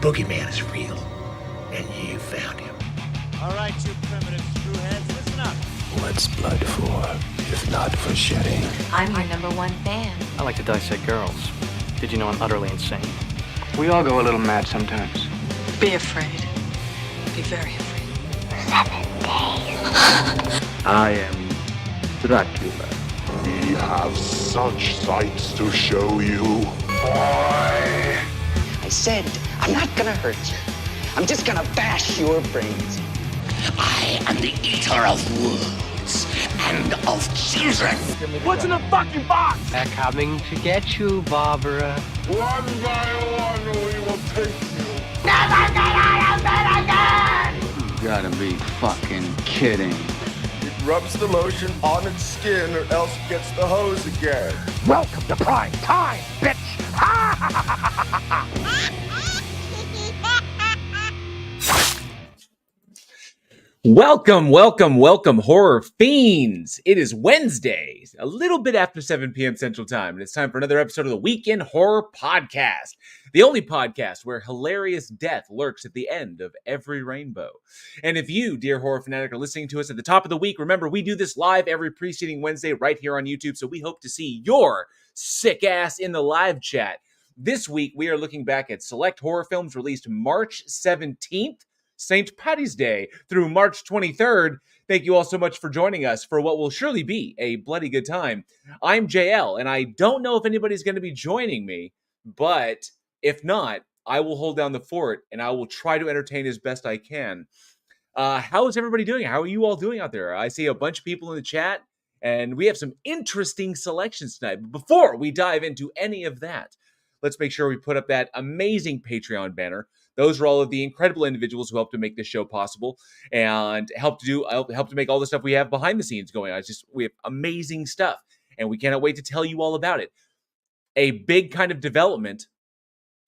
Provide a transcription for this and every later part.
boogeyman is real, and you found him. All right, you primitive screwheads, listen up. What's blood for, if not for shedding? I'm your number one fan. I like to dissect girls. Did you know I'm utterly insane? We all go a little mad sometimes. Be afraid. Be very afraid. 7 days. I am Dracula. We have such sights to show you. Boy! I said, I'm not gonna hurt you. I'm just gonna bash your brains. I am the eater of worlds and of children. What's in the fucking box? They're coming to get you, Barbara. One by one, we will take you. Never get out of bed again! You gotta be fucking kidding. It rubs the lotion on its skin or else it gets the hose again. Welcome to prime time, bitch! Welcome, horror fiends. It is Wednesday, a little bit after 7 p.m. Central Time, and it's time for another episode of the Weekend Horror Podcast, the only podcast where hilarious death lurks at the end of every rainbow. And if you, dear horror fanatic, are listening to us at the top of the week, remember, we do this live every preceding Wednesday right here on YouTube, so we hope to see your sick ass in the live chat. This week, we are looking back at select horror films released March 17th, St. Paddy's Day, through March 23rd. Thank you all so much for joining us for what will surely be a bloody good time. I'm JL, and I don't know if anybody's going to be joining me, but if not, I will hold down the fort, and I will try to entertain as best I can. How is everybody doing? How are you all doing out there? I see a bunch of people in the chat, and we have some interesting selections tonight. But before we dive into any of that, let's make sure we put up that amazing Patreon banner. Those are all of the incredible individuals who help to make this show possible and help to make all the stuff we have behind the scenes going on. We have amazing stuff, and we cannot wait to tell you all about it. A big kind of development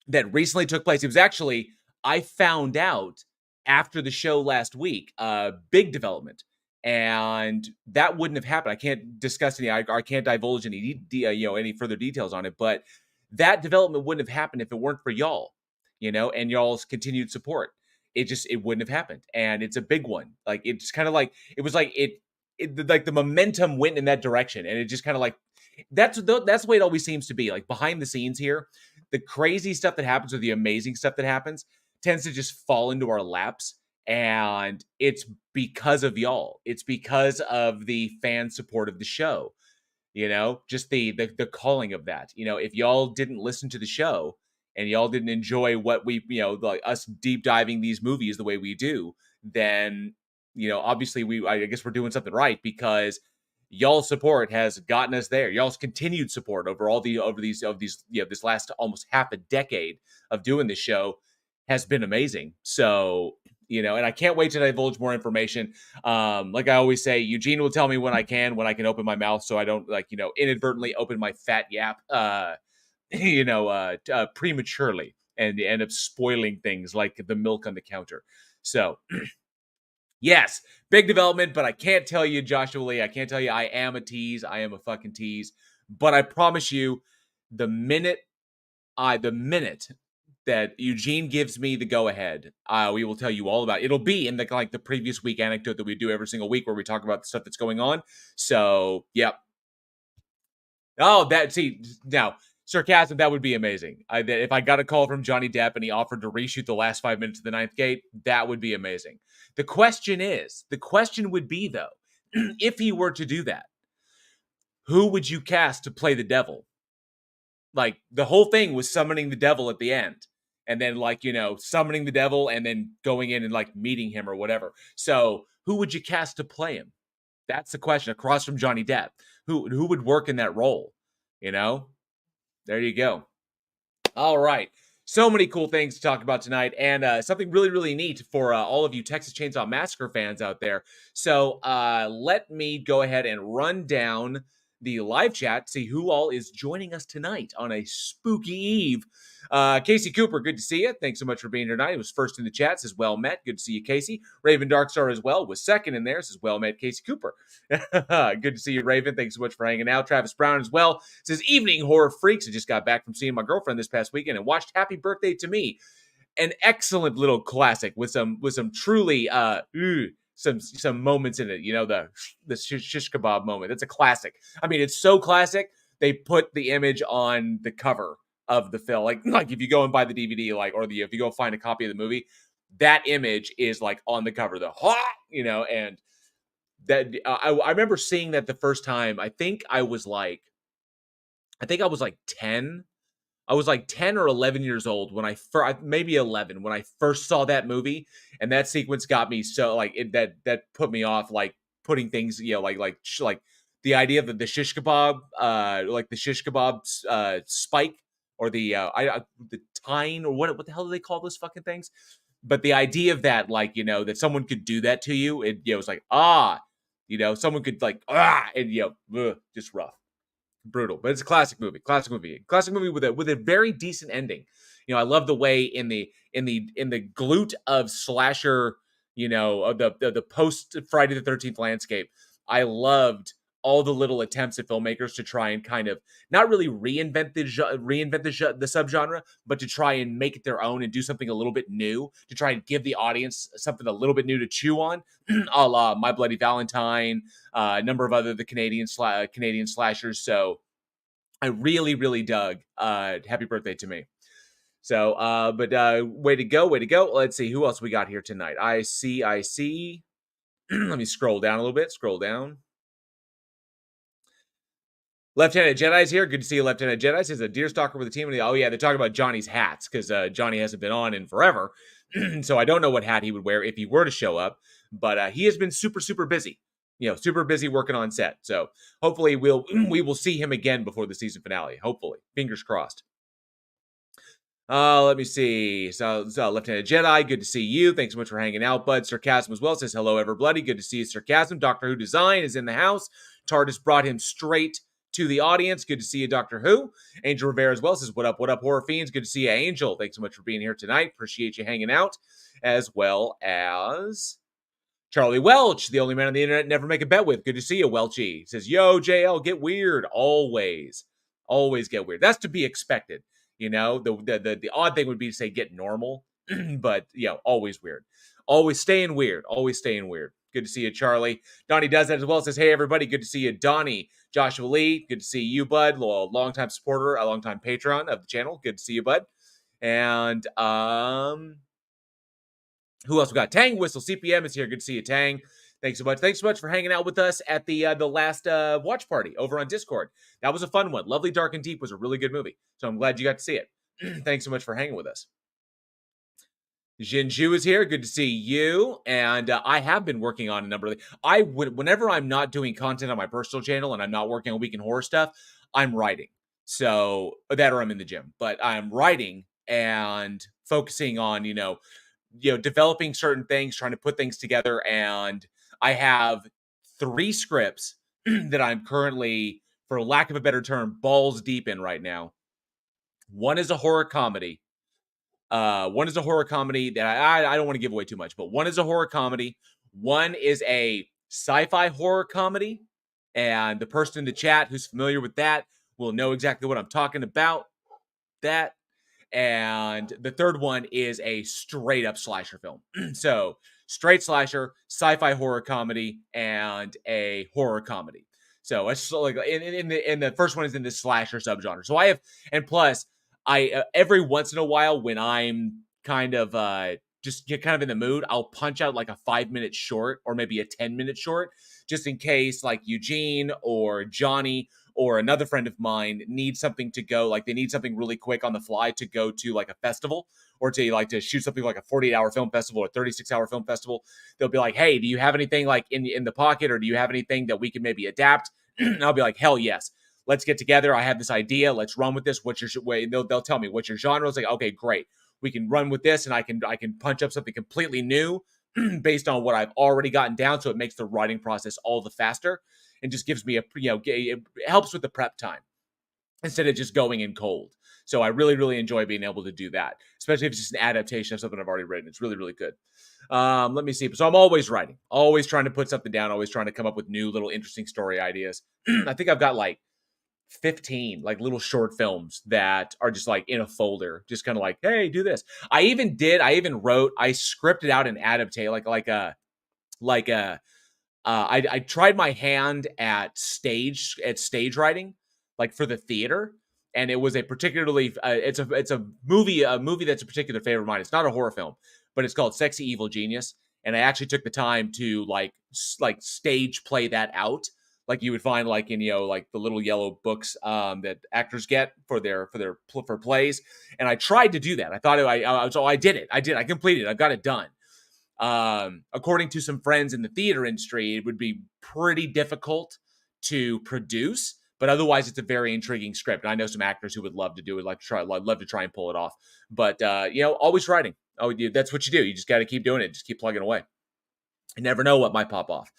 that recently took place. It was actually, I found out after the show last week, a big development, and that wouldn't have happened. I can't discuss any. I can't divulge any further details on it, but that development wouldn't have happened if it weren't for y'all. And y'all's continued support. It wouldn't have happened. And it's a big one. Like, it's kind of like, it was like, like the momentum went in that direction. And it just kind of like, that's the way it always seems to be. Like, behind the scenes here, the crazy stuff that happens or the amazing stuff that happens tends to just fall into our laps. And it's because of y'all. It's because of the fan support of the show. Just the calling of that. If y'all didn't listen to the show, and y'all didn't enjoy what we, like us deep diving these movies the way we do, then, obviously I guess we're doing something right, because y'all's support has gotten us there. Y'all's continued support this last almost half a decade of doing this show has been amazing. So, and I can't wait to divulge more information. Like I always say, Eugene will tell me when I can open my mouth, so I don't inadvertently open my fat yap, prematurely and end up spoiling things like the milk on the counter. So, yes, big development, but I can't tell you, Joshua Lee, I can't tell you I am a tease. I am a fucking tease. But I promise you, the minute that Eugene gives me the go-ahead, we will tell you all about it. It'll be in the previous week anecdote that we do every single week where we talk about the stuff that's going on. So, yep. Oh, now, sarcasm, that would be amazing. If I got a call from Johnny Depp and he offered to reshoot the last 5 minutes of The Ninth Gate, that would be amazing. The question would be, though, if he were to do that, who would you cast to play the devil? Like, the whole thing was summoning the devil at the end. And then, summoning the devil and then going in and, meeting him or whatever. So, who would you cast to play him? That's the question, across from Johnny Depp. Who would work in that role? There you go. All right. So many cool things to talk about tonight, and something really, really neat for all of you Texas Chainsaw Massacre fans out there. So let me go ahead and run down the live chat, see who all is joining us tonight on a spooky eve. Casey Cooper, good to see you. Thanks so much for being here tonight. He was first in the chat, says well met. Good to see you, Casey. Raven Darkstar as well was second in there, says well met, Casey Cooper. Good to see you, Raven. Thanks so much for hanging out. Travis Brown as well says evening horror freaks. I just got back from seeing my girlfriend this past weekend and watched Happy Birthday to Me. an excellent little classic with some truly some moments in it. You know, the shish kebab moment. It's a classic. I mean, it's so classic. They put the image on the cover of the film. Like if you go and buy the DVD, if you go find a copy of the movie, that image is like on the cover. And that I remember seeing that the first time. I think I was like 10. I was like 10 or 11 years old when maybe 11 when I first saw that movie, and that sequence got me so like that put me off like putting things, like the idea of the shish kebab, like the shish kebab spike or the tine or what the hell do they call those fucking things? But the idea of that, that someone could do that to you, it was like someone could and just rough. Brutal, but it's a classic movie with a very decent ending. I love the way in the glute of slasher, of the post Friday the 13th landscape. I loved all the little attempts at filmmakers to try and kind of not really reinvent the subgenre, but to try and make it their own and do something a little bit new, to try and give the audience something a little bit new to chew on, a la My Bloody Valentine, a number of other Canadian slashers. So I really, really dug Happy Birthday to Me. So, way to go. Let's see who else we got here tonight. I see. Let me scroll down a little bit. Scroll down. Lieutenant Jedi's here. Good to see you, Lieutenant Jedi. Says a deer stalker with a team. Oh, yeah, they're talking about Johnny's hats because Johnny hasn't been on in forever. So I don't know what hat he would wear if he were to show up. But he has been super, super busy. Super busy working on set. So hopefully we will see him again before the season finale. Hopefully. Fingers crossed. Let me see. So Lieutenant Jedi, good to see you. Thanks so much for hanging out, bud. Sarcasm as well says, hello, Everbloody. Good to see you, Sarcasm. Doctor Who Design is in the house. TARDIS brought him straight to the audience. Good to see you, Doctor Who. Angel Rivera as well says, what up, horror fiends? Good to see you, Angel. Thanks so much for being here tonight. Appreciate you hanging out. As well as Charlie Welch, the only man on the internet never make a bet with. Good to see you, Welchy. He says, yo, JL, get weird. Always get weird. That's to be expected. The odd thing would be to say get normal, but always weird. Always staying weird. Good to see you, Charlie. Donnie does that as well. Says, hey, everybody. Good to see you, Donnie. Joshua Lee, good to see you, bud. A longtime supporter, a longtime patron of the channel. Good to see you, bud. And who else we got? Tang Whistle CPM is here. Good to see you, Tang. Thanks so much for hanging out with us at the last watch party over on Discord. That was a fun one. Lovely Dark and Deep was a really good movie. So I'm glad you got to see it. Thanks so much for hanging with us. Jinju is here. Good to see you. And I have been working on a number of whenever I'm not doing content on my personal channel and I'm not working on Week in Horror stuff, I'm writing. So that or I'm in the gym. But I'm writing and focusing on, developing certain things, trying to put things together. And I have 3 scripts that I'm currently, for lack of a better term, balls deep in right now. One is a horror comedy. One is a horror comedy that I don't want to give away too much, but one is a horror comedy. One is a sci-fi horror comedy. And the person in the chat who's familiar with that will know exactly what I'm talking about. That. And the third one is a straight up slasher film. So straight slasher, sci-fi horror comedy, and a horror comedy. So it's like in the first one is in this slasher subgenre. So I have, and plus I every once in a while when I'm kind of just get kind of in the mood, I'll punch out like a 5-minute short or maybe a 10-minute short, just in case like Eugene or Johnny or another friend of mine needs something to go, like they need something really quick on the fly to go to like a festival or to shoot something like a 48-hour film festival or 36-hour film festival. They'll be like, hey, do you have anything like in the pocket, or do you have anything that we can maybe adapt? And I'll be like, hell yes. Let's get together. I have this idea. Let's run with this. What's your way? They'll tell me what's your genre. It's like, okay, great. We can run with this, and I can punch up something completely new based on what I've already gotten down. So it makes the writing process all the faster, and just gives me it helps with the prep time instead of just going in cold. So I really, really enjoy being able to do that, especially if it's just an adaptation of something I've already written. It's really, really good. Let me see. So I'm always writing, always trying to put something down, always trying to come up with new little interesting story ideas. I think I've got like 15 like little short films that are just like in a folder, just kind of like, hey, do this. I even scripted out an adaptation, I tried my hand at stage writing, like for the theater, and it was a particularly it's a movie that's a particular favorite of mine. It's not a horror film, but it's called Sexy Evil Genius, and I actually took the time to like stage play that out, like you would find like in like the little yellow books that actors get for plays, and I tried to do that. I thought I did it. I completed it. I got it done. According to some friends in the theater industry, it would be pretty difficult to produce, but otherwise it's a very intriguing script. And I know some actors who would love to do it, love to try and pull it off. But always writing. Oh, that's what you do. You just got to keep doing it. Just keep plugging away. You never know what might pop off.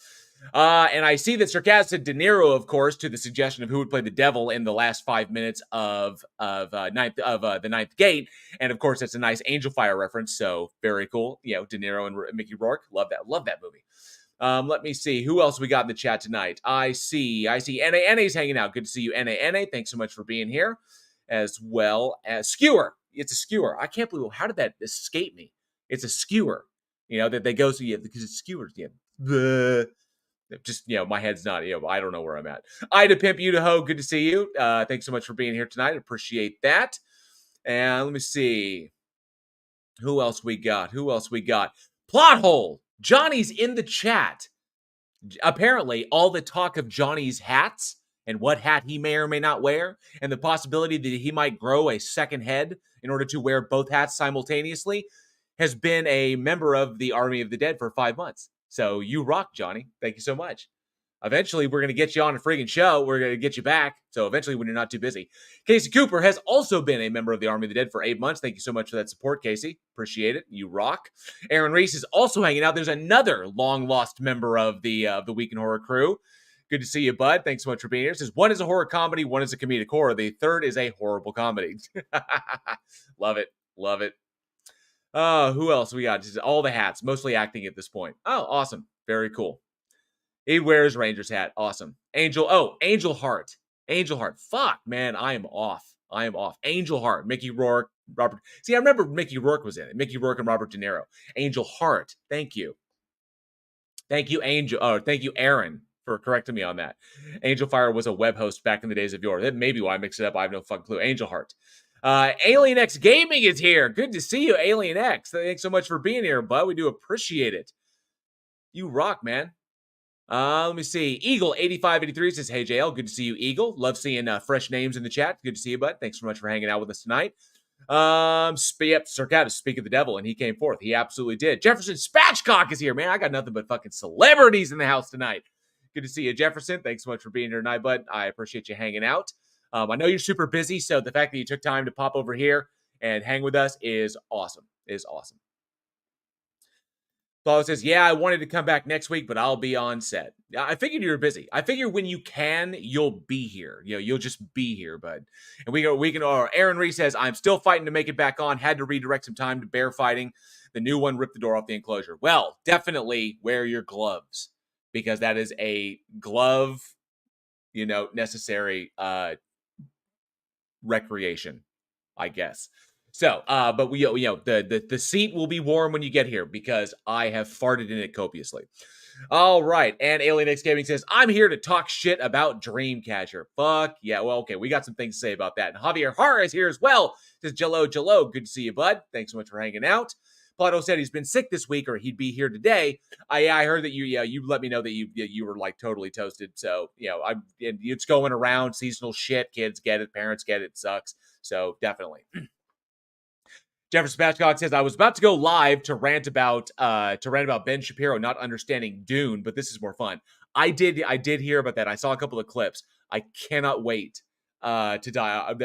And I see that sarcastic De Niro, of course, to the suggestion of who would play the devil in the last 5 minutes of the Ninth Gate, and of course that's a nice Angel Fire reference. So very cool. De Niro and Mickey Rourke, love that movie. Let me see who else we got in the chat tonight. I see NA's hanging out. Good to see you, NA. Thanks so much for being here, as well as Skewer. It's a Skewer. I can't believe how did that escape me. It's a Skewer. That they go through because it's skewers. Just my head's not. I don't know where I'm at. Ida Pimp Idaho, good to see you. Thanks so much for being here tonight. Appreciate that. And let me see who else we got. Plot hole. Johnny's in the chat. Apparently, all the talk of Johnny's hats and what hat he may or may not wear, and the possibility that he might grow a second head in order to wear both hats simultaneously, has been a member of the Army of the Dead for 5 months. So you rock, Johnny. Thank you so much. Eventually, we're going to get you on a friggin' show. We're going to get you back. So eventually, when you're not too busy. Casey Cooper has also been a member of the Army of the Dead for 8 months. Thank you so much for that support, Casey. Appreciate it. You rock. Aaron Reese is also hanging out. There's another long-lost member of the Week in Horror crew. Good to see you, bud. Thanks so much for being here. It says, one is a horror comedy, one is a comedic horror. The third is a horrible comedy. Love it. Who else we got? Just all the hats, mostly acting at this point. Oh, awesome. Very cool. He wears Ranger's hat. Awesome. Angel Heart. Fuck, man, I am off. Angel Heart. Mickey Rourke. Robert. See, I remember Mickey Rourke was in it. Mickey Rourke and Robert De Niro. Angel Heart. Thank you, Angel. Oh, thank you, Aaron, for correcting me on that. Angel Fire was a web host back in the days of yore. That may be why I mixed it up. I have no fucking clue. Angel Heart. Alien X Gaming is here. Good to see you, Alien X. Thanks so much for being here, bud. We do appreciate it. You rock, man. Let me see. Eagle 8583 says, hey, JL. Good to see you, Eagle. Love seeing fresh names in the chat. Good to see you, bud. Thanks so much for hanging out with us tonight. Sarcastic, speak of the devil, and he came forth. He absolutely did. Jefferson Spatchcock is here, man. I got nothing but fucking celebrities in the house tonight. Good to see you, Jefferson. Thanks so much for being here tonight, bud. I appreciate you hanging out. I know you're super busy, so the fact that you took time to pop over here and hang with us is awesome. Paulo says, yeah, I wanted to come back next week, but I'll be on set. I figured you were busy. I figure when you can, you'll be here. You'll just be here, bud. And Aaron Reese says, I'm still fighting to make it back on. Had to redirect some time to bear fighting. The new one ripped the door off the enclosure. Well, definitely wear your gloves, because that is a glove, necessary recreation, I guess. So, but the seat will be warm when you get here, because I have farted in it copiously. All right, and Alien X Gaming says, I'm here to talk shit about Dreamcatcher. Fuck yeah. Well, okay, we got some things to say about that. And Javier Hara is here as well. Says, Jello, good to see you, bud. Thanks so much for hanging out. Plato said he's been sick this week, or he'd be here today. I heard that you let me know that you were like totally toasted. So it's going around, seasonal shit. Kids get it, parents get it. It sucks. So definitely. Jefferson Spatchcock says, I was about to go live to rant about Ben Shapiro not understanding Dune, but this is more fun. I did hear about that. I saw a couple of clips. I cannot wait to dive.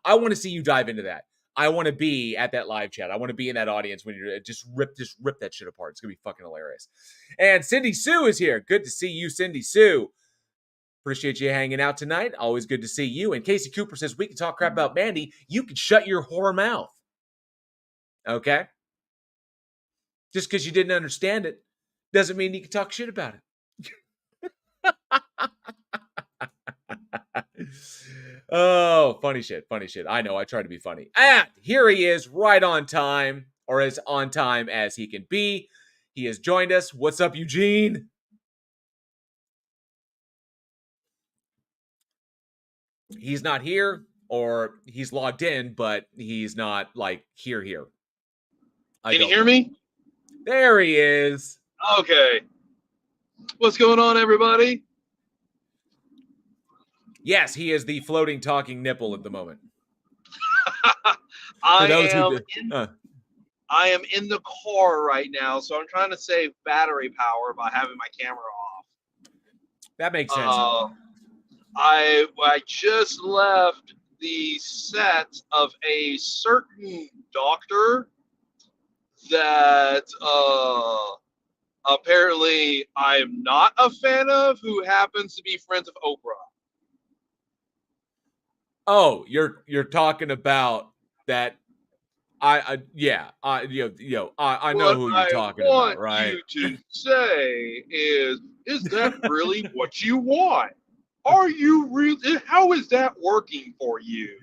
I want to see you dive into that. I want to be at that live chat. I want to be in that audience when you're just rip that shit apart. It's gonna be fucking hilarious. And Cindy Sue is here. Good to see you, Cindy Sue. Appreciate you hanging out tonight. Always good to see you. And Casey Cooper says, we can talk crap about Mandy. You can shut your whore mouth. Okay? Just because you didn't understand it doesn't mean you can talk shit about it. Oh, funny shit. I know, I try to be funny. And here he is, right on time, or as on time as he can be. He has joined us. What's up, Eugene? He's not here, or he's logged in, but he's not, like, here. Can you hear me? There he is. Okay. What's going on, everybody? Yes, he is the floating, talking nipple at the moment. I am in the car right now, so I'm trying to save battery power by having my camera off. That makes sense. I just left the set of a certain doctor that apparently I'm not a fan of, who happens to be friends of Oprah. Oh, you're talking about that. I know who you're talking about, right? What you to say is that really what you want? Are you really? How is that working for you?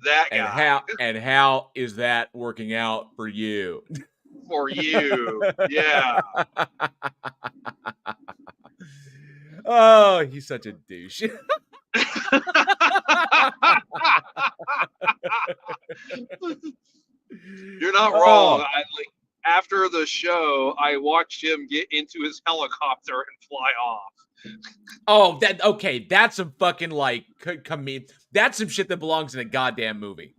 That guy. And how is that working out for you? For you, yeah. Oh, he's such a douche. You're not wrong. After the show, I watched him get into his helicopter and fly off. Oh, that's some fucking that's some shit that belongs in a goddamn movie.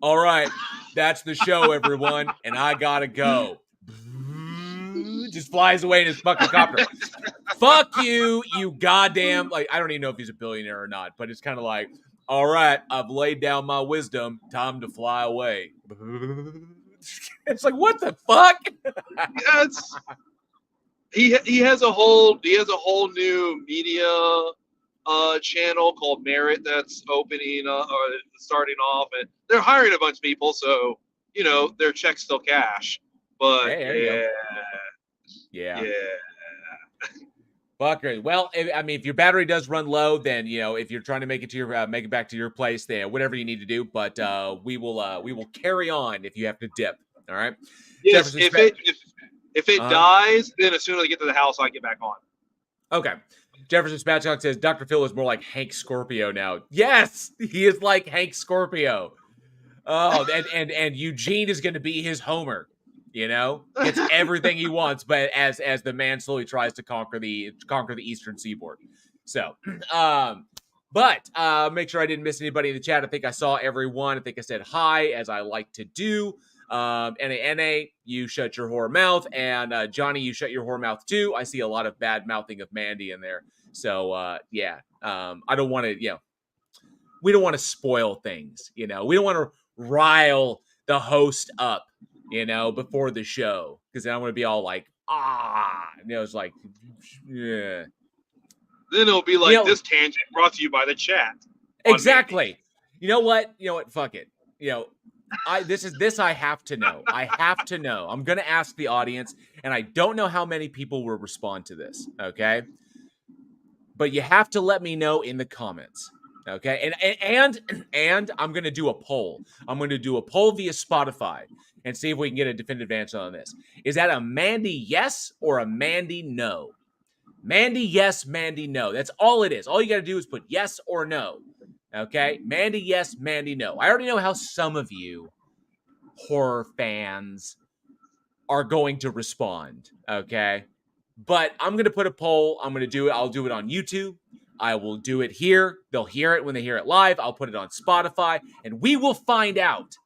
All right, that's the show, everyone, and I gotta go. Just flies away in his fucking copter. Fuck you, you goddamn, I don't even know if he's a billionaire or not, but it's kind of like, all right, I've laid down my wisdom, time to fly away. It's like, what the fuck? He has a whole new media channel called Merit that's opening or starting off, and they're hiring a bunch of people, so their checks still cash. But hey, yeah. Fucker. Well, if your battery does run low, then if you're trying to make it back to your place, then whatever you need to do. But we will carry on if you have to dip. All right. Yes. If it dies, then as soon as I get to the house, I get back on. Okay. Jefferson Spatchcock says Dr. Phil is more like Hank Scorpio now. Yes, he is like Hank Scorpio. Oh, and Eugene is going to be his Homer. Gets everything he wants, but as the man slowly tries to conquer the Eastern Seaboard. So, but make sure I didn't miss anybody in the chat. I think I saw everyone. I think I said hi, as I like to do. NA, you shut your whore mouth, and Johnny, you shut your whore mouth too. I see a lot of bad mouthing of Mandy in there. So, I don't want to, we don't want to spoil things, we don't want to rile the host up, before the show, because then I'm going to be all like, it's like, yeah. Then it'll be like, this tangent brought to you by the chat. Exactly. You know what? Fuck it. This I have to know. I have to know. I'm going to ask the audience, and I don't know how many people will respond to this, okay? But you have to let me know in the comments, okay? And I'm going to do a poll. I'm going to do a poll via Spotify and see if we can get a definitive answer on this. Is that a Mandy yes or a Mandy no? Mandy yes, Mandy no. That's all it is. All you got to do is put yes or no. Okay? Mandy yes, Mandy no. I already know how some of you horror fans are going to respond. Okay? But I'm going to put a poll. I'm going to do it. I'll do it on YouTube. I will do it here. They'll hear it when they hear it live. I'll put it on Spotify. And we will find out.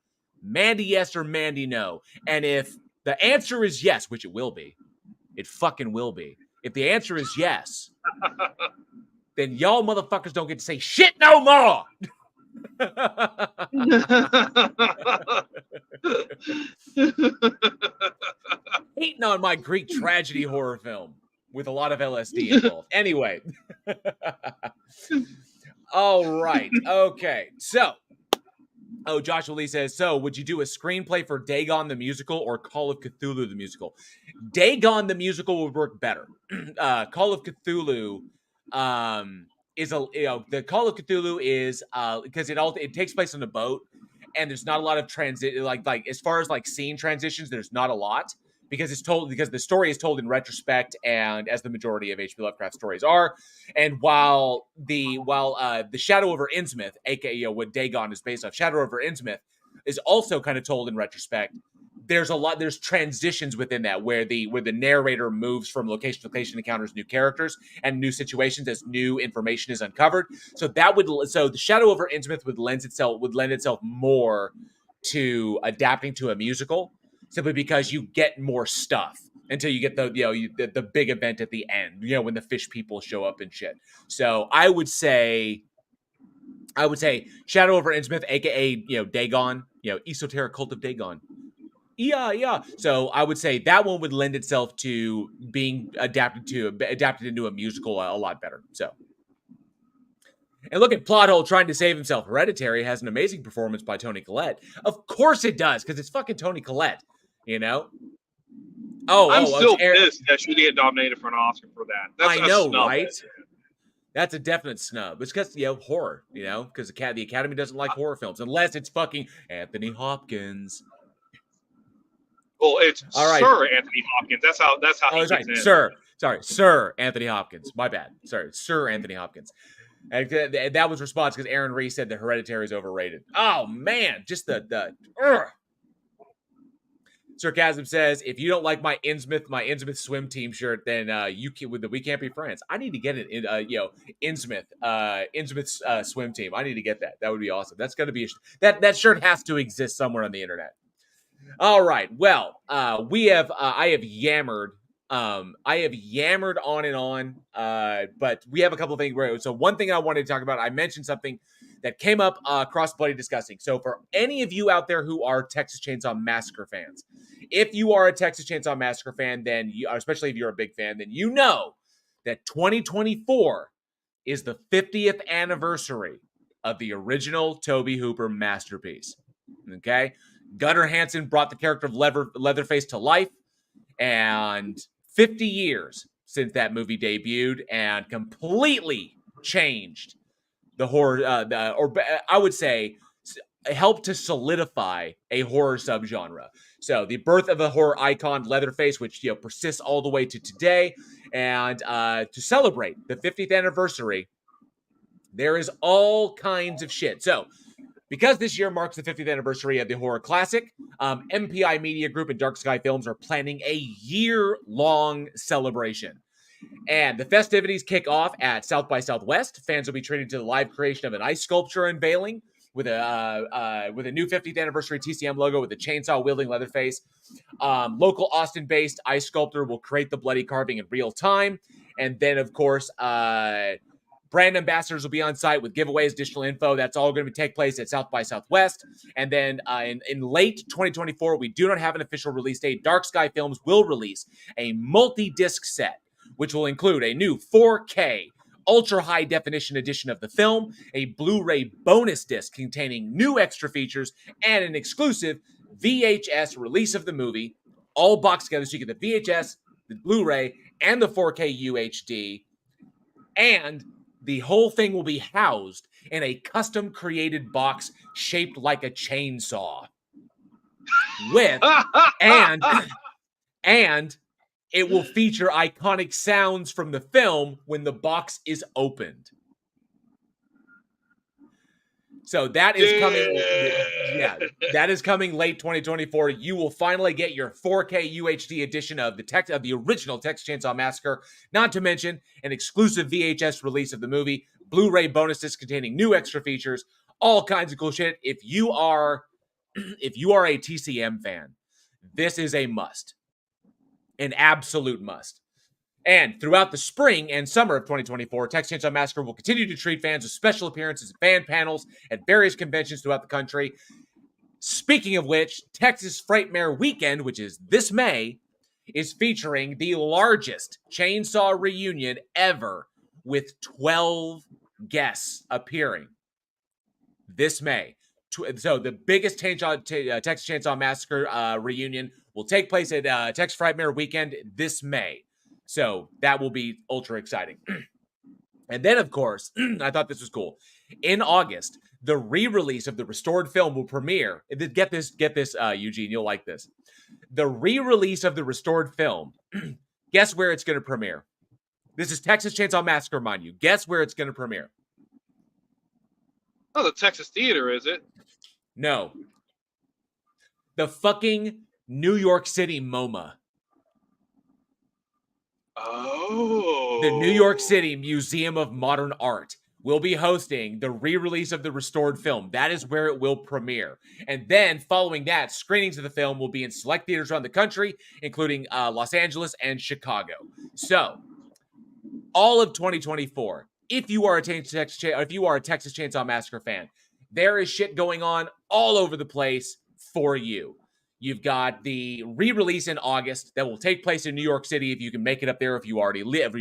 Mandy yes or Mandy no. And if the answer is yes, which it will be, it fucking will be. If the answer is yes, then y'all motherfuckers don't get to say shit no more. Hating on my Greek tragedy horror film with a lot of LSD involved. Anyway. All right. Okay. So, Joshua Lee says, so would you do a screenplay for Dagon the Musical or Call of Cthulhu the Musical? Dagon the Musical would work better. Call of Cthulhu, the Call of Cthulhu is because it takes place on a boat, and there's not a lot of transit like as far as like scene transitions, there's not a lot because the story is told in retrospect, and as the majority of H.P. Lovecraft stories are. And while the Shadow over Innsmouth, aka what Dagon is based off, Shadow over Innsmouth, is also kind of told in retrospect. There's transitions within that where the narrator moves from location to location, encounters new characters and new situations as new information is uncovered. So the Shadow over Innsmouth would lend itself more to adapting to a musical, simply because you get more stuff until you get the big event at the end, when the fish people show up and shit. So I would say Shadow over Innsmouth, aka Dagon, esoteric cult of Dagon. Yeah. So I would say that one would lend itself to being adapted into a musical a lot better. So, and look at Plothole trying to save himself. Hereditary has an amazing performance by Toni Collette. Of course it does, because it's fucking Toni Collette. I'm still pissed that she didn't get nominated for an Oscar for that. That's I know, right? That's a definite snub. It's because horror, because the Academy doesn't like horror films unless it's fucking Anthony Hopkins. Well, it's all right. Sir Anthony Hopkins. That's how he gets in. Sir Anthony Hopkins. My bad. Sorry, Sir Anthony Hopkins. And that was response because Aaron Reese said the Hereditary is overrated. Oh man, just the. Sarcasm says, if you don't like my Innsmouth swim team shirt, then we can't be friends. I need to get an Innsmouth swim team. I need to get that. That would be awesome. That's gonna be that shirt has to exist somewhere on the internet. All right. Well, I have yammered on and on. But we have a couple of things. So one thing I wanted to talk about, I mentioned something that came up across Bloody Disgusting. So for any of you out there who are Texas Chainsaw Massacre fans, if you are a Texas Chainsaw Massacre fan, then especially if you're a big fan, then you know that 2024 is the 50th anniversary of the original Tobe Hooper masterpiece. Okay? Gunnar Hansen brought the character of Leatherface to life, and 50 years since that movie debuted and completely changed the horror, I would say helped to solidify a horror subgenre. So the birth of a horror icon, Leatherface, which persists all the way to today, and to celebrate the 50th anniversary, there is all kinds of shit. So because this year marks the 50th anniversary of the horror classic, MPI Media Group and Dark Sky Films are planning a year-long celebration. And the festivities kick off at South by Southwest. Fans will be treated to the live creation of an ice sculpture unveiling with a new 50th anniversary TCM logo with a chainsaw-wielding Leatherface. Local Austin-based ice sculptor will create the bloody carving in real time. And then, of course, brand ambassadors will be on site with giveaways, additional info. That's all going to take place at South by Southwest. And then in late 2024, we do not have an official release date. Dark Sky Films will release a multi-disc set, which will include a new 4K ultra-high definition edition of the film, a Blu-ray bonus disc containing new extra features, and an exclusive VHS release of the movie, all boxed together so you get the VHS, the Blu-ray, and the 4K UHD. And the whole thing will be housed in a custom-created box shaped like a chainsaw. And it will feature iconic sounds from the film when the box is opened. So that is coming. Yeah, that is coming late 2024. You will finally get your 4K UHD edition of the original Texas Chainsaw Massacre. Not to mention an exclusive VHS release of the movie, Blu-ray bonus discs containing new extra features, all kinds of cool shit. If you are a TCM fan, this is a must, an absolute must. And throughout the spring and summer of 2024, Texas Chainsaw Massacre will continue to treat fans with special appearances and fan panels at various conventions throughout the country. Speaking of which, Texas Frightmare Weekend, which is this May, is featuring the largest chainsaw reunion ever with 12 guests appearing this May. So the biggest Texas Chainsaw Massacre reunion will take place at Texas Frightmare Weekend this May. So that will be ultra exciting. And then, of course, I thought this was cool. In August, the re-release of the restored film will premiere. Get this, Eugene, you'll like this. The re-release of the restored film. Guess where it's going to premiere? This is Texas Chainsaw Massacre, mind you. Guess where it's going to premiere? Oh, the Texas Theater, is it? No. The fucking New York City MoMA. Oh. The New York City Museum of Modern Art will be hosting the re-release of the restored film. That is where it will premiere. And then, following that, screenings of the film will be in select theaters around the country, including Los Angeles and Chicago. So, all of 2024, if you are a Texas Chainsaw Massacre fan, there is shit going on all over the place for you. You've got the re-release in August that will take place in New York City if you can make it up there, if you already live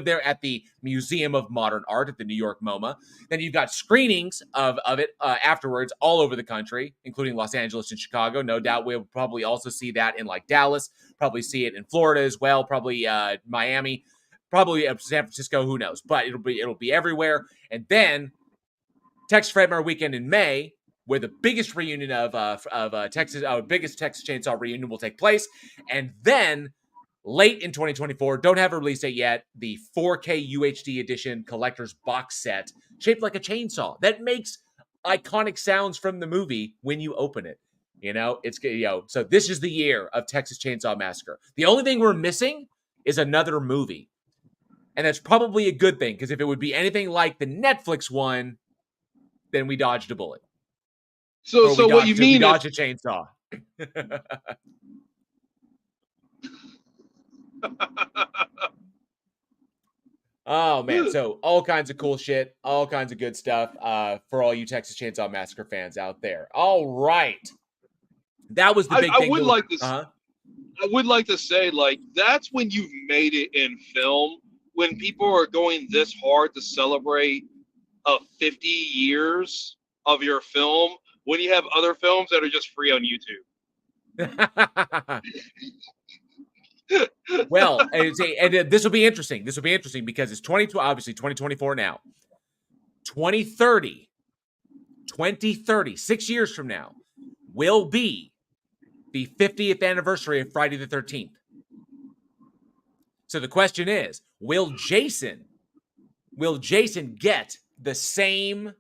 there at the Museum of Modern Art at the New York MoMA. Then you've got screenings of it afterwards all over the country, including Los Angeles and Chicago. No doubt we'll probably also see that in like Dallas, probably see it in Florida as well, probably Miami, probably San Francisco, who knows? But it'll be everywhere. And then Texas Frightmare Weekend in May, where the biggest reunion biggest Texas Chainsaw reunion will take place. And then late in 2024, don't have a release date yet, the 4K UHD edition collector's box set shaped like a chainsaw that makes iconic sounds from the movie when you open it. So this is the year of Texas Chainsaw Massacre. The only thing we're missing is another movie. And that's probably a good thing, because if it would be anything like the Netflix one, then we dodged a bullet. So what you mean we dodged a chainsaw. Oh, man. So all kinds of cool shit, all kinds of good stuff for all you Texas Chainsaw Massacre fans out there. All right. That was the big thing. I would like to say, like, that's when you've made it in film, when people are going this hard to celebrate 50 years of your film, when you have other films that are just free on YouTube. Well, and this will be interesting. This will be interesting because it's obviously 2024 now. 2030, 6 years from now, will be the 50th anniversary of Friday the 13th. So the question is, will Jason get the same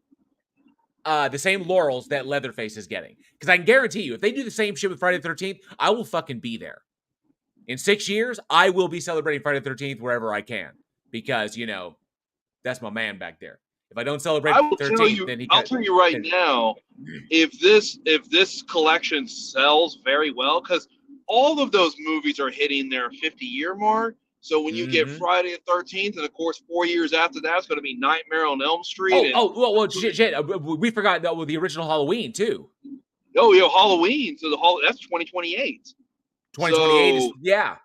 laurels that Leatherface is getting? Because I can guarantee you, if they do the same shit with Friday the 13th, I will fucking be there. In 6 years, I will be celebrating Friday the 13th wherever I can. Because, that's my man back there. If I don't celebrate the 13th, then I'll tell you right now, if this collection sells very well, because all of those movies are hitting their 50-year mark. So when you get Friday the 13th, and of course 4 years after that, it's going to be Nightmare on Elm Street. Shit. We forgot that with the original Halloween too. Oh, yeah, Halloween. So that's 2028. 2028 is, yeah.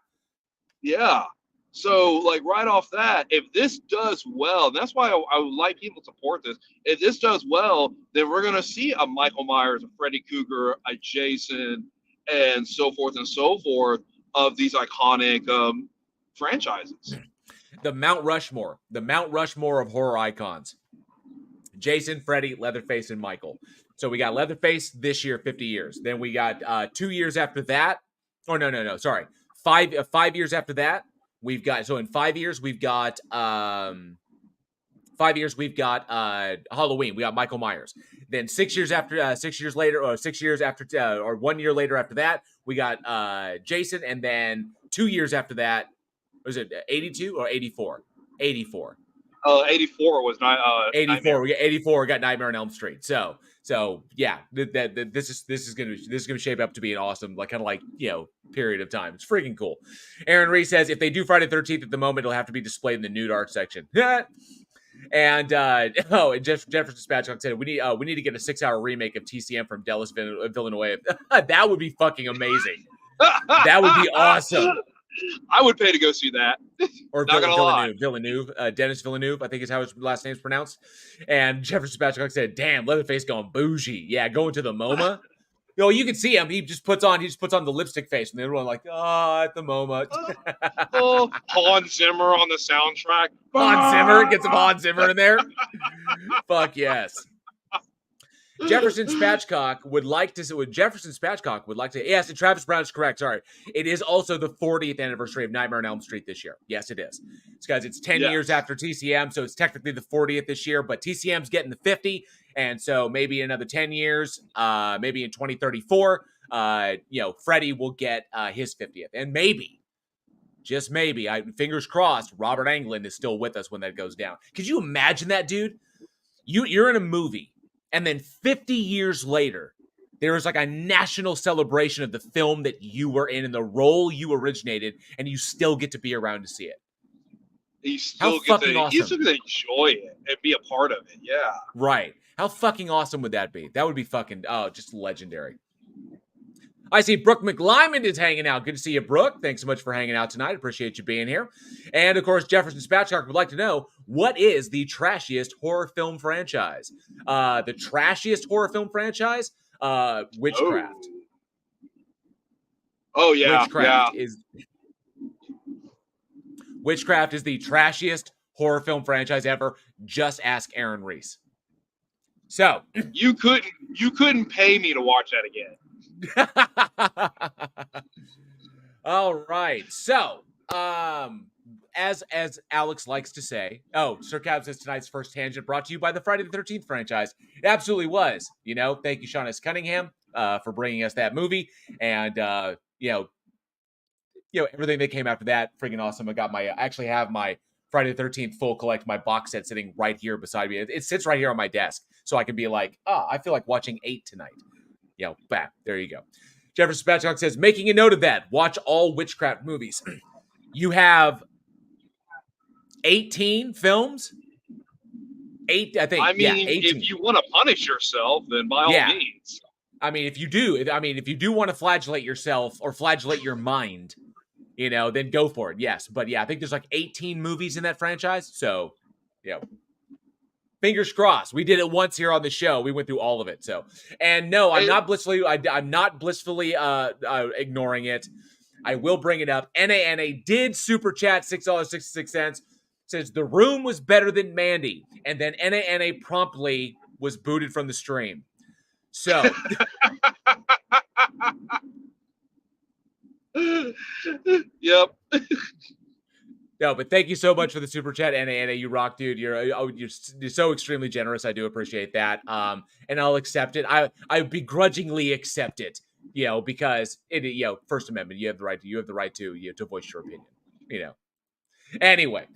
Yeah. So, like, right off that, if this does well, and that's why I would like people to support this. If this does well, then we're going to see a Michael Myers, a Freddy Krueger, a Jason, and so forth of these iconic franchises. The Mount Rushmore of horror icons. Jason, Freddy, Leatherface, and Michael. So we got Leatherface this year, 50 years. Then we got 2 years after that. Oh, no. Sorry. 5 years after that, we've got, so in 5 years, we've got, 5 years, we've got Halloween. We got Michael Myers. Then 6 years after, 6 years later, or 6 years after, or 1 year later after that, we got Jason. And then 2 years after that, was it 82 or 84? 84. 84 was not 84. Nightmare. We got 84. We got Nightmare on Elm Street. So yeah, this is gonna shape up to be an awesome, like, kind of like, period of time. It's freaking cool. Aaron Reese says if they do Friday the 13th at the moment, it'll have to be displayed in the nude art section. And Jefferson Dispatch said we need to get a 6-hour remake of TCM from Dallas, Villeneuve. That would be fucking amazing. That would be awesome. I would pay to go see that. Or Villeneuve, Dennis Villeneuve, I think is how his last name's pronounced. And Jefferson Spatchcock said, damn, Leatherface going bougie. Yeah, going to the MoMA. You know, you can see him. He just puts on the lipstick face, and they're like, at the moment. Oh, Hans Zimmer on the soundtrack. Hans Zimmer, get some Hans Zimmer in there. Fuck yes. Jefferson Spatchcock would like to. Yes, and Travis Brown is correct. Sorry, it is also the 40th anniversary of Nightmare on Elm Street this year. Yes, it is. It's because it's 10 years after TCM, so it's technically the 40th this year. But TCM's getting the 50, and so maybe another 10 years, maybe in 2034, Freddie will get his 50th, and maybe. Just maybe, fingers crossed, Robert Englund is still with us when that goes down. Could you imagine that, dude? You're in a movie, and then 50 years later, there is like a national celebration of the film that you were in and the role you originated, and you still get to be around to see it. You still get to enjoy it and be a part of it, yeah. Right. How fucking awesome would that be? That would be fucking, just legendary. I see Brooke McLyman is hanging out. Good to see you, Brooke. Thanks so much for hanging out tonight. Appreciate you being here. And, of course, Jefferson Spatchcock would like to know, what is the trashiest horror film franchise? The trashiest horror film franchise? Witchcraft. Oh, yeah. Witchcraft is the trashiest horror film franchise ever. Just ask Aaron Reese. So. You couldn't pay me to watch that again. All right. So, as Alex likes to say, Sir Cab says tonight's first tangent brought to you by the Friday the 13th franchise. It absolutely was. Thank you, Sean S. Cunningham, for bringing us that movie, and everything that came after that, freaking awesome. I actually have my Friday the 13th full collect, my box set sitting right here beside me. It sits right here on my desk, so I can be like, I feel like watching 8 tonight. Bam. There you go. Jefferson Spatchcock says, making a note of that, watch all witchcraft movies. You have 18 films? 8, I think. I mean, 18. If you want to punish yourself, then by all means. I mean, if you do want to flagellate yourself or flagellate your mind, then go for it. Yes. But yeah, I think there's like 18 movies in that franchise. So, fingers crossed. We did it once here on the show. We went through all of it. So, and no, I'm not blissfully ignoring it. I will bring it up. NANA did super chat $6.66. Says The Room was better than Mandy, and then NANA promptly was booted from the stream. So. Yep. No, but thank you so much for the super chat, Anna. You rock, dude. You're so extremely generous. I do appreciate that. And I'll accept it. I begrudgingly accept it. Because it. First Amendment. You have the right to voice your opinion. Anyway,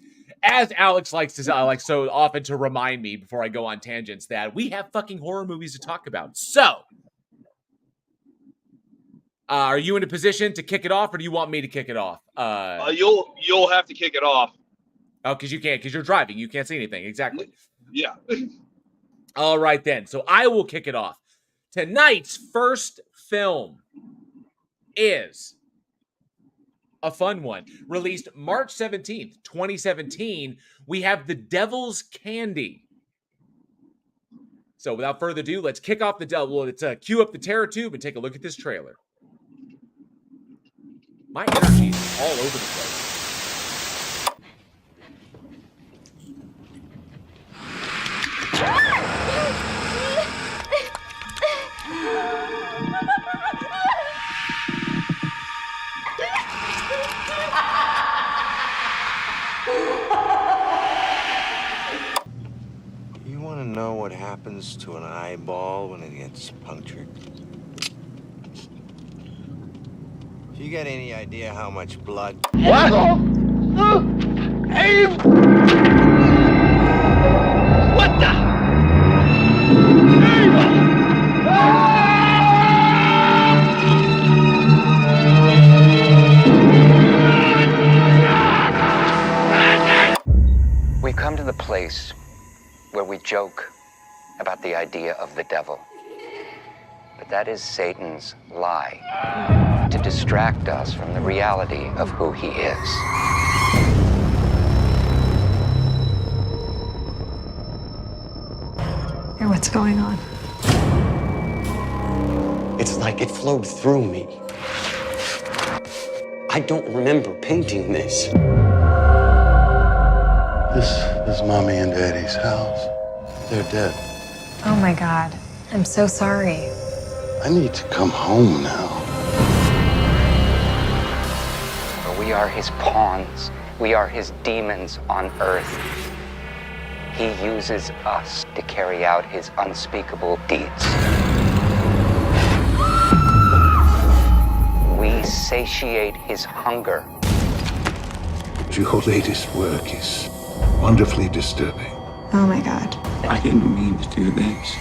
as Alex likes to like so often to remind me before I go on tangents that we have fucking horror movies to talk about. So. Are you in a position to kick it off, or do you want me to kick it off? You'll have to kick it off. Oh, because you can't, because you're driving. You can't see anything. Exactly. Yeah. All right, then. So I will kick it off. Tonight's first film is a fun one. Released March 17th, 2017. We have The Devil's Candy. So without further ado, let's kick off let's cue up the terror tube and take a look at this trailer. My energy is all over the place. You want to know what happens to an eyeball when it gets punctured? Do you got any idea how much blood? What? What the? We've come to the place where we joke about the idea of the devil. But that is Satan's lie to distract us from the reality of who he is. Hey, what's going on? It's like it flowed through me. I don't remember painting this. This is Mommy and Daddy's house. They're dead. Oh my God. I'm so sorry. I need to come home now. We are his pawns. We are his demons on earth. He uses us to carry out his unspeakable deeds. We satiate his hunger. Your latest work is wonderfully disturbing. Oh my God. I didn't mean to do this.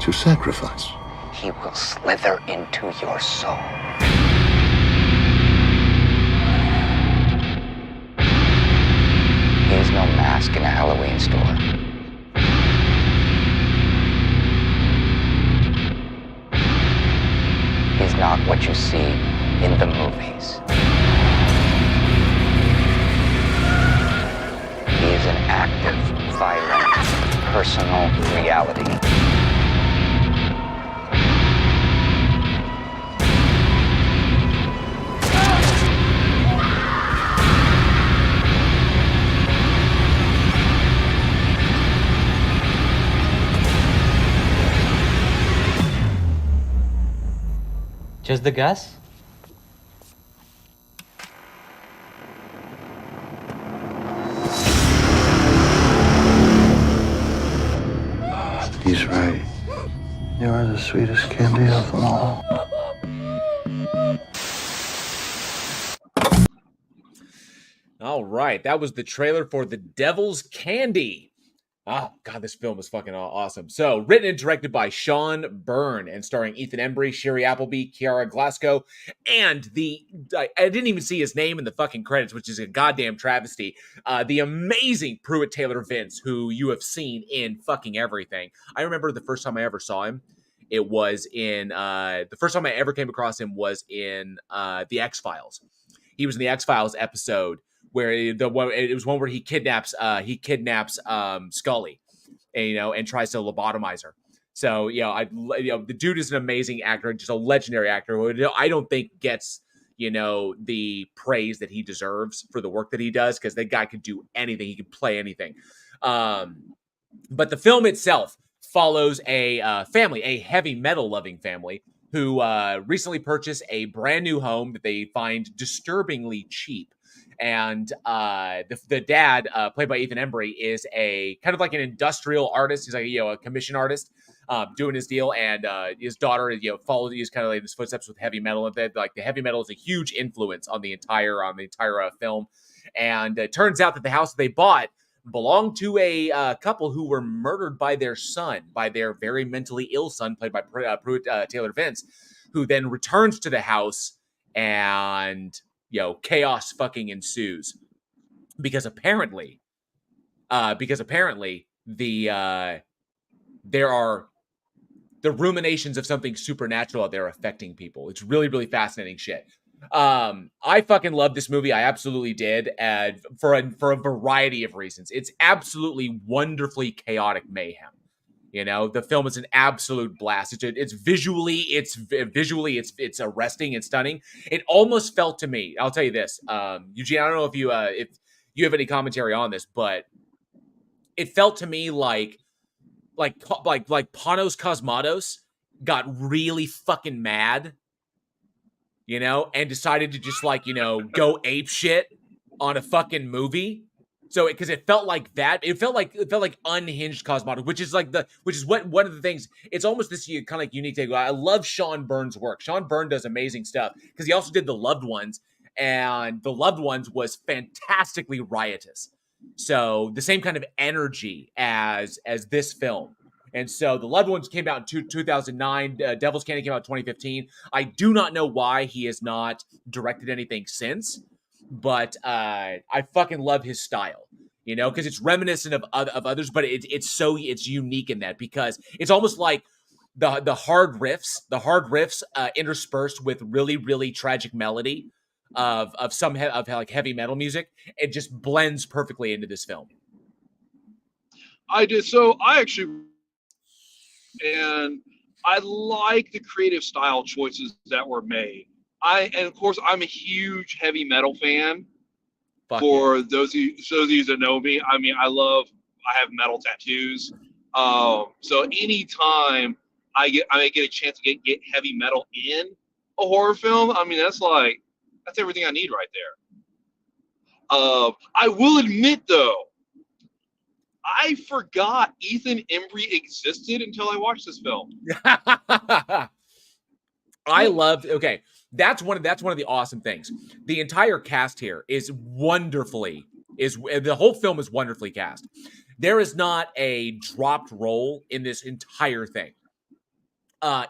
To sacrifice. He will slither into your soul. He is no mask in a Halloween store. He's not what you see in the movies. He is an active, violent, personal reality. Just the gas? He's right. You are the sweetest candy of them all. All right, that was the trailer for The Devil's Candy. Oh, God, this film is fucking awesome. So, written and directed by Sean Byrne and starring Ethan Embry, Sherry Appleby, Kiara Glasgow, and I didn't even see his name in the fucking credits, which is a goddamn travesty, the amazing Pruitt Taylor Vince, who you have seen in fucking everything. I remember the first time I ever saw him, it was in, the first time I ever came across him was in The X-Files. He was in the X-Files episode where it was one where he kidnaps Scully, and tries to lobotomize her. So the dude is an amazing actor, just a legendary actor who I don't think gets the praise that he deserves for the work that he does, because that guy could do anything, he could play anything. But the film itself follows a family, a heavy metal loving family, who recently purchased a brand new home that they find disturbingly cheap. And the dad, played by Ethan Embry, is a kind of like an industrial artist. He's like a commission artist, doing his deal. And his daughter, follows his kind of like his footsteps with heavy metal. And like the heavy metal is a huge influence on the entire film. And it turns out that the house that they bought belonged to a couple who were murdered by their son, by their very mentally ill son, played by Pruitt Taylor Vince, who then returns to the house and chaos fucking ensues because apparently there are the ruminations of something supernatural out there affecting people. It's really, really fascinating shit. I fucking love this movie. I absolutely did, for a variety of reasons. It's absolutely wonderfully chaotic mayhem. The film is an absolute blast. It's visually arresting and stunning. It almost felt to me, I'll tell you this, Eugene, I don't know if you have any commentary on this, but it felt to me like Panos Cosmatos got really fucking mad, and decided to just go ape shit on a fucking movie. So, because it felt like that, it felt like unhinged Cosmatos, which is what one of the things. It's almost this kind of like unique thing. I love Sean Byrne's work. Sean Byrne does amazing stuff because he also did The Loved Ones, and The Loved Ones was fantastically riotous. So the same kind of energy as this film. And so The Loved Ones came out in 2009. Devil's Candy came out in 2015. I do not know why he has not directed anything since. But I fucking love his style, because it's reminiscent of others, but it's unique in that, because it's almost like the hard riffs interspersed with really, really tragic melody of some heavy metal music. It just blends perfectly into this film. I did. So I actually, and I like the creative style choices that were made. And of course, I'm a huge heavy metal fan. For those of you that know me, I mean, I have metal tattoos. So anytime I get a chance to get heavy metal in a horror film, I mean, that's everything I need right there. I will admit though, I forgot Ethan Embry existed until I watched this film. I loved. Okay, that's one of the awesome things. The entire cast here is the whole film is wonderfully cast. There is not a dropped role in this entire thing.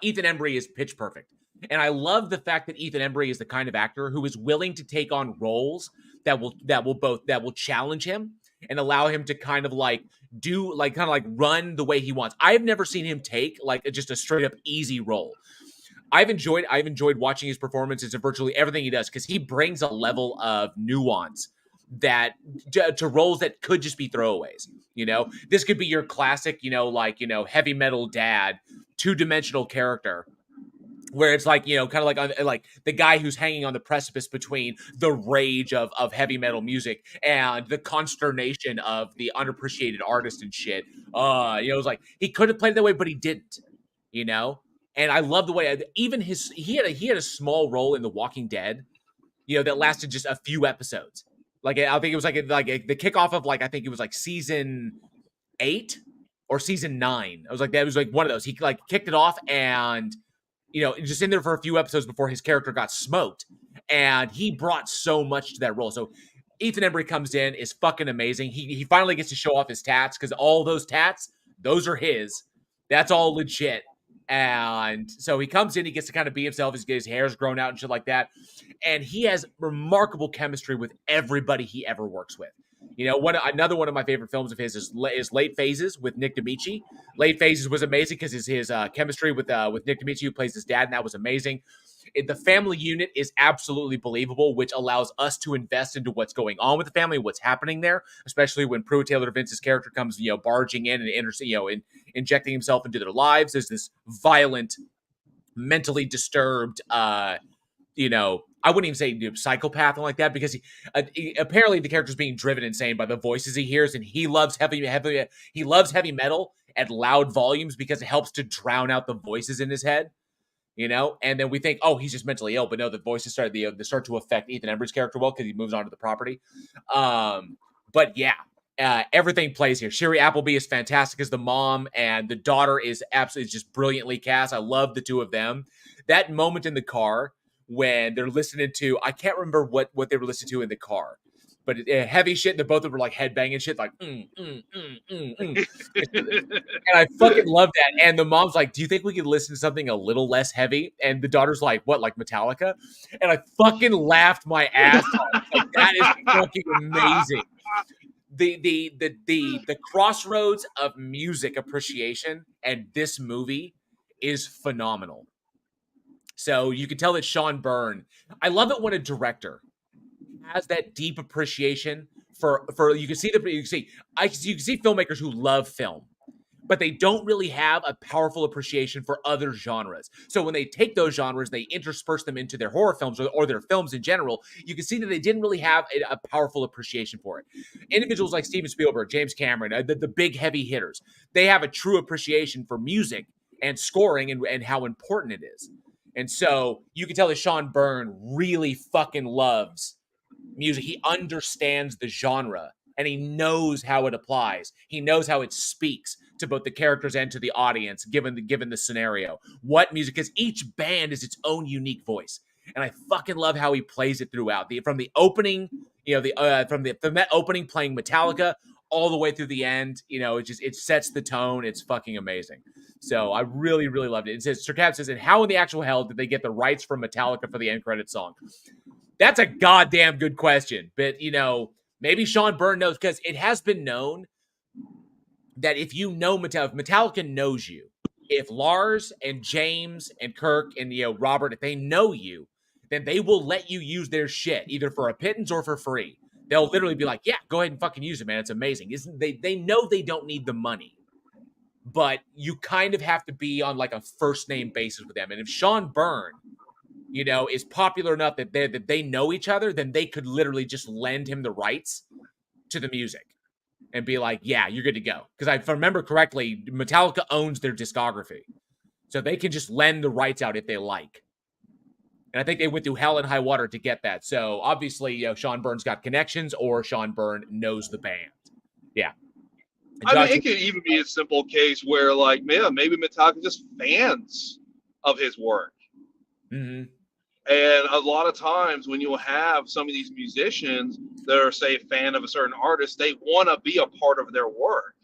Ethan Embry is pitch perfect, and I love the fact that Ethan Embry is the kind of actor who is willing to take on roles that will challenge him and allow him to kind of run the way he wants. I've never seen him take just a straight up easy role. I've enjoyed watching his performances in virtually everything he does because he brings a level of nuance that to roles that could just be throwaways. This could be your classic, heavy metal dad, two-dimensional character where it's kind of like the guy who's hanging on the precipice between the rage of heavy metal music and the consternation of the unappreciated artist and shit. It was like he could have played it that way, but he didn't. And I love the way even he had a small role in The Walking Dead, that lasted just a few episodes. I think it was the kickoff of I think it was season 8 or season 9. I was that was one of those. He kicked it off and just in there for a few episodes before his character got smoked, and he brought so much to that role. So Ethan Embry comes in, is fucking amazing. He finally gets to show off his tats because all those tats, those are his. That's all legit. And so he comes in, he gets to kind of be himself. His hair's grown out and shit like that. And he has remarkable chemistry with everybody he ever works with. Another one of my favorite films of his is Late Phases with Nick D'Amici. Late Phases was amazing because his chemistry with Nick D'Amici, who plays his dad, and that was amazing. The family unit is absolutely believable, which allows us to invest into what's going on with the family, what's happening there, especially when Pruitt Taylor Vince's character comes, barging in and injecting himself into their lives as this violent, mentally disturbed, I wouldn't even say psychopath like that because he apparently the character's being driven insane by the voices he hears, and he loves heavy metal at loud volumes because it helps to drown out the voices in his head. And then we think, oh, he's just mentally ill, but no, the voices start to affect Ethan Embry's character well because he moves on to the property. But yeah, everything plays here. Sherry Appleby is fantastic as the mom, and the daughter is absolutely just brilliantly cast. I love the two of them. That moment in the car when they're listening to, I can't remember what they were listening to in the car, but heavy shit, and both of them were headbanging shit, and I fucking love that. And the mom's like, do you think we could listen to something a little less heavy? And the daughter's like, what, like Metallica? And I fucking laughed my ass off. That is fucking amazing. The crossroads of music appreciation and this movie is phenomenal. So you can tell that Sean Byrne, I love it when a director has that deep appreciation for you can see filmmakers who love film, but they don't really have a powerful appreciation for other genres. So when they take those genres, they intersperse them into their horror films or their films in general, you can see that they didn't really have a powerful appreciation for it. Individuals like Steven Spielberg, James Cameron, the big heavy hitters, they have a true appreciation for music and scoring and how important it is. And so you can tell that Sean Byrne really fucking loves music. He understands the genre and he knows how it applies. He knows how it speaks to both the characters and to the audience, given the scenario. What music, because each band is its own unique voice. And I fucking love how he plays it throughout. From the opening, from that opening playing Metallica all the way through the end, it sets the tone. It's fucking amazing. So I really, really loved it. It says, Sir Cap says, and how in the actual hell did they get the rights from Metallica for the end credit song? That's a goddamn good question. But, maybe Sean Byrne knows, because it has been known that if you know Metallica knows you, if Lars and James and Kirk and, Robert, if they know you, then they will let you use their shit, either for a pittance or for free. They'll literally be like, yeah, go ahead and fucking use it, man. It's amazing. They know they don't need the money. but you kind of have to be on like a first name basis with them. And if Sean Byrne, is popular enough that they know each other, then they could literally just lend him the rights to the music and be like, yeah, you're good to go. Because if I remember correctly, Metallica owns their discography. So they can just lend the rights out if they like. And I think they went through hell and high water to get that. So obviously, Sean Byrne's got connections, or Sean Byrne knows the band. Yeah. I mean, it could even be a simple case where, like, man, maybe Metallica just fans of his work. Mm-hmm. And a lot of times when you have some of these musicians that are, say, a fan of a certain artist, they want to be a part of their work.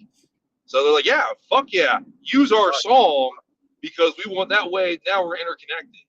So they're like, yeah, fuck yeah, use our song because we want that way. Now we're interconnected.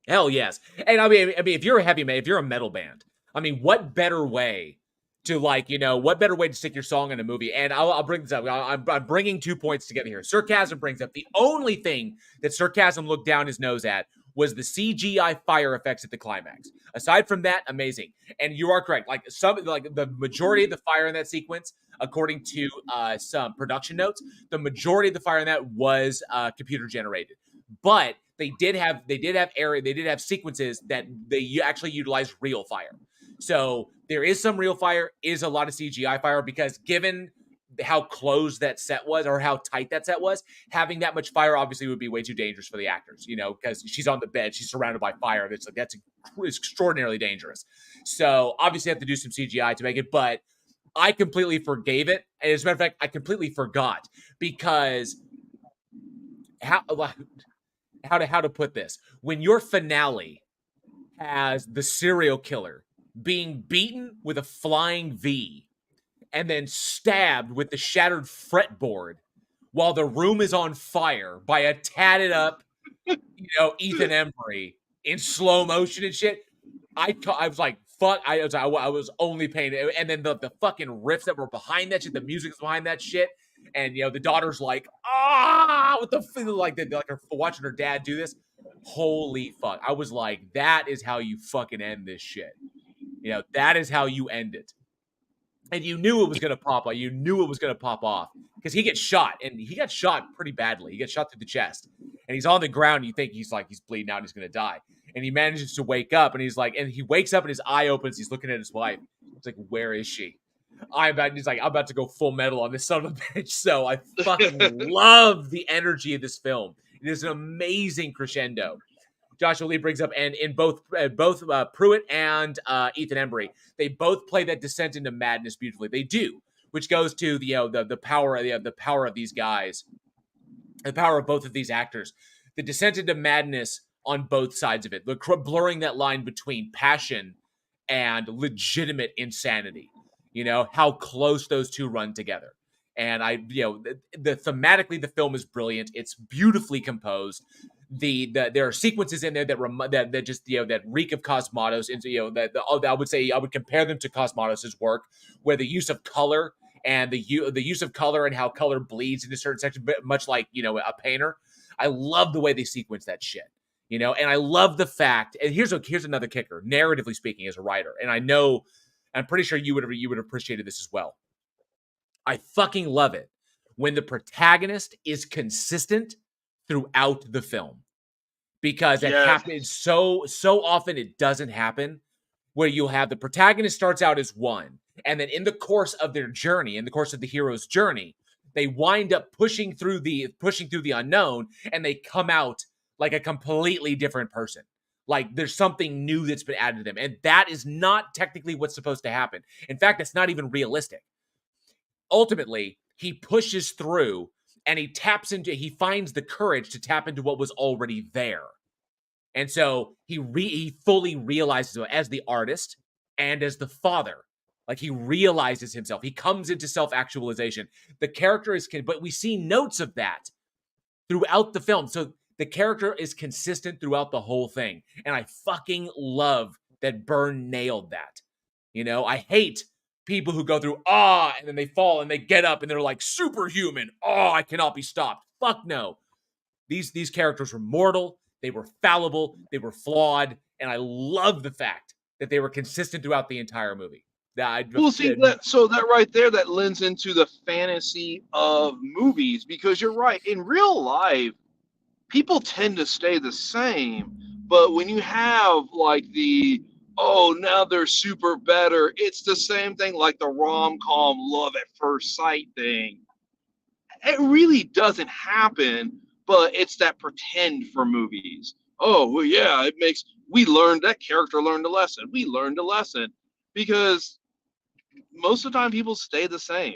Hell yes. And I mean, if you're a metal band, I mean, what better way to what better way to stick your song in a movie? And I'll bring this up. I'm bringing 2 points together here. Sarcasm brings up the only thing that Sarcasm looked down his nose at was the CGI fire effects at the climax. Aside from that, amazing. And you are correct. The majority of the fire in that sequence, according to some production notes, the majority of the fire in that was computer generated. But they did have sequences that they actually utilized real fire. So there is some real fire, is a lot of CGI fire, because given how close that set was, or how tight that set was, having that much fire obviously would be way too dangerous for the actors, because she's on the bed, she's surrounded by fire. It's extraordinarily dangerous. So obviously I have to do some CGI to make it, but I completely forgave it. And as a matter of fact, I completely forgot, because how to put this? When your finale has the serial killer being beaten with a flying V and then stabbed with the shattered fretboard while the room is on fire by a tatted up, Ethan Embry in slow motion and shit, I was like, fuck, I was only paying it. And then the fucking riffs that were behind that shit, the music is behind that shit. And, the daughter's like, what the fuck, like watching her dad do this. Holy fuck. I was like, that is how you fucking end this shit. That is how you end it. And you knew it was going to pop off. You knew it was going to pop off because he gets shot, and he got shot pretty badly. He gets shot through the chest, and he's on the ground. And you think he's bleeding out and he's going to die. And he manages to wake up, and he wakes up and his eye opens. He's looking at his wife. It's like, where is she? I'm about to go full metal on this son of a bitch. So I fucking love the energy of this film. It is an amazing crescendo. Joshua Lee brings up, and in both Pruitt and Ethan Embry, they both play that descent into madness beautifully. They do, which goes to the power of these guys, the power of both of these actors, the descent into madness on both sides of it, blurring that line between passion and legitimate insanity. How close those two run together. And thematically, the film is brilliant. It's beautifully composed. There are sequences in there that just that reek of Cosmatos. I would say I would compare them to Cosmatos' work, where the use of color and the use of color and how color bleeds into certain sections, much like a painter. I love the way they sequence that shit. And I love the fact. And here's another kicker, narratively speaking, as a writer, and I'm pretty sure you would have appreciated this as well. I fucking love it when the protagonist is consistent throughout the film, because it happens so often. It doesn't happen where you'll have the protagonist starts out as one, and then in the course of their journey, in the course of the hero's journey, they wind up pushing through the unknown, and they come out like a completely different person. Like there's something new that's been added to them, and that is not technically what's supposed to happen. In fact, it's not even realistic. Ultimately, he pushes through, and he finds the courage to tap into what was already there. And so he fully realizes it as the artist and as the father. Like he realizes himself. He comes into self-actualization. The character but we see notes of that throughout the film. So the character is consistent throughout the whole thing. And I fucking love that Byrne nailed that. I hate people who go through, and then they fall and they get up and they're like superhuman. I cannot be stopped. Fuck no. These characters were mortal. They were fallible. They were flawed. And I love the fact that they were consistent throughout the entire movie. Well, see that right there, that lends into the fantasy of movies, because you're right. In real life, people tend to stay the same, but when you have like now they're super better, it's the same thing like the rom-com love at first sight thing. It really doesn't happen, but it's that pretend for movies. Oh, well, yeah, that character learned a lesson. We learned a lesson because most of the time people stay the same.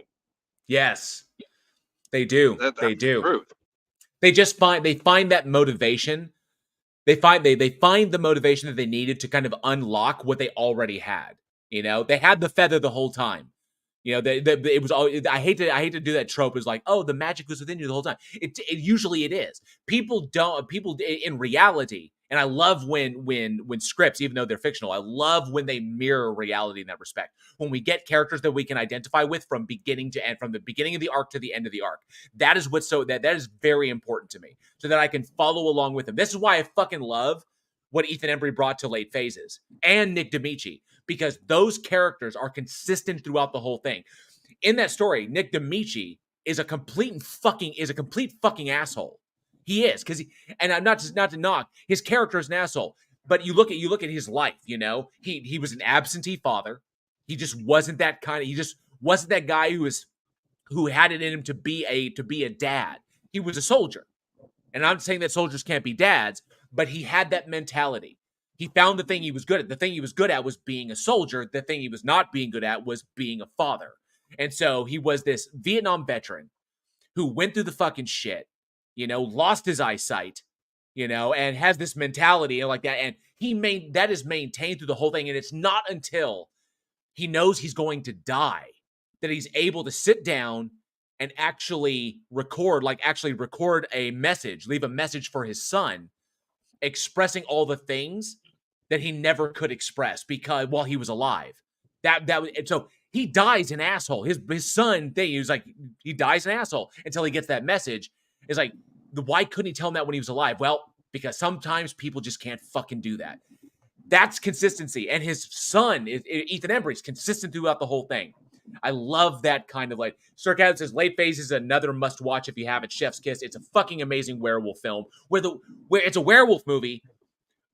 Yes, they do. That's they do. The truth. They find that motivation. They find the motivation that they needed to kind of unlock what they already had. You know, they had the feather the whole time. You know, it was all. I hate to do that trope. Is like, oh, the magic was within you the whole time. It usually it is. People in reality, and I love when scripts, even though they're fictional, I love when they mirror reality in that respect. When we get characters that we can identify with from beginning to end, from the beginning of the arc to the end of the arc. That is that is very important to me, so that I can follow along with them. This is why I fucking love what Ethan Embry brought to Late Phases and Nick D'Amici, because those characters are consistent throughout the whole thing. In that story, Nick D'Amici is a complete fucking asshole. He is, and I'm not to knock his character is an asshole, but you look at his life. You know, he was an absentee father. He just wasn't that kind of. He just wasn't that guy who had it in him to be a dad. He was a soldier, and I'm not saying that soldiers can't be dads, but he had that mentality. He found the thing he was good at. The thing he was good at was being a soldier. The thing he was not being good at was being a father. And so he was this Vietnam veteran who went through the fucking shit, you know, lost his eyesight, you know, and has this mentality like that. And that is maintained through the whole thing. And it's not until he knows he's going to die that he's able to sit down and actually record a message, leave a message for his son, expressing all the things that he never could express because while he was alive. So he dies an asshole. His son thing, he was like, he dies an asshole until he gets that message. It's like, why couldn't he tell him that when he was alive? Well, because sometimes people just can't fucking do that. That's consistency. And his son, Ethan Embry, is consistent throughout the whole thing. I love that kind of like. Sir Cat says Late Phase is another must watch if you haven't. Chef's Kiss. It's a fucking amazing werewolf film where it's a werewolf movie,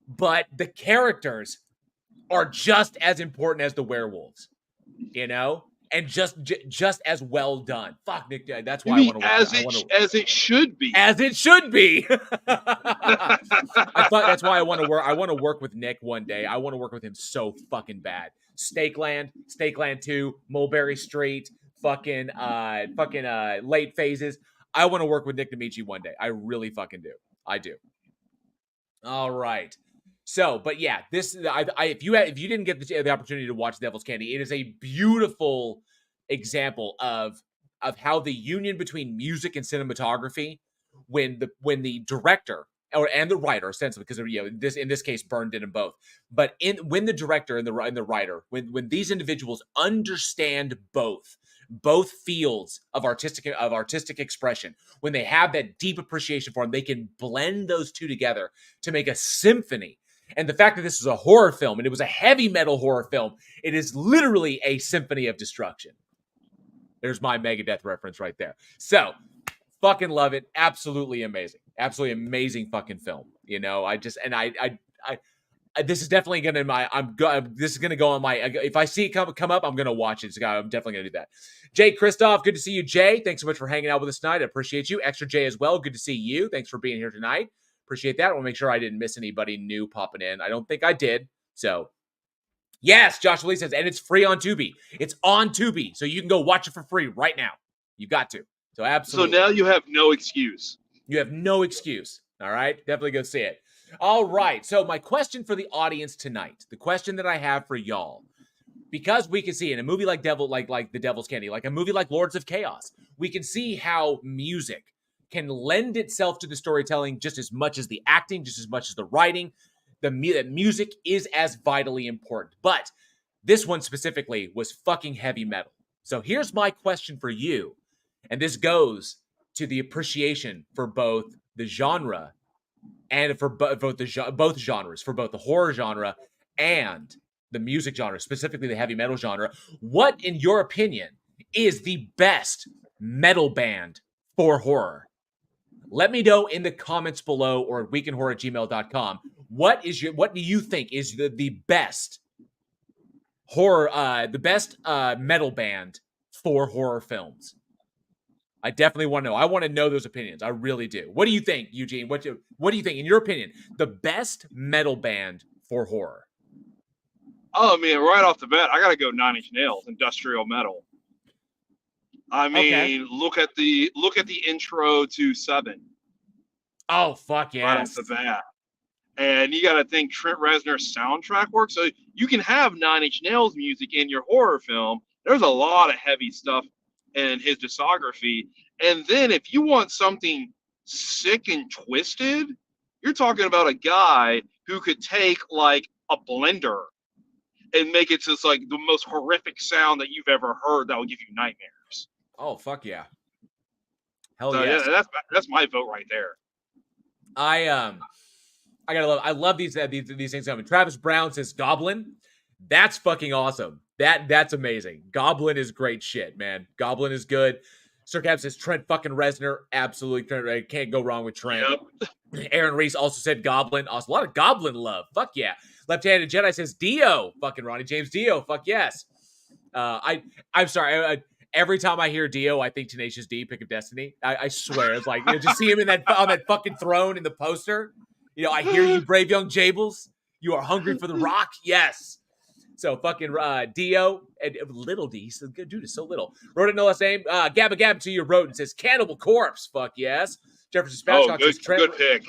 but the characters are just as important as the werewolves, you know, and just as well done. Fuck Nick, that's why I want to. As it should be. As it should be. I thought that's why I want to work. I want to work with Nick one day. I want to work with him so fucking bad. Stakeland 2, Mulberry Street, fucking Late Phases. I want to work with Nick D'Amici one day. I really fucking do. I do. All right. So, but yeah, this if you didn't get the opportunity to watch Devil's Candy, it is a beautiful example of how the union between music and cinematography, when the director and the writer, ostensibly, because in this case Byrne did them both, but when the director and the writer, when these individuals understand both fields of artistic expression, when they have that deep appreciation for them, they can blend those two together to make a symphony. And the fact that this is a horror film, and it was a heavy metal horror film, it is literally a symphony of destruction. There's my Megadeth reference right there. So, fucking love it. Absolutely amazing. Absolutely amazing fucking film. You know, this is definitely this is gonna go on my. If I see it come up, I'm gonna watch it. So I'm definitely gonna do that. Jay Christoph, good to see you, Jay. Thanks so much for hanging out with us tonight. I appreciate you. Extra Jay as well. Good to see you. Thanks for being here tonight. Appreciate that. I want to make sure I didn't miss anybody new popping in. I don't think I did. So, yes, Joshua Lee says, and it's free on Tubi. It's on Tubi, so you can go watch it for free right now. You got to. So, absolutely. So now you have no excuse. You have no excuse. All right? Definitely go see it. All right. So, my question for the audience tonight, the question that I have for y'all, because we can see in a movie like The Devil's Candy, like a movie like Lords of Chaos, we can see how music can lend itself to the storytelling just as much as the acting, just as much as the writing. The music is as vitally important. But this one specifically was fucking heavy metal. So here's my question for you. And this goes to the appreciation for both the genre and for both genres, for both the horror genre and the music genre, specifically the heavy metal genre, what, in your opinion, is the best metal band for horror? Let me know in the comments below or at weekinhorror@gmail.com. What do you think is the best horror, the best metal band for horror films? I definitely want to know. I want to know those opinions. I really do. What do you think, Eugene? What do you think, in your opinion, the best metal band for horror? Oh man, right off the bat, I gotta go 9 Inch Nails, industrial metal. I mean, look at the intro to 7. Oh fuck yeah! Right off the bat, and you got to think Trent Reznor's soundtrack work. So you can have 9 Inch Nails music in your horror film. There's a lot of heavy stuff in his discography. And then if you want something sick and twisted, you're talking about a guy who could take like a blender and make it just like the most horrific sound that you've ever heard that will give you nightmares. Oh fuck yeah! Hell so, yes. Yeah, that's my vote right there. I love these things coming. Travis Brown says Goblin. That's fucking awesome. That's amazing. Goblin is great shit, man. Goblin is good. Sir Cap says Trent fucking Reznor. Absolutely, Trent. Can't go wrong with Trent. Yep. Aaron Reese also said Goblin. Also, a lot of Goblin love. Fuck yeah. Left-handed Jedi says Dio. Fucking Ronnie James Dio. Fuck yes. I'm sorry. Every time I hear Dio, I think Tenacious D, Pick of Destiny. I swear, it's like, just see him on that fucking throne in the poster. I hear you, brave young Jables. You are hungry for the rock. Yes. So fucking Dio and Little D. So good dude is so little. Wrote it no last name. Gabba Gab to your road and says Cannibal Corpse. Fuck yes. Jefferson Spatchcock says Trent. Good pick.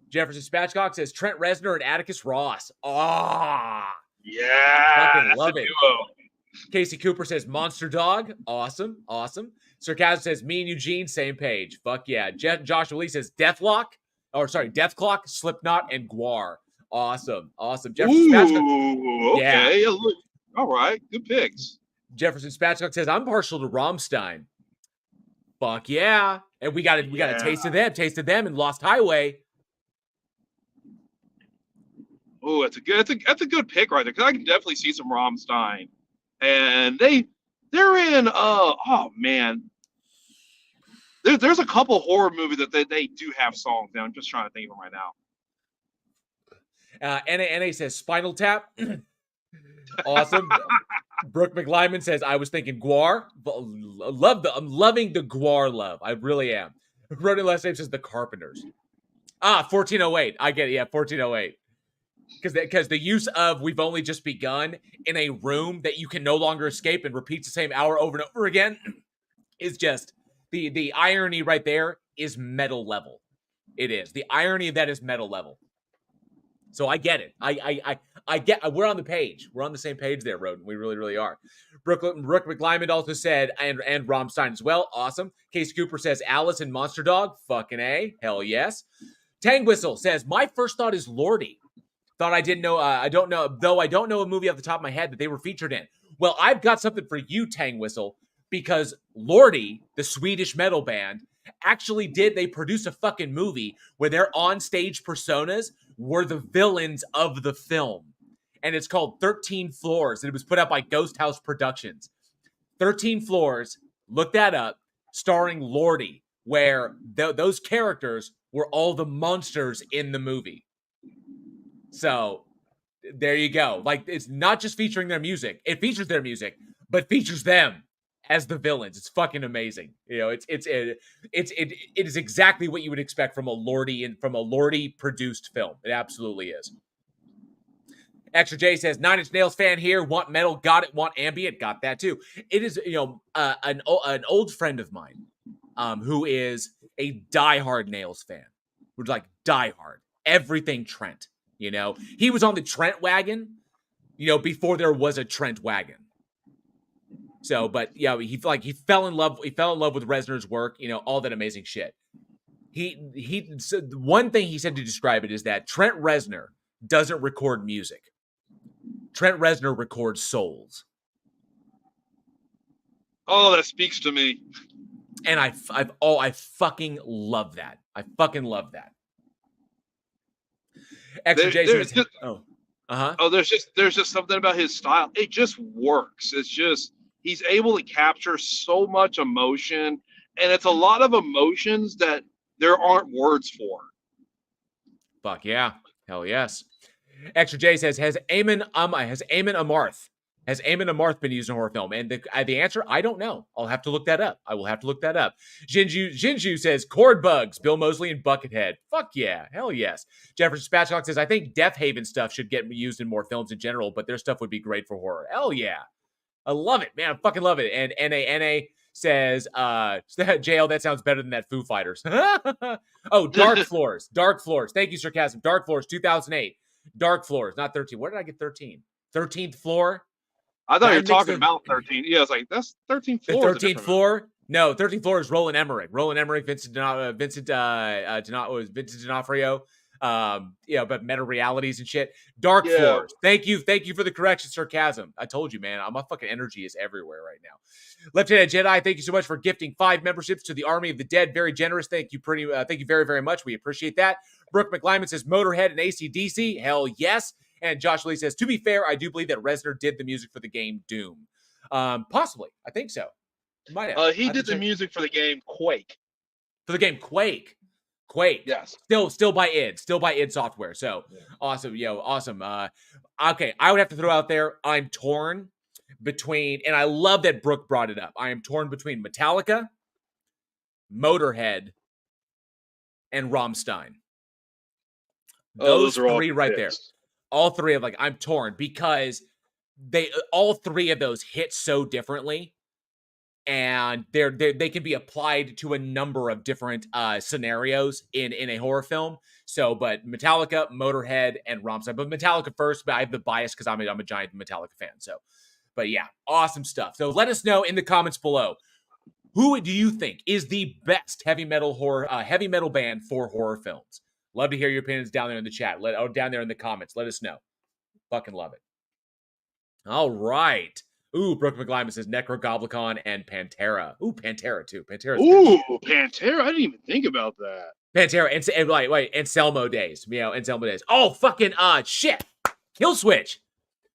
Jefferson Spatchcock says Trent Reznor and Atticus Ross. Ah. Yeah. Fucking love it. Duo. Casey Cooper says Monster Dog. Awesome. Sir Kaz says me and Eugene, same page. Fuck yeah. Joshua Lee says Deathclock, Slipknot, and Guar. Awesome. Jefferson Spatchcock. Okay. Yeah. All right. Good picks. Jefferson Spatchcock says I'm partial to Rammstein. Fuck yeah. And we got a taste of them in Lost Highway. Oh, that's a good pick right there, because I can definitely see some Rammstein. And they're in oh man, there's a couple horror movies that they do have songs now. I'm just trying to think of them right now. NA says Spinal Tap. Awesome. Brooke McLyman says I was thinking Guar. I'm loving the Guar love. I really am. Rodney last name says The Carpenters. 1408. I get it. Yeah, 1408. Because the use of "we've only just begun" in a room that you can no longer escape and repeats the same hour over and over again is just the irony right there is metal level. It is. The irony of that is metal level. So I get it. I get. We're on the page. We're on the same page there, Roden. We really, really are. Brooke McLyman also said and Rammstein as well. Awesome. Case Cooper says Alice and Monster Dog. Fucking A. Hell yes. Tang Whistle says my first thought is Lordy. Thought I didn't know. I don't know a movie off the top of my head that they were featured in. Well, I've got something for you, Tang Whistle, because Lordy, the Swedish metal band, actually they produced a fucking movie where their on-stage personas were the villains of the film. And it's called 13 Floors, and it was put out by Ghost House Productions. 13 Floors, look that up, starring Lordy, where those characters were all the monsters in the movie. So there you go. Like, it's not just featuring their music. It features their music, but features them as the villains. It's fucking amazing. It is exactly what you would expect from a Lordy produced film. It absolutely is. Extra J says 9 Inch Nails fan here. Want metal? Got it. Want ambient? Got that too. It is an old friend of mine who is a diehard Nails fan. Who's like diehard. Everything Trent. He was on the Trent wagon, before there was a Trent wagon. So, but yeah, he fell in love with Reznor's work, all that amazing shit. So one thing he said to describe it is that Trent Reznor doesn't record music. Trent Reznor records souls. Oh, that speaks to me. And I fucking love that. I fucking love that. Extra Jason. Oh, there's just something about his style. It just works. It's just he's able to capture so much emotion, and it's a lot of emotions that there aren't words for. Fuck yeah. Hell yes. Extra J says, has Eamon Amarth been used in a horror film? And the answer, I don't know. I'll have to look that up. I will have to look that up. Jinju says, cord bugs, Bill Moseley and Buckethead. Fuck yeah. Hell yes. Jefferson Spatchcock says, I think Death Haven stuff should get used in more films in general, but their stuff would be great for horror. Hell yeah. I love it, man. I fucking love it. And NA says, JL, that sounds better than that Foo Fighters. Oh, Dark Floors. Dark Floors. Thank you, Sarcasm. Dark Floors, 2008. Dark Floors, not 13. Where did I get 13? 13th floor? I thought you were talking about 13. Yeah, I was like, that's 13th floor. The 13th floor? No, 13th floor is Roland Emmerich. Roland Emmerich, Vincent D'Onofrio. But meta realities and shit. Dark Floors. Thank you for the correction, Sarcasm. I told you, man. My fucking energy is everywhere right now. Lieutenant Jedi, thank you so much for gifting 5 memberships to the Army of the Dead. Very generous. Thank you very, very much. We appreciate that. Brooke McLyman says Motorhead and AC/DC. Hell yes. And Josh Lee says, to be fair, I do believe that Reznor did the music for the game Doom. Possibly. I think so. Might have. He did the music for the game Quake. For the game Quake. Yes. Still by id Software. So awesome. Awesome. Okay. I would have to throw out there, I'm torn between, and I love that Brooke brought it up. I am torn between Metallica, Motorhead, and Rammstein. Those are three right there. All three of I'm torn because all three of those hit so differently, and they can be applied to a number of different scenarios in a horror film. So, but Metallica, Motorhead, and Rammstein. But Metallica first, but I have the bias because I'm a giant Metallica fan. So, but yeah, awesome stuff. So let us know in the comments below, who do you think is the best heavy metal band for horror films? Love to hear your opinions down there in the chat. Down there in the comments. Let us know. Fucking love it. All right. Ooh, Brooke McLyman says Necrogoblicon and Pantera. Ooh, Pantera too. Pantera. Pantera. I didn't even think about that. Pantera and Anselmo Days. Anselmo Days. Oh, fucking shit. Kill Switch.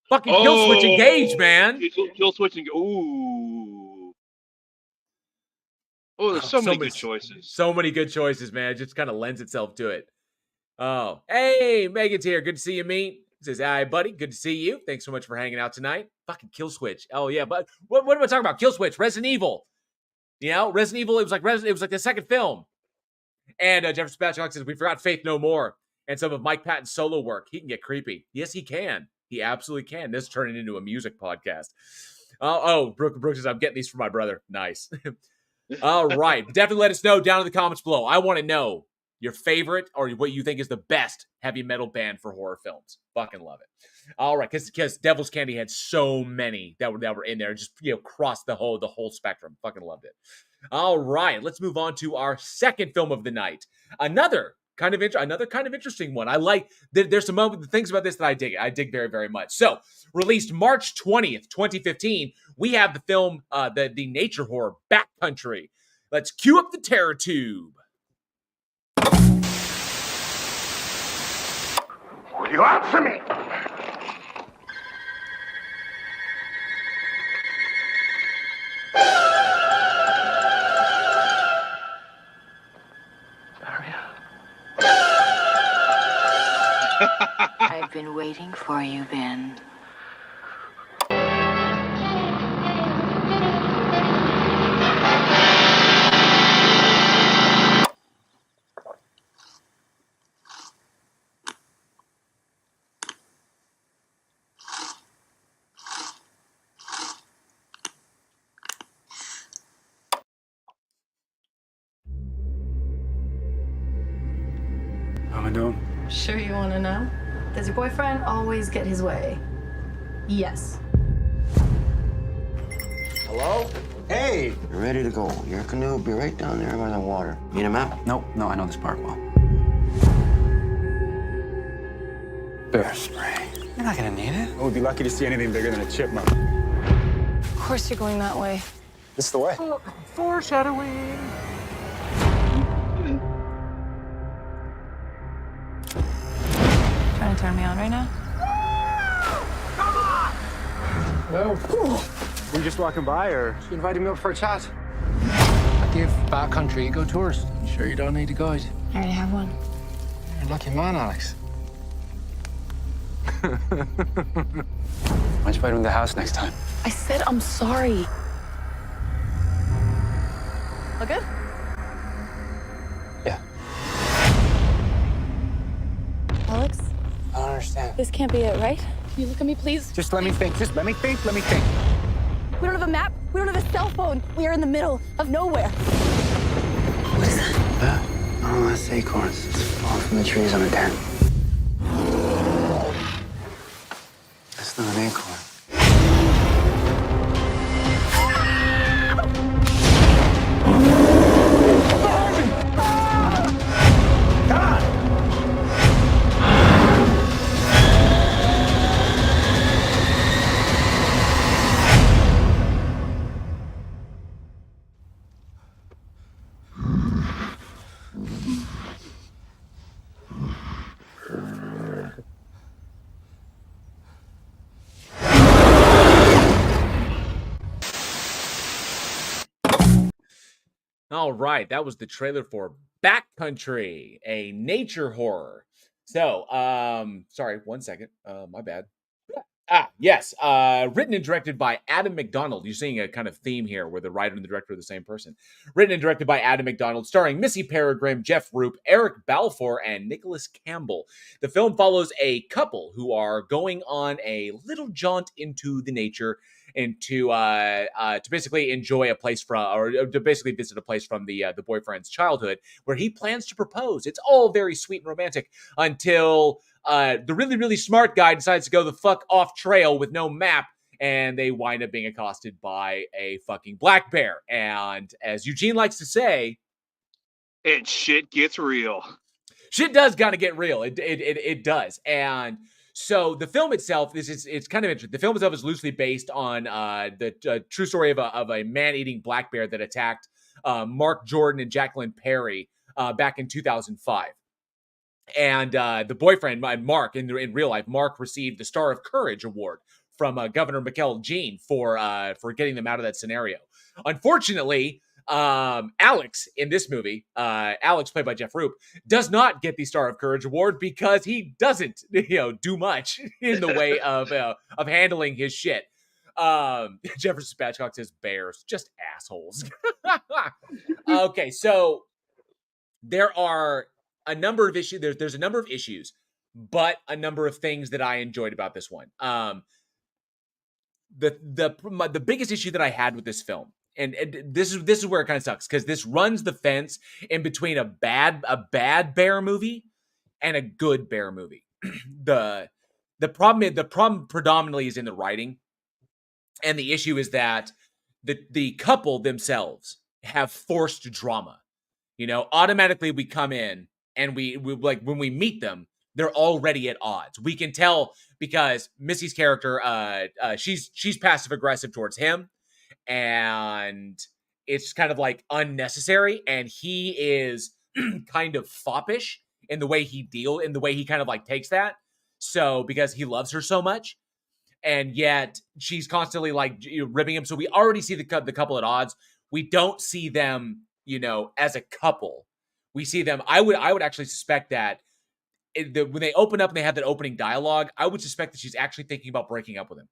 Fucking Kill Switch Engage, man. Kill Switch Engage. Ooh. Oh, there's so many good choices. So many good choices, man. It just kind of lends itself to it. Oh, hey, Megan's here. Good to see you, meet. Says, hi, buddy. Good to see you. Thanks so much for hanging out tonight. Fucking Kill Switch. Oh, yeah. But what am I talking about? Kill Switch. Resident Evil. Resident Evil, it was like the second film. And Jefferson Spatchcock says, we forgot Faith No More and some of Mike Patton's solo work. He can get creepy. Yes, he can. He absolutely can. This is turning into a music podcast. Brooke says, I'm getting these for my brother. Nice. All right. Definitely let us know down in the comments below. I want to know your favorite or what you think is the best heavy metal band for horror films. Fucking love it. All right, because Devil's Candy had so many that were in there, just crossed the whole spectrum. Fucking loved it. All right, let's move on to our second film of the night. Another kind of interesting one. I like there's some things about this that I dig. I dig very, very much. So, released March 20th, 2015, we have the film the nature horror Backcountry. Let's cue up the terror tube. Will you answer me? I've been waiting for you, Ben. How am I doing? Sure you want to know? Does your boyfriend always get his way? Yes. Hello? Hey! You're ready to go. Your canoe will be right down there by the water. Need a map? No, I know this part well. Bear spray. You're not gonna need it. We'd be lucky to see anything bigger than a chipmunk. Of course you're going that way. This is the way. Oh, foreshadowing. Trying to turn me on right now? Hello. Were you just walking by, or you invited me up for a chat? I give Backcountry Eco tours. Sure you don't need a guide? I already have one. You're a lucky man, Alex. Why'd you invite him to the house next time? I said I'm sorry. All good? Yeah. Alex, I don't understand. this can't be it, right? Can you look at me, please? Just let me think. Just let me think. Let me think. We don't have a map. We don't have a cell phone. We are in the middle of nowhere. What is that? Oh, that's acorns. It's falling from the trees on a tent. That's not an acorn. All right, that was the trailer for Backcountry, a nature horror. So, sorry, 1 second. My bad. Yes. Written and directed by Adam McDonald. You're seeing a kind of theme here where the writer and the director are the same person. Written and directed by Adam McDonald, starring Missy Peregrine, Jeff Roop, Eric Balfour, and Nicholas Campbell. The film follows a couple who are going on a little jaunt into the nature and to basically enjoy a place from, or to basically visit a place from the boyfriend's childhood where he plans to propose. It's all very sweet and romantic until the really, really smart guy decides to go the fuck off trail with no map, and they wind up being accosted by a fucking black bear. And as Eugene likes to say, and shit gets real. Shit does gotta get real. It does. And so the film itself it's kind of interesting. The film itself is loosely based on the true story of a man-eating black bear that attacked Mark Jordan and Jacqueline Perry back in 2005. And the boyfriend, Mark, in real life, Mark received the Star of Courage award from Governor Mikel Jean for getting them out of that scenario. Unfortunately, Alex in this movie, Alex played by Jeff Roop, does not get the Star of Courage award because he doesn't, do much in the way of handling his shit. Jefferson Spatchcock says bears, just assholes. Okay, so there are a number of issues. There's a number of issues, but a number of things that I enjoyed about this one. The biggest issue that I had with this film, and this is where it kind of sucks, because this runs the fence in between a bad bear movie and a good bear movie. The problem predominantly is in the writing, and the issue is that the couple themselves have forced drama. Automatically we come in and we like when we meet them, they're already at odds. We can tell because Missy's character, she's passive aggressive towards him, and it's kind of like unnecessary. And he is kind of foppish in the way he kind of like takes that. So because he loves her so much, and yet she's constantly like ribbing him. So we already see the couple at odds. We don't see them, as a couple. We see them. I would actually suspect that when they open up and they have that opening dialogue, I would suspect that she's actually thinking about breaking up with him.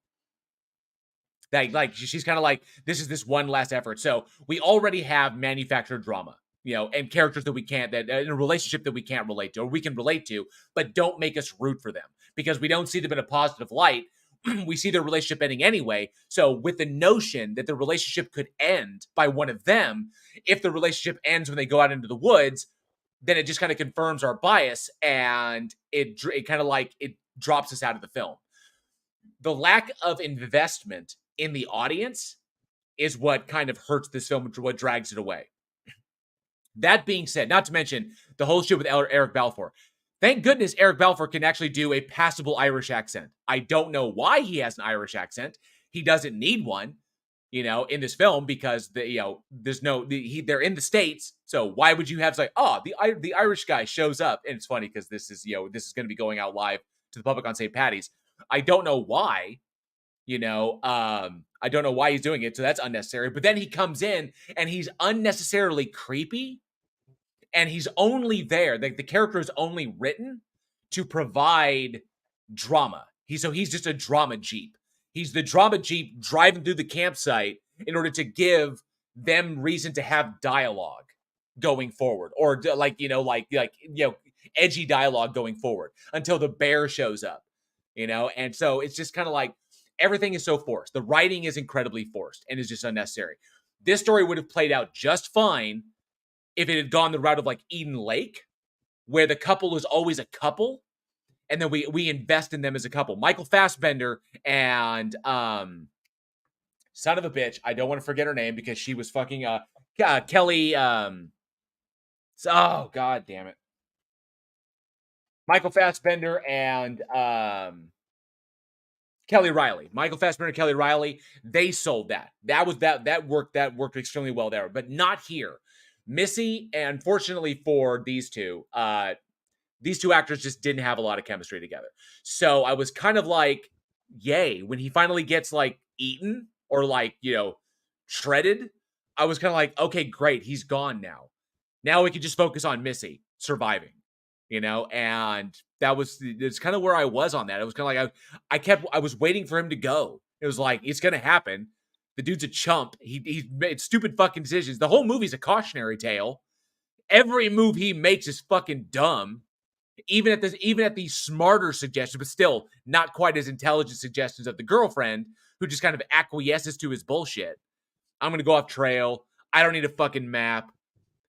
That like she's kind of like, this one last effort. So we already have manufactured drama, and characters that we can't, that in a relationship that we can't relate to, or we can relate to, but don't make us root for them because we don't see them in a positive light. We see their relationship ending anyway. So with the notion that the relationship could end by one of them, if the relationship ends when they go out into the woods, then it just kind of confirms our bias, and it kind of like it drops us out of the film. The lack of investment in the audience is what kind of hurts this film, what drags it away. That being said, not to mention the whole shit with Eric Balfour. Thank goodness Eric Balfour can actually do a passable Irish accent. I don't know why he has an Irish accent. He doesn't need one, in this film, because there's they're in the States. So why would you have the Irish guy shows up? And it's funny because this is going to be going out live to the public on St. Patty's. I don't know why I don't know why he's doing it, so that's unnecessary. But then he comes in and he's unnecessarily creepy, and he's only there. The character is only written to provide drama. He's just a drama jeep. He's the drama jeep driving through the campsite in order to give them reason to have dialogue going forward, or edgy dialogue going forward until the bear shows up, And so it's just kind of like everything is so forced. The writing is incredibly forced and is just unnecessary. This story would have played out just fine if it had gone the route of like Eden Lake, where the couple is always a couple, and then we invest in them as a couple. Michael Fassbender and son of a bitch, I don't want to forget her name because she was fucking Kelly. Oh god damn it, Michael Fassbender and Kelly Riley. Michael Fassbender and Kelly Riley. They sold that. That worked extremely well there, but not here. Missy, and fortunately for these two actors just didn't have a lot of chemistry together. So I was kind of like, yay, when he finally gets like eaten or like, shredded, I was kind of like, okay, great, he's gone now. Now we can just focus on Missy surviving, and it's kind of where I was on that. It was kind of like I was waiting for him to go. It was like, it's going to happen. The dude's a chump. He made stupid fucking decisions. The whole movie's a cautionary tale. Every move he makes is fucking dumb. Even at the smarter suggestions, but still not quite as intelligent suggestions of the girlfriend, who just kind of acquiesces to his bullshit. I'm gonna go off trail. I don't need a fucking map.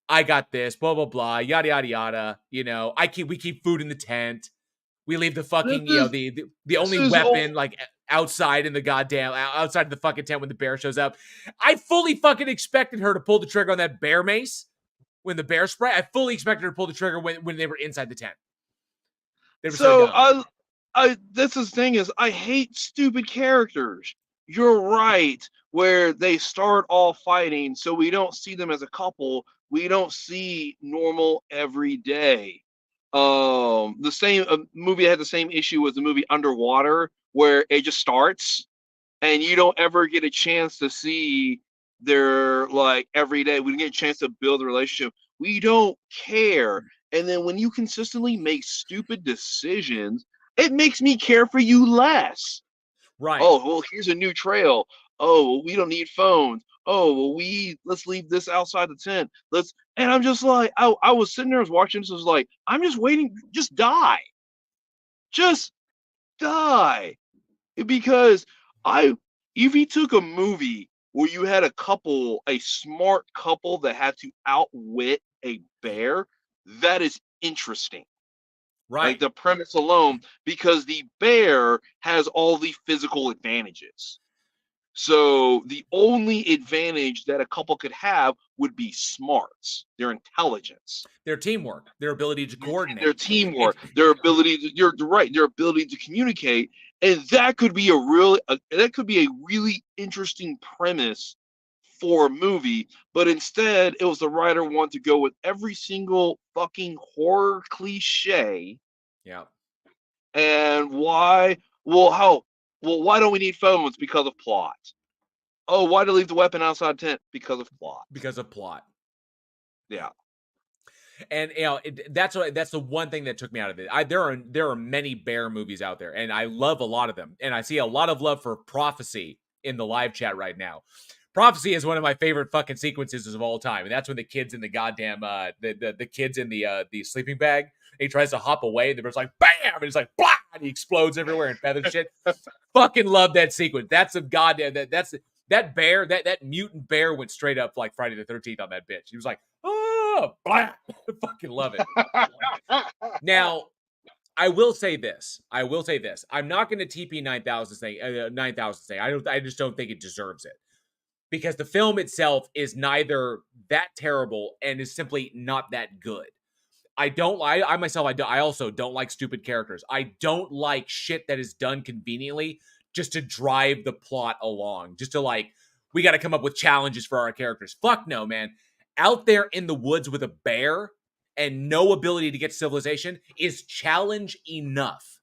I got this. Blah blah blah. Yada yada yada. We keep food in the tent. We leave the fucking the only weapon like outside in the goddamn outside of the fucking tent when the bear shows up. I fully fucking expected her to pull the trigger on that bear mace when the bear spray. I fully expected her to pull the trigger when they were inside the tent. So this is the thing is, I hate stupid characters. You're right, where they start all fighting, so we don't see them as a couple. We don't see normal everyday. The same movie had the same issue with the movie Underwater, where it just starts, and you don't ever get a chance to see their like everyday. We didn't get a chance to build a relationship. We don't care. And then when you consistently make stupid decisions, it makes me care for you less. Right. Oh, well, here's a new trail. Oh, well, we don't need phones. Oh, well, let's leave this outside the tent. And I'm just like, I was sitting there, I was watching this, I was like, I'm just waiting, just die. Just die. Because if he took a movie where you had a smart couple that had to outwit a bear, that is interesting. Right. Like the premise alone, because the bear has all the physical advantages. So the only advantage that a couple could have would be smarts, their intelligence, their teamwork, their ability to coordinate, their teamwork, their ability to, you're right, their ability to communicate. And that could be a really interesting premise for a movie, but instead it was the writer wanted to go with every single fucking horror cliche. Yeah. And why? Why don't we need phones? Because of plot. Oh, why to leave the weapon outside tent? Because of plot. Because of plot. Yeah. And that's the one thing that took me out of it. There are many bear movies out there, and I love a lot of them. And I see a lot of love for Prophecy in the live chat right now. Prophecy is one of my favorite fucking sequences of all time, and that's when the kid's in the goddamn the kid's in the sleeping bag. And he tries to hop away, and the bird's like bam, and it's like blah, and he explodes everywhere and feathers shit. Fucking love that sequence. That's a goddamn that bear, that mutant bear went straight up like Friday the 13th on that bitch. He was like, oh, blah. Fucking love it. Now, I will say this. I'm not going to TP 9000 say. I just don't think it deserves it. Because the film itself is neither that terrible and is simply not that good. I also don't like stupid characters. I don't like shit that is done conveniently just to drive the plot along. Just to we got to come up with challenges for our characters. Fuck no, man. Out there in the woods with a bear and no ability to get civilization is challenge enough.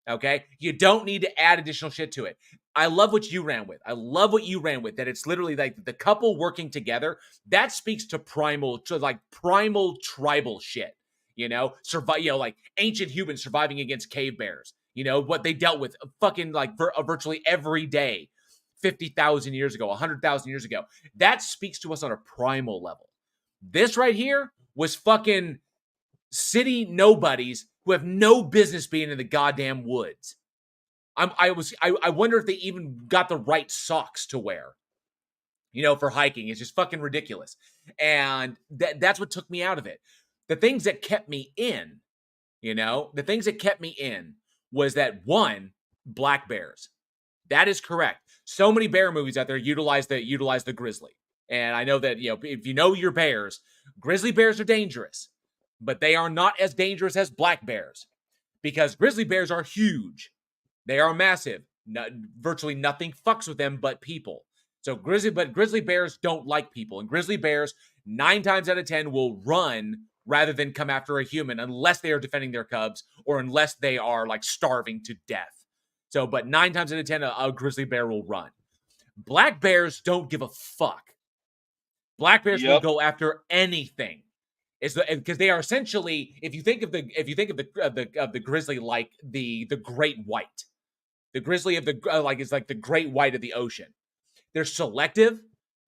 Okay? You don't need to add additional shit to it. I love what you ran with. That it's literally like the couple working together. That speaks to primal tribal shit. Like ancient humans surviving against cave bears. What they dealt with fucking like virtually every day 50,000 years ago, 100,000 years ago. That speaks to us on a primal level. This right here was fucking city nobodies who have no business being in the goddamn woods. I wonder if they even got the right socks to wear, for hiking. It's just fucking ridiculous. And that's what took me out of it. The things that kept me in, was that one, black bears. That is correct. So many bear movies out there utilize the grizzly. And I know that, if you know your bears, grizzly bears are dangerous, but they are not as dangerous as black bears because grizzly bears are huge. They are massive. Virtually nothing fucks with them but people. So grizzly bears don't like people. And grizzly bears, 9 times out of 10, will run rather than come after a human unless they are defending their cubs or unless they are like starving to death. But 9 times out of 10, a grizzly bear will run. Black bears don't give a fuck. Black bears will go after anything. Because they are essentially, if you think of the grizzly like the great white, the grizzly of is like the great white of the ocean. They're selective.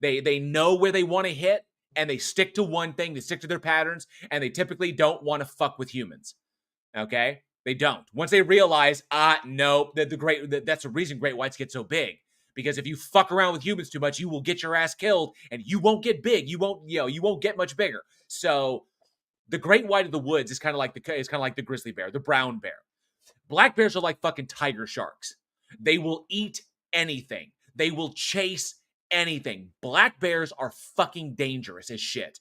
They know where they want to hit, and they stick to one thing. They stick to their patterns, and they typically don't want to fuck with humans. Okay, they don't. Once they realize, no, that's the reason great whites get so big. Because if you fuck around with humans too much, you will get your ass killed, and you won't get big. You won't get much bigger. So the great white of the woods is kind of like the grizzly bear, the brown bear. Black bears are like fucking tiger sharks. They will eat anything. They will chase anything. Black bears are fucking dangerous as shit.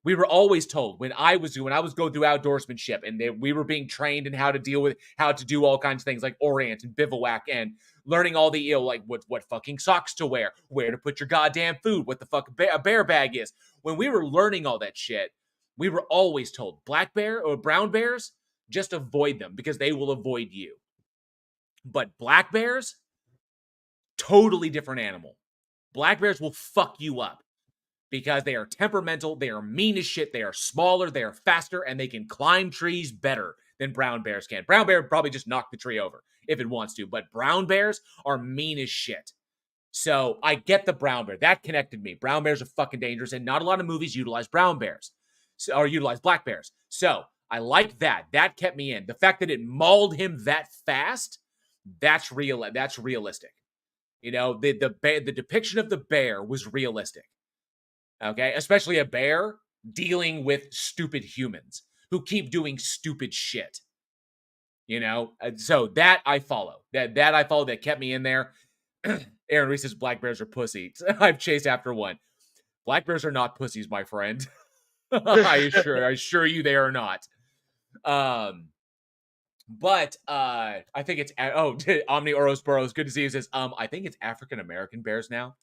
We were always told when I was going through outdoorsmanship and we were being trained in how to do all kinds of things like orient and bivouac and learning all the like what fucking socks to wear, where to put your goddamn food, what the fuck a bear bag is. When we were learning all that shit, we were always told black bear or brown bears, just avoid them because they will avoid you. But black bears, totally different animal. Black bears will fuck you up because they are temperamental, they are mean as shit, they are smaller, they are faster, and they can climb trees better than brown bears can. Brown bear would probably just knock the tree over if it wants to, but brown bears are mean as shit. So I get the brown bear. That connected me. Brown bears are fucking dangerous, and not a lot of movies utilize brown bears or utilize black bears. So I like that. That kept me in. The fact that it mauled him that fast, that's real. That's realistic. The depiction of the bear was realistic. Okay, especially a bear dealing with stupid humans who keep doing stupid shit. So that I follow. That I follow. That kept me in there. Aaron Reese says black bears are pussies. I've chased after one. Black bears are not pussies, my friend. I assure you they are not. But I think it's Omni Orosboros, good to see you. Says I think it's African American bears now.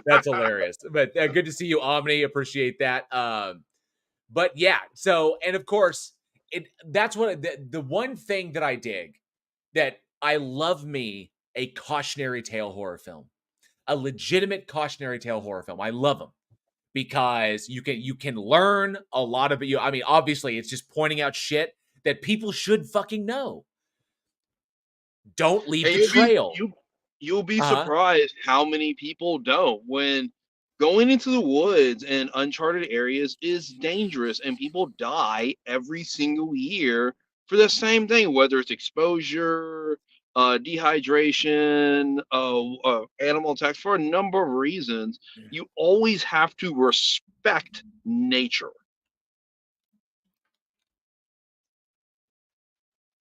That's hilarious. But good to see you, Omni. Appreciate that. But yeah. So and of course, that's what the one thing that I dig, that I love me a cautionary tale horror film, a legitimate cautionary tale horror film. I love them. Because you can learn a lot of it. I mean, obviously, it's just pointing out shit that people should fucking know. Don't leave the trail. You'll be surprised how many people don't. When going into the woods and uncharted areas is dangerous, and people die every single year for the same thing, whether it's exposure, dehydration, animal attacks, for a number of reasons. You always have to respect nature,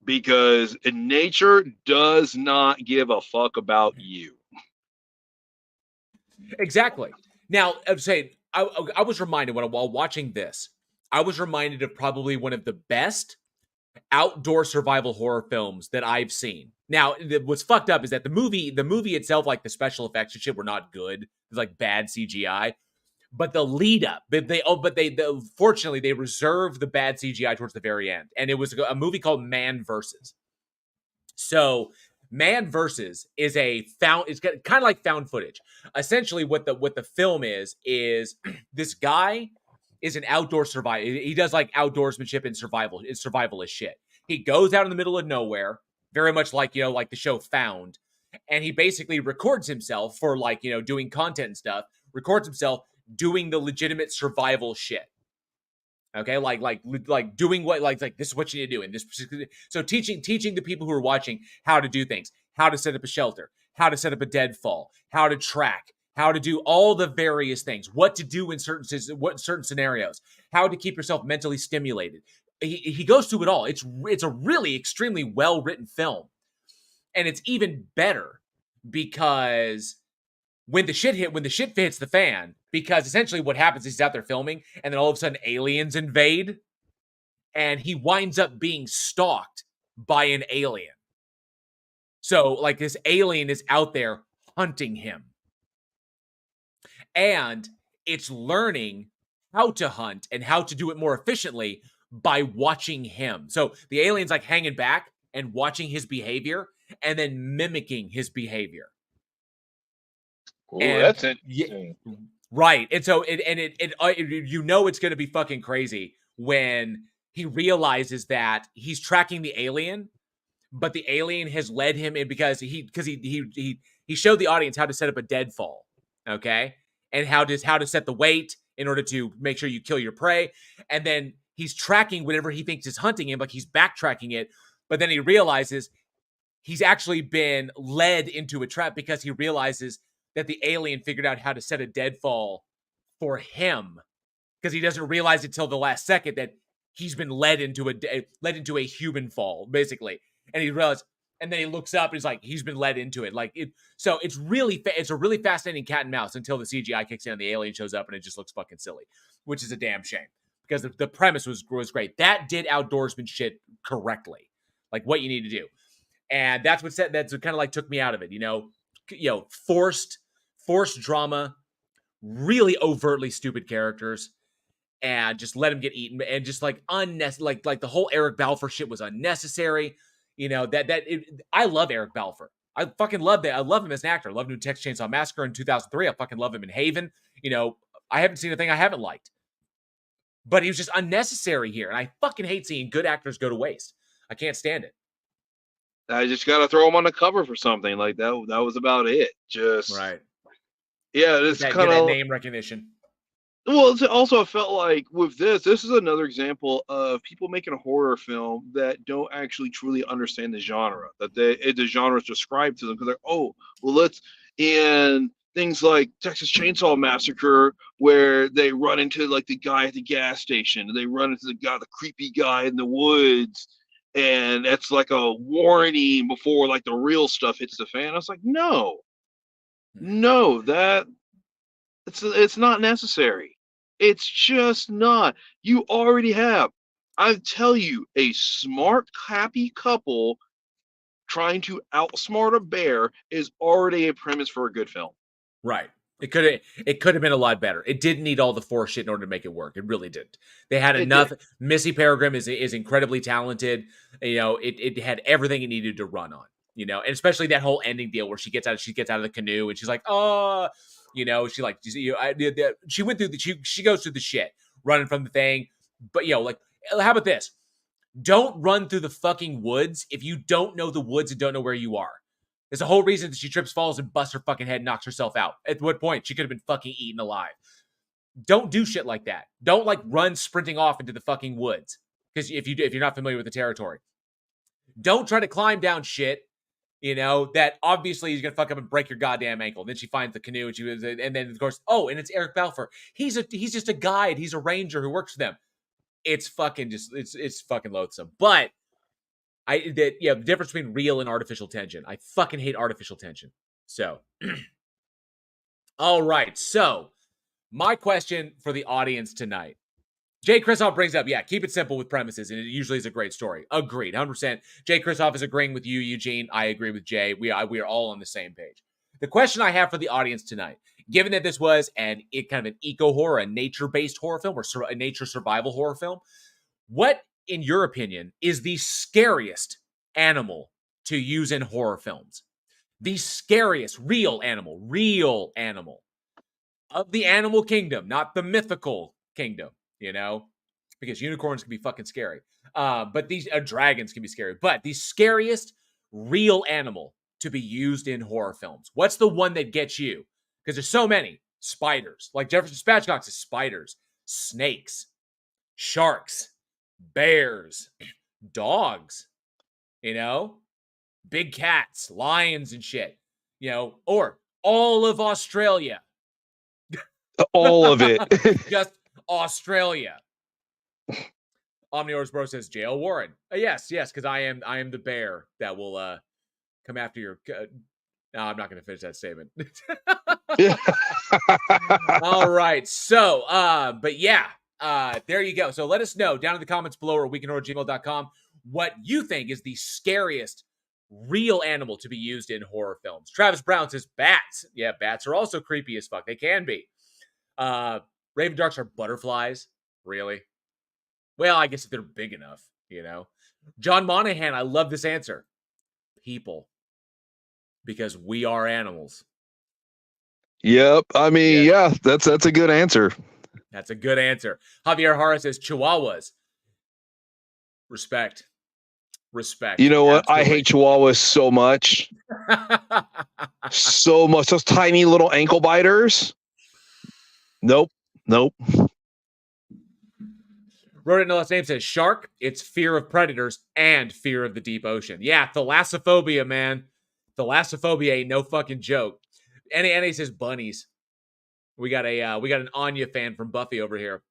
because nature does not give a fuck about you. Exactly. Now, I'm saying I was reminded while watching this, I was reminded of probably one of the best outdoor survival horror films that I've seen. Now, what's fucked up is that the movie itself, like the special effects and shit, were not good. It's like bad CGI. But the lead up, fortunately they reserved the bad CGI towards the very end, and it was a movie called Man Versus. So Man Versus is it's kind of like found footage. Essentially, what the film is this guy is an outdoor survivor. He does like outdoorsmanship and survival. It's survivalist shit. He goes out in the middle of nowhere, very much like like the show Found, and he basically records himself for doing content and stuff. Records himself doing the legitimate survival shit. Okay, like doing what like this is what you need to do in this particular. So teaching the people who are watching how to do things, how to set up a shelter, how to set up a deadfall, how to track, how to do all the various things, what to do in certain scenarios, how to keep yourself mentally stimulated. He goes through it all. It's a really extremely well written film, and it's even better because when the shit hits the fan, because essentially what happens is he's out there filming, and then all of a sudden aliens invade, and he winds up being stalked by an alien. So like this alien is out there hunting him, and it's learning how to hunt and how to do it more efficiently by watching him. So the alien's like hanging back and watching his behavior and then mimicking his behavior. Ooh, that's interesting. Right. And so it's going to be fucking crazy when he realizes that he's tracking the alien, but the alien has led him in because he showed the audience how to set up a deadfall, okay? And how to set the weight in order to make sure you kill your prey. And then he's tracking whatever he thinks is hunting him, like he's backtracking it, but then he realizes he's actually been led into a trap because he realizes that the alien figured out how to set a deadfall for him, because he doesn't realize it till the last second that he's been led into a human fall, basically. And he realizes, and then he looks up and he's like, he's been led into it. So it's a really fascinating cat and mouse until the CGI kicks in and the alien shows up and it just looks fucking silly, which is a damn shame because the premise was great. That did outdoorsman shit correctly, like what you need to do. And that's what kind of like took me out of it, forced drama, really overtly stupid characters, and just let him get eaten, and just like unnecessary, like the whole Eric Balfour shit was unnecessary. I love Eric Balfour. I fucking love that. I love him as an actor. I loved him in Texas Chainsaw Massacre in 2003. I fucking love him in Haven. I haven't seen a thing I haven't liked, but he was just unnecessary here, and I fucking hate seeing good actors go to waste. I can't stand it. I just gotta throw him on the cover for something like that. That was about it. Just right. Yeah, it's kind of name recognition. Well, it's also I felt like with this is another example of people making a horror film that don't actually truly understand the genre. That the genre is described to them because and things like Texas Chainsaw Massacre, where they run into like the guy at the gas station, and they run into the creepy guy in the woods, and that's like a warning before like the real stuff hits the fan. I was like, no, that it's not necessary. It's just not. You already have, I tell you, a smart, happy couple trying to outsmart a bear is already a premise for a good film. Right. It could have been a lot better. It didn't need all the force shit in order to make it work. It really didn't. They had enough. Missy Peregrine is incredibly talented. It had everything it needed to run on. And especially that whole ending deal where she gets out of the canoe and she's like, oh, she went through she goes through the shit running from the thing. But how about this? Don't run through the fucking woods if you don't know the woods and don't know where you are. There's a whole reason that she trips, falls, and busts her fucking head and knocks herself out. At what point she could have been fucking eaten alive. Don't do shit like that. Don't run sprinting off into the fucking woods. Because if you're not familiar with the territory. Don't try to climb down shit, that obviously is gonna fuck up and break your goddamn ankle. Then she finds the canoe and then of course, and it's Eric Balfour. He's just a guide, he's a ranger who works for them. It's fucking it's fucking loathsome. But the difference between real and artificial tension. I fucking hate artificial tension. So, all right. So, my question for the audience tonight. Jay Kristoff brings up, keep it simple with premises, and it usually is a great story. Agreed, 100%. Jay Kristoff is agreeing with you, Eugene. I agree with Jay. We are all on the same page. The question I have for the audience tonight Given that this was kind of an eco-horror, a nature-based horror film, or a nature survival horror film, what, in your opinion, is the scariest animal to use in horror films? The scariest real animal of the animal kingdom, not the mythical kingdom, because unicorns can be fucking scary. But these dragons can be scary. But the scariest real animal to be used in horror films. What's the one that gets you? Because there's so many. Spiders. Like Jefferson Spatchcock says, spiders, snakes, sharks, bears, dogs, big cats, lions and shit, or all of Australia. All of it. Just Australia. Omnior's Bro says J.L. Warren. Yes, because I am the bear that will come after your... no, I'm not going to finish that statement. All right. So, but yeah, there you go. So let us know down in the comments below or weekinhorror@gmail.com what you think is the scariest real animal to be used in horror films. Travis Brown says bats. Yeah, bats are also creepy as fuck. They can be. Raven Darks are butterflies. Really? Well, I guess if they're big enough, John Monahan, I love this answer. People. Because we are animals. Yep. I mean, yeah, that's a good answer. That's a good answer. Javier Hara says Chihuahuas. Respect. You know what? Absolutely. I hate Chihuahuas so much. So much. Those tiny little ankle biters. Nope. Wrote it in the last name, says shark. It's fear of predators and fear of the deep ocean. Yeah, thalassophobia, man. Thalassophobia ain't no fucking joke. NA says bunnies. We got an Anya fan from Buffy over here.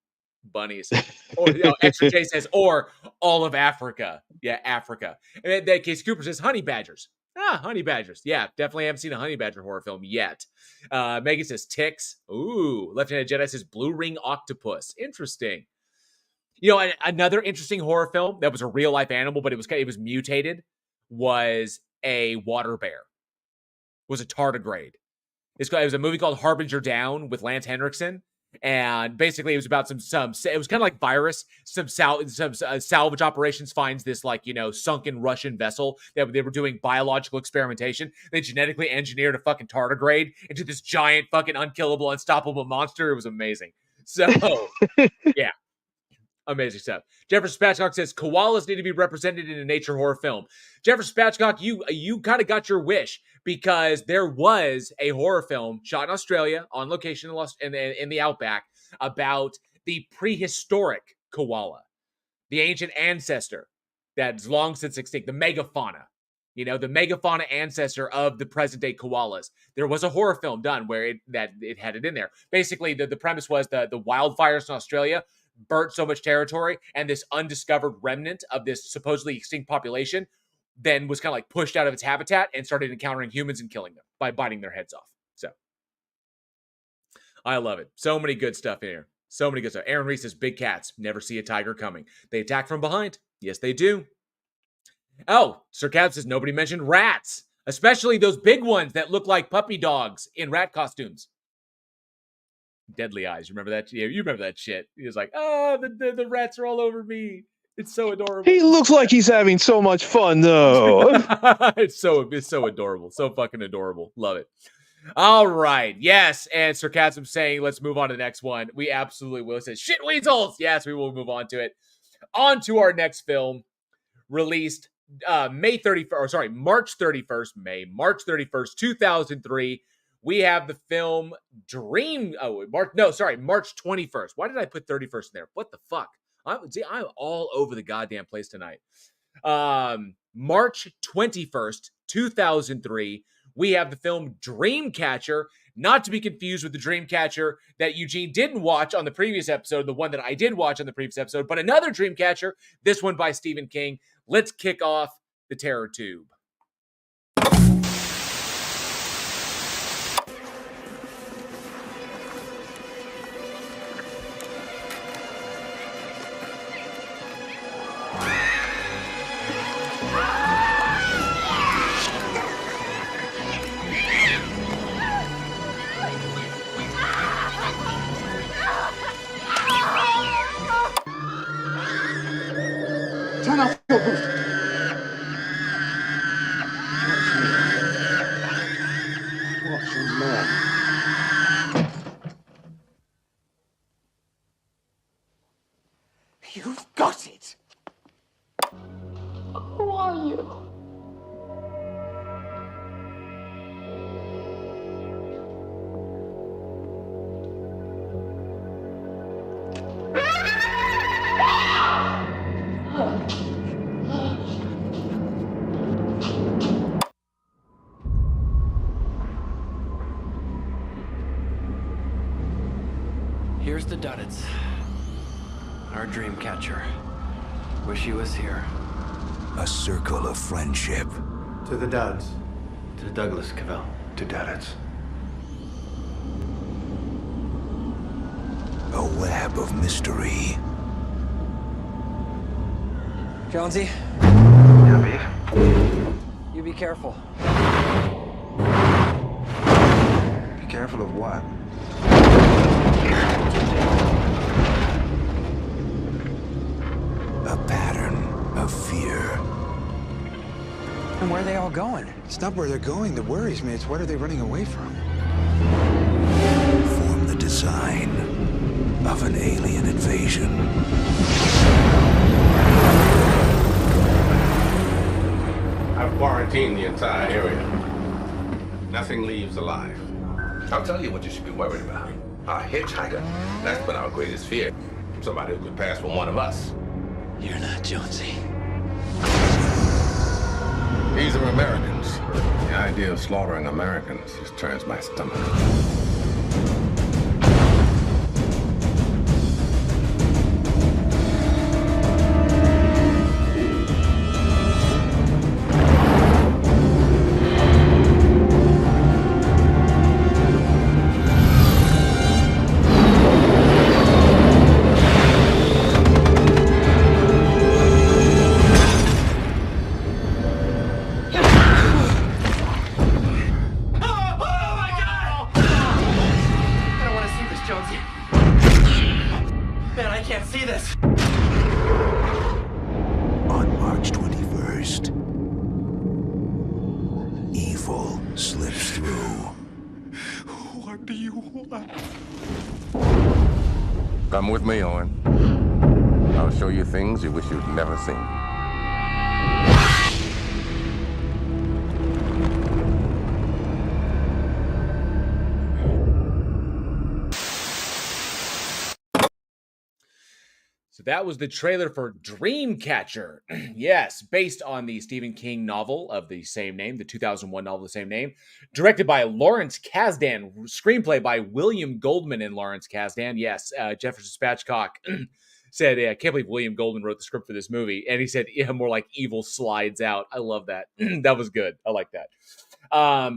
Bunnies. Or Extra J says, or all of Africa. Yeah, Africa. And then Case Cooper says honey badgers. Honey badgers. Yeah, definitely haven't seen a honey badger horror film yet. Megan says ticks. Ooh. Left-handed Jedi says blue ring octopus. Interesting. Another interesting horror film that was a real life animal, but it was mutated, was a water bear. Was a tardigrade. It was a movie called Harbinger Down with Lance Henriksen, and basically it was about some it was kind of like Virus. Some salvage operations finds this sunken Russian vessel that they were doing biological experimentation. They genetically engineered a fucking tardigrade into this giant fucking unkillable, unstoppable monster. It was amazing. So yeah. Amazing stuff. Jefferson Spatchcock says koalas need to be represented in a nature horror film. Jefferson Spatchcock, you kind of got your wish, because there was a horror film shot in Australia on location in the outback about the prehistoric koala, the ancient ancestor that's long since extinct, the megafauna. The megafauna ancestor of the present day koalas. There was a horror film done where it had it in there. Basically, the premise was the wildfires in Australia burnt so much territory, and this undiscovered remnant of this supposedly extinct population then was kind of like pushed out of its habitat and started encountering humans and killing them by biting their heads off. So I love it. So many good stuff in here. So many good stuff. Aaron Reese says big cats never see a tiger coming. They attack from behind. Yes, they do. Oh, Sir Cab says nobody mentioned rats, especially those big ones that look like puppy dogs in rat costumes. Deadly Eyes. You remember that? Yeah, you remember that shit. He was like, the rats are all over me. It's so adorable. He looks like he's having so much fun, though. It's so adorable. So fucking adorable. Love it. All right. Yes. And Sir Katzum saying, let's move on to the next one. We absolutely will. It says, shit weasels. Yes, we will move on to it. On to our next film, released March 31st, 2003. We have the film March 21st. Why did I put 31st in there? What the fuck? I'm all over the goddamn place tonight. March 21st, 2003, we have the film Dreamcatcher, not to be confused with the Dreamcatcher that Eugene didn't watch on the previous episode, the one that I did watch on the previous episode, but another Dreamcatcher, this one by Stephen King. Let's kick off the Terror Tube. Turn off your boost. Watch your man. You've got it! Who are you? Here's the Duddits. Our Dreamcatcher. Wish he was here. A circle of friendship. To the Duds. To Douglas Cavell. To Duddits. A web of mystery. Jonesy? Yeah, Beef? You be careful. Be careful of what? A pattern of fear. And where are they all going? It's not where they're going that worries me. It's what are they running away from? Form the design of an alien invasion. I've quarantined the entire area. Nothing leaves alive. I'll tell you what you should be worried about. A hitchhiker. That's been our greatest fear. Somebody who could pass for one of us. You're not Jonesy. These are Americans. The idea of slaughtering Americans just turns my stomach. Come with me, Owen. I'll show you things you wish you'd never seen. So that was the trailer for Dreamcatcher. Yes, based on the Stephen King novel of the same name, the 2001 novel of the same name, directed by Lawrence Kasdan, screenplay by William Goldman and Lawrence Kasdan. Yes, Jefferson Spatchcock said, I can't believe William Goldman wrote the script for this movie. And he said, yeah, more like evil slides out. I love that. That was good. I like that.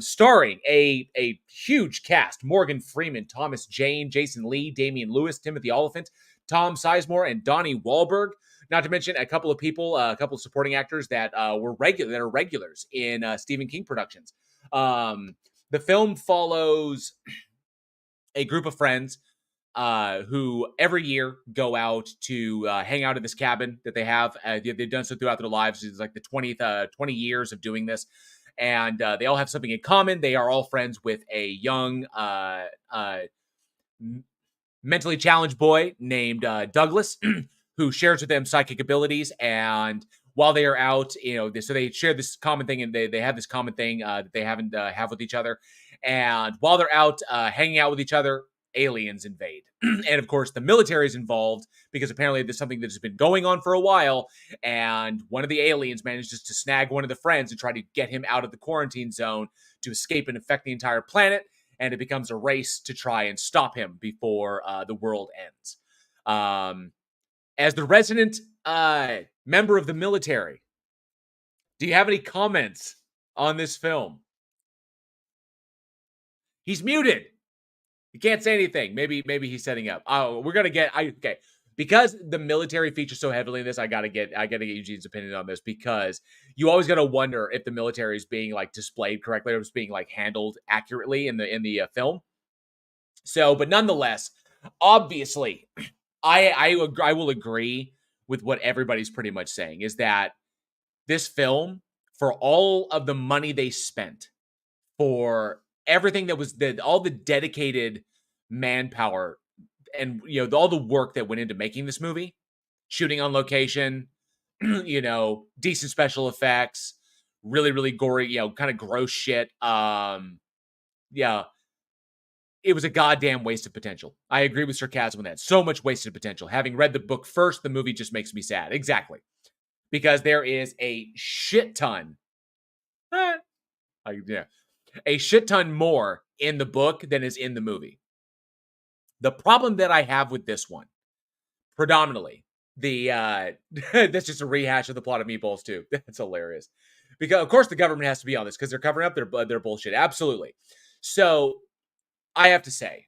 Starring a huge cast: Morgan Freeman, Thomas Jane, Jason Lee, Damian Lewis, Timothy Olyphant, Tom Sizemore, and Donnie Wahlberg. Not to mention a couple of people, a couple of supporting actors that are regulars in Stephen King productions. The film follows a group of friends who every year go out to hang out at this cabin that they have. They've done so throughout their lives. It's like the 20 years of doing this. And they all have something in common. They are all friends with a young mentally challenged boy named Douglas, who shares with them psychic abilities. And while they are out, so they share this common thing, and they have this common thing that they haven't have with each other. And while they're out hanging out with each other, aliens invade. And of course, the military is involved because apparently there's something that has been going on for a while. And one of the aliens manages to snag one of the friends and try to get him out of the quarantine zone to escape and infect the entire planet. And it becomes a race to try and stop him before the world ends. As the resident member of the military, do you have any comments on this film? He's muted. He can't say anything. Maybe he's setting up. Oh, we're gonna get okay. Because the military features so heavily in this, I gotta get Eugene's opinion on this, because you always gotta wonder if the military is being like displayed correctly or it's being like handled accurately in the film. So, but nonetheless, obviously, I will agree with what everybody's pretty much saying, is that this film, for all of the money they spent, for everything that was all the dedicated manpower and all the work that went into making this movie, shooting on location, decent special effects, really, really gory, kind of gross shit. Yeah, it was a goddamn waste of potential. I agree with sarcasm on that. So much wasted potential. Having read the book first, the movie just makes me sad. Exactly. Because there is a shit ton. A shit ton more in the book than is in the movie. The problem that I have with this one, predominantly, that's just a rehash of the plot of Meatballs 2. That's hilarious. Because, of course, the government has to be on this because they're covering up their bullshit. Absolutely. So, I have to say,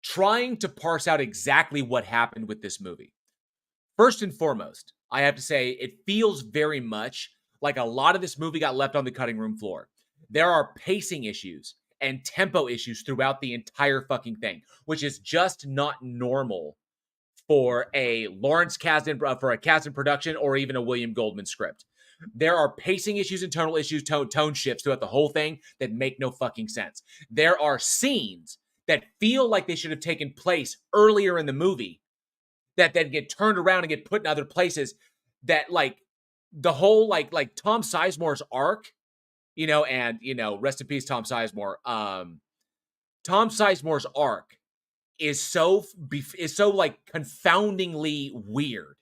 trying to parse out exactly what happened with this movie. First and foremost, I have to say, it feels very much like a lot of this movie got left on the cutting room floor. There are pacing issues and tempo issues throughout the entire fucking thing, which is just not normal for a Lawrence Kasdan, for a Kasdan production, or even a William Goldman script. There are pacing issues and tonal issues, tone shifts throughout the whole thing that make no fucking sense. There are scenes that feel like they should have taken place earlier in the movie that then get turned around and get put in other places. That the whole like Tom Sizemore's arc, and rest in peace Tom Sizemore. Tom Sizemore's arc is so confoundingly weird.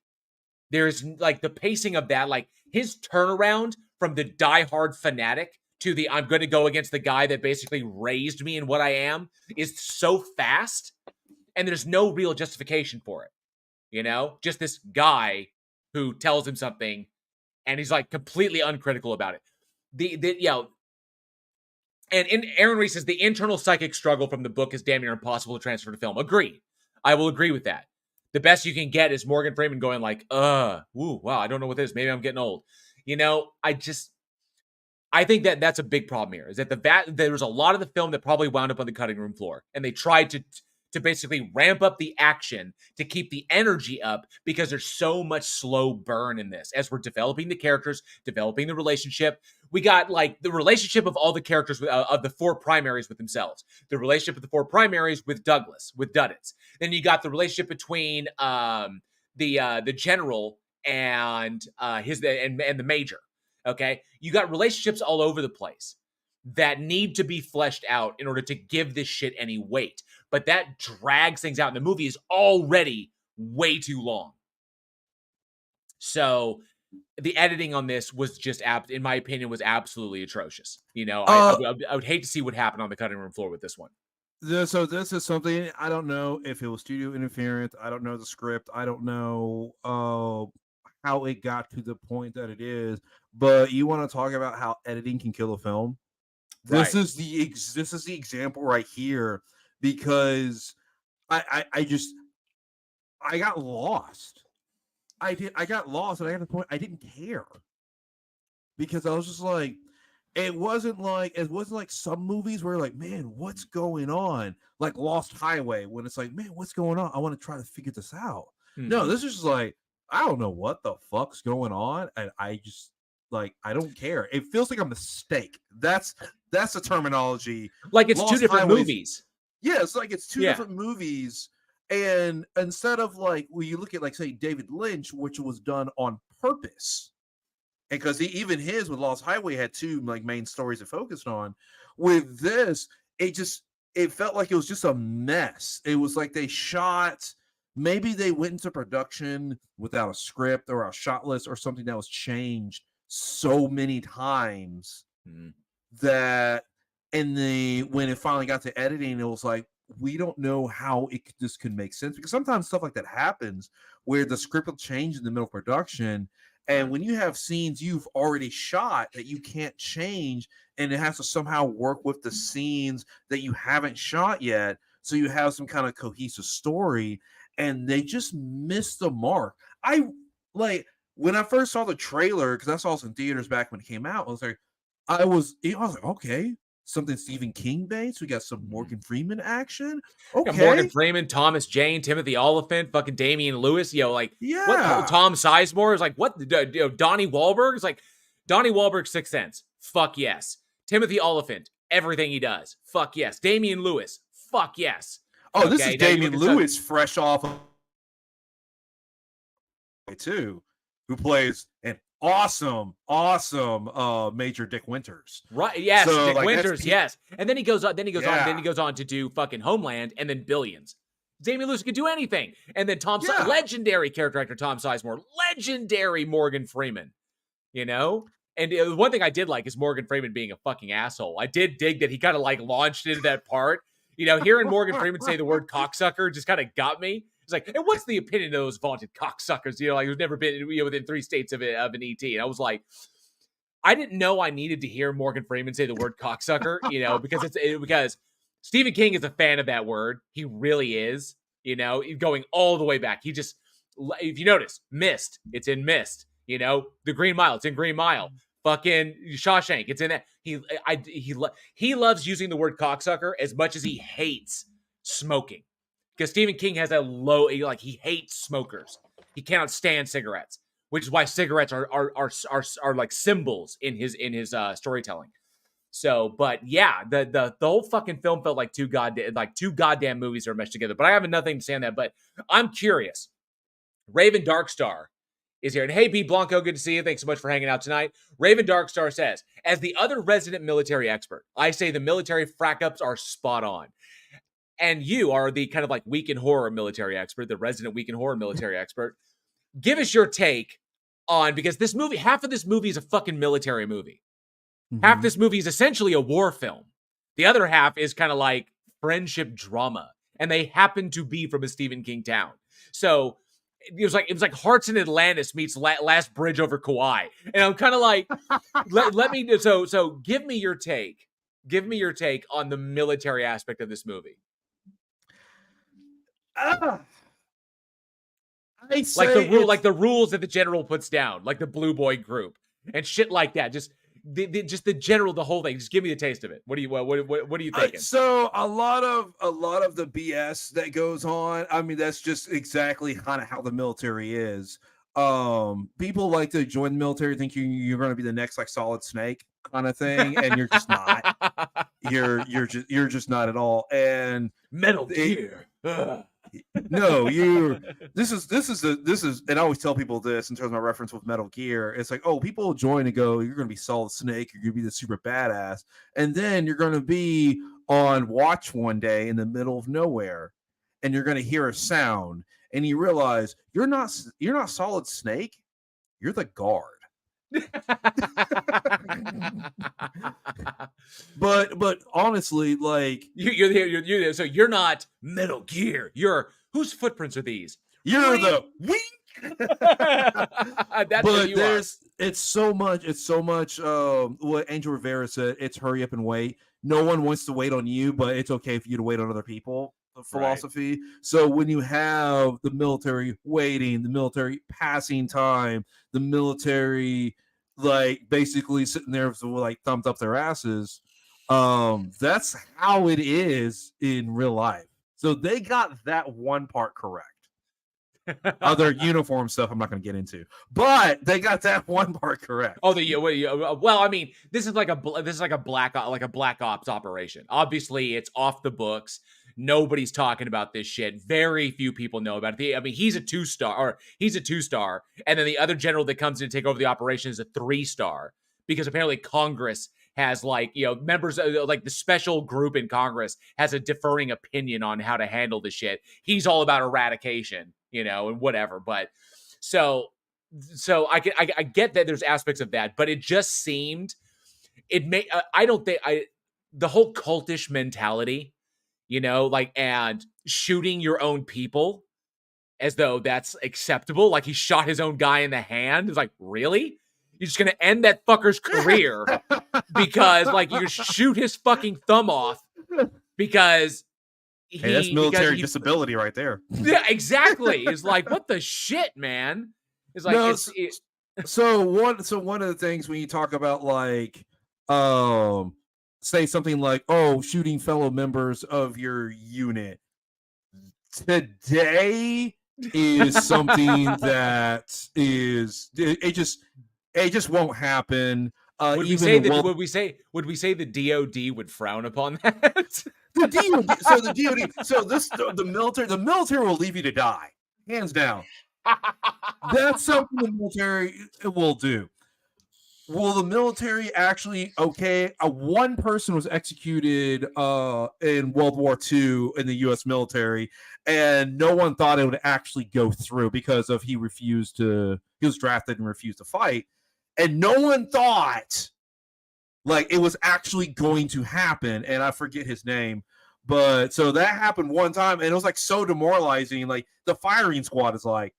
There's the pacing of that, his turnaround from the diehard fanatic to the I'm going to go against the guy that basically raised me in what I am is so fast, and there's no real justification for it. Just this guy who tells him something, and he's completely uncritical about it. And Aaron Reese says the internal psychic struggle from the book is damn near impossible to transfer to film. Agreed. I will agree with that. The best you can get is Morgan Freeman going wow, I don't know what this is. Maybe I'm getting old. I think that's a big problem here, is that there was a lot of the film that probably wound up on the cutting room floor, and they tried to basically ramp up the action to keep the energy up because there's so much slow burn in this. As we're developing the characters, developing the relationship, we got the relationship of all the characters of the four primaries with themselves, the relationship of the four primaries with Douglas, with Duddits. Then you got the relationship between the general and the major. Okay, you got relationships all over the place that need to be fleshed out in order to give this shit any weight. But that drags things out, and the movie is already way too long. So the editing on this was just, in my opinion, was absolutely atrocious. I would hate to see what happened on the cutting room floor with this one. So this is something, I don't know if it was studio interference. I don't know the script. I don't know how it got to the point that it is. But you want to talk about how editing can kill a film? This is the example right here, because I got lost. I got lost, and I got to the point I didn't care, because I was just it wasn't like some movies where man, what's going on? Like Lost Highway, when it's man, what's going on? I want to try to figure this out. Mm-hmm. No, this is just I don't know what the fuck's going on, and I just I don't care. It feels like a mistake. That's the terminology. It's Lost two different movies. Yeah, it's two different movies. And instead of when you look at say David Lynch, which was done on purpose, and because even his with Lost Highway had two main stories it focused on. With this, it felt like it was just a mess. It was they shot. Maybe they went into production without a script or a shot list or something that was changed so many times that when it finally got to editing, it was we don't know how this could make sense, because sometimes stuff like that happens where the script will change in the middle of production, and when you have scenes you've already shot that you can't change, and it has to somehow work with the scenes that you haven't shot yet, so you have some kind of cohesive story, and they just missed the mark. When I first saw the trailer, because I saw it in theaters back when it came out, I was like, okay, something Stephen King based. We got some Morgan Freeman action. Okay. Morgan Freeman, Thomas Jane, Timothy Oliphant, fucking Damian Lewis. What? Tom Sizemore is like, what? Donnie Wahlberg is like, Donnie Wahlberg, Sixth Sense. Fuck yes. Timothy Oliphant, everything he does. Fuck yes. Damian Lewis. Fuck yes. Oh, this is Damian Lewis, fresh off of too, who plays an awesome Major Dick Winters. Right? Yes, so, Dick Winters. Yes, and then he goes on. Then he goes on to do fucking Homeland, and then Billions. Damian Lewis could do anything, and then legendary character actor Tom Sizemore, legendary Morgan Freeman. And one thing I did like is Morgan Freeman being a fucking asshole. I did dig that he kind of like launched into that part. Hearing Morgan Freeman say the word cocksucker just kind of got me. It's like, and what's the opinion of those vaunted cocksuckers? Who's never been within 3 states of an ET. And I was like, I didn't know I needed to hear Morgan Freeman say the word cocksucker, because Stephen King is a fan of that word. He really is, going all the way back. He just, if you notice, Mist, it's in Mist. The Green Mile, it's in Green Mile. Fucking Shawshank, it's in that. He loves using the word cocksucker as much as he hates smoking. Because Stephen King has a he hates smokers. He cannot stand cigarettes, which is why cigarettes are like symbols in his storytelling. So, but yeah, the whole fucking film felt like two goddamn movies are meshed together. But I have nothing to say on that. But I'm curious. Raven Darkstar is here. And hey, B. Blanco, good to see you. Thanks so much for hanging out tonight. Raven Darkstar says, as the other resident military expert, I say the military frack-ups are spot on. And you are the kind of like Week in Horror military expert, the resident Week in Horror military expert. Give us your take on, because this movie, half of this movie is a fucking military movie. Mm-hmm. Half this movie is essentially a war film. The other half is kind of like friendship drama. And they happen to be from a Stephen King town. So it was like Hearts in Atlantis meets Last Bridge over Kauai. And I'm kind of like, let me, so give me your take. Give me your take on the military aspect of this movie. The rules that the general puts down, like the Blue Boy group and shit like that. Just the general, the whole thing. Just give me a taste of it. What are you thinking? So a lot of the BS that goes on. I mean, that's just exactly kind of how the military is. People like to join the military, think you're going to be the next like Solid Snake kind of thing, and you're just not. You're just not at all. And Metal Gear. No, this is, and I always tell people this in terms of my reference with Metal Gear. It's like, oh, people join and go, you're going to be Solid Snake, you're going to be the super badass, and then you're going to be on watch one day in the middle of nowhere, and you're going to hear a sound, and you realize you're not Solid Snake, you're the guard. but honestly, like you're so you're not Metal Gear. You're, whose footprints are these? You're the wink. That's what you are. It's so much what Angel Rivera said, it's hurry up and wait. No one wants to wait on you, but it's okay for you to wait on other people. Philosophy. Right. So when you have the military waiting, the military passing time, the military like basically sitting there with like thumbs up their asses, that's how it is in real life. So they got that one part correct. Other uniform stuff I'm not going to get into, but they got that one part correct. Oh, well, I mean, this is like a black ops operation. Obviously, it's off the books. Nobody's talking about this shit. Very few people know about it. I mean, he's a 2-star, and then the other general that comes in to take over the operation is a 3-star, because apparently Congress has members of like the special group in Congress has a differing opinion on how to handle the shit. He's all about eradication, and whatever. But so I get that there's aspects of that, but it just seemed the whole cultish mentality, and shooting your own people as though that's acceptable. Like he shot his own guy in the hand. It's like, really? You're just going to end that fucker's career because you shoot his fucking thumb off because that's military disability right there. Yeah, exactly. It's like, what the shit, man? It's like, so one of the things when you talk about say something like, "Oh, shooting fellow members of your unit." Today is something that is it just won't happen. Would we say that? Would we say the DoD would frown upon that? The DoD. So the military will leave you to die, hands down. That's something the military will do. Will the military actually? Okay, one person was executed in World War II in the U.S. military, and no one thought it would actually go through because he was drafted and refused to fight, and no one thought like it was actually going to happen. And I forget his name, but so that happened one time, and it was like so demoralizing. Like the firing squad is like,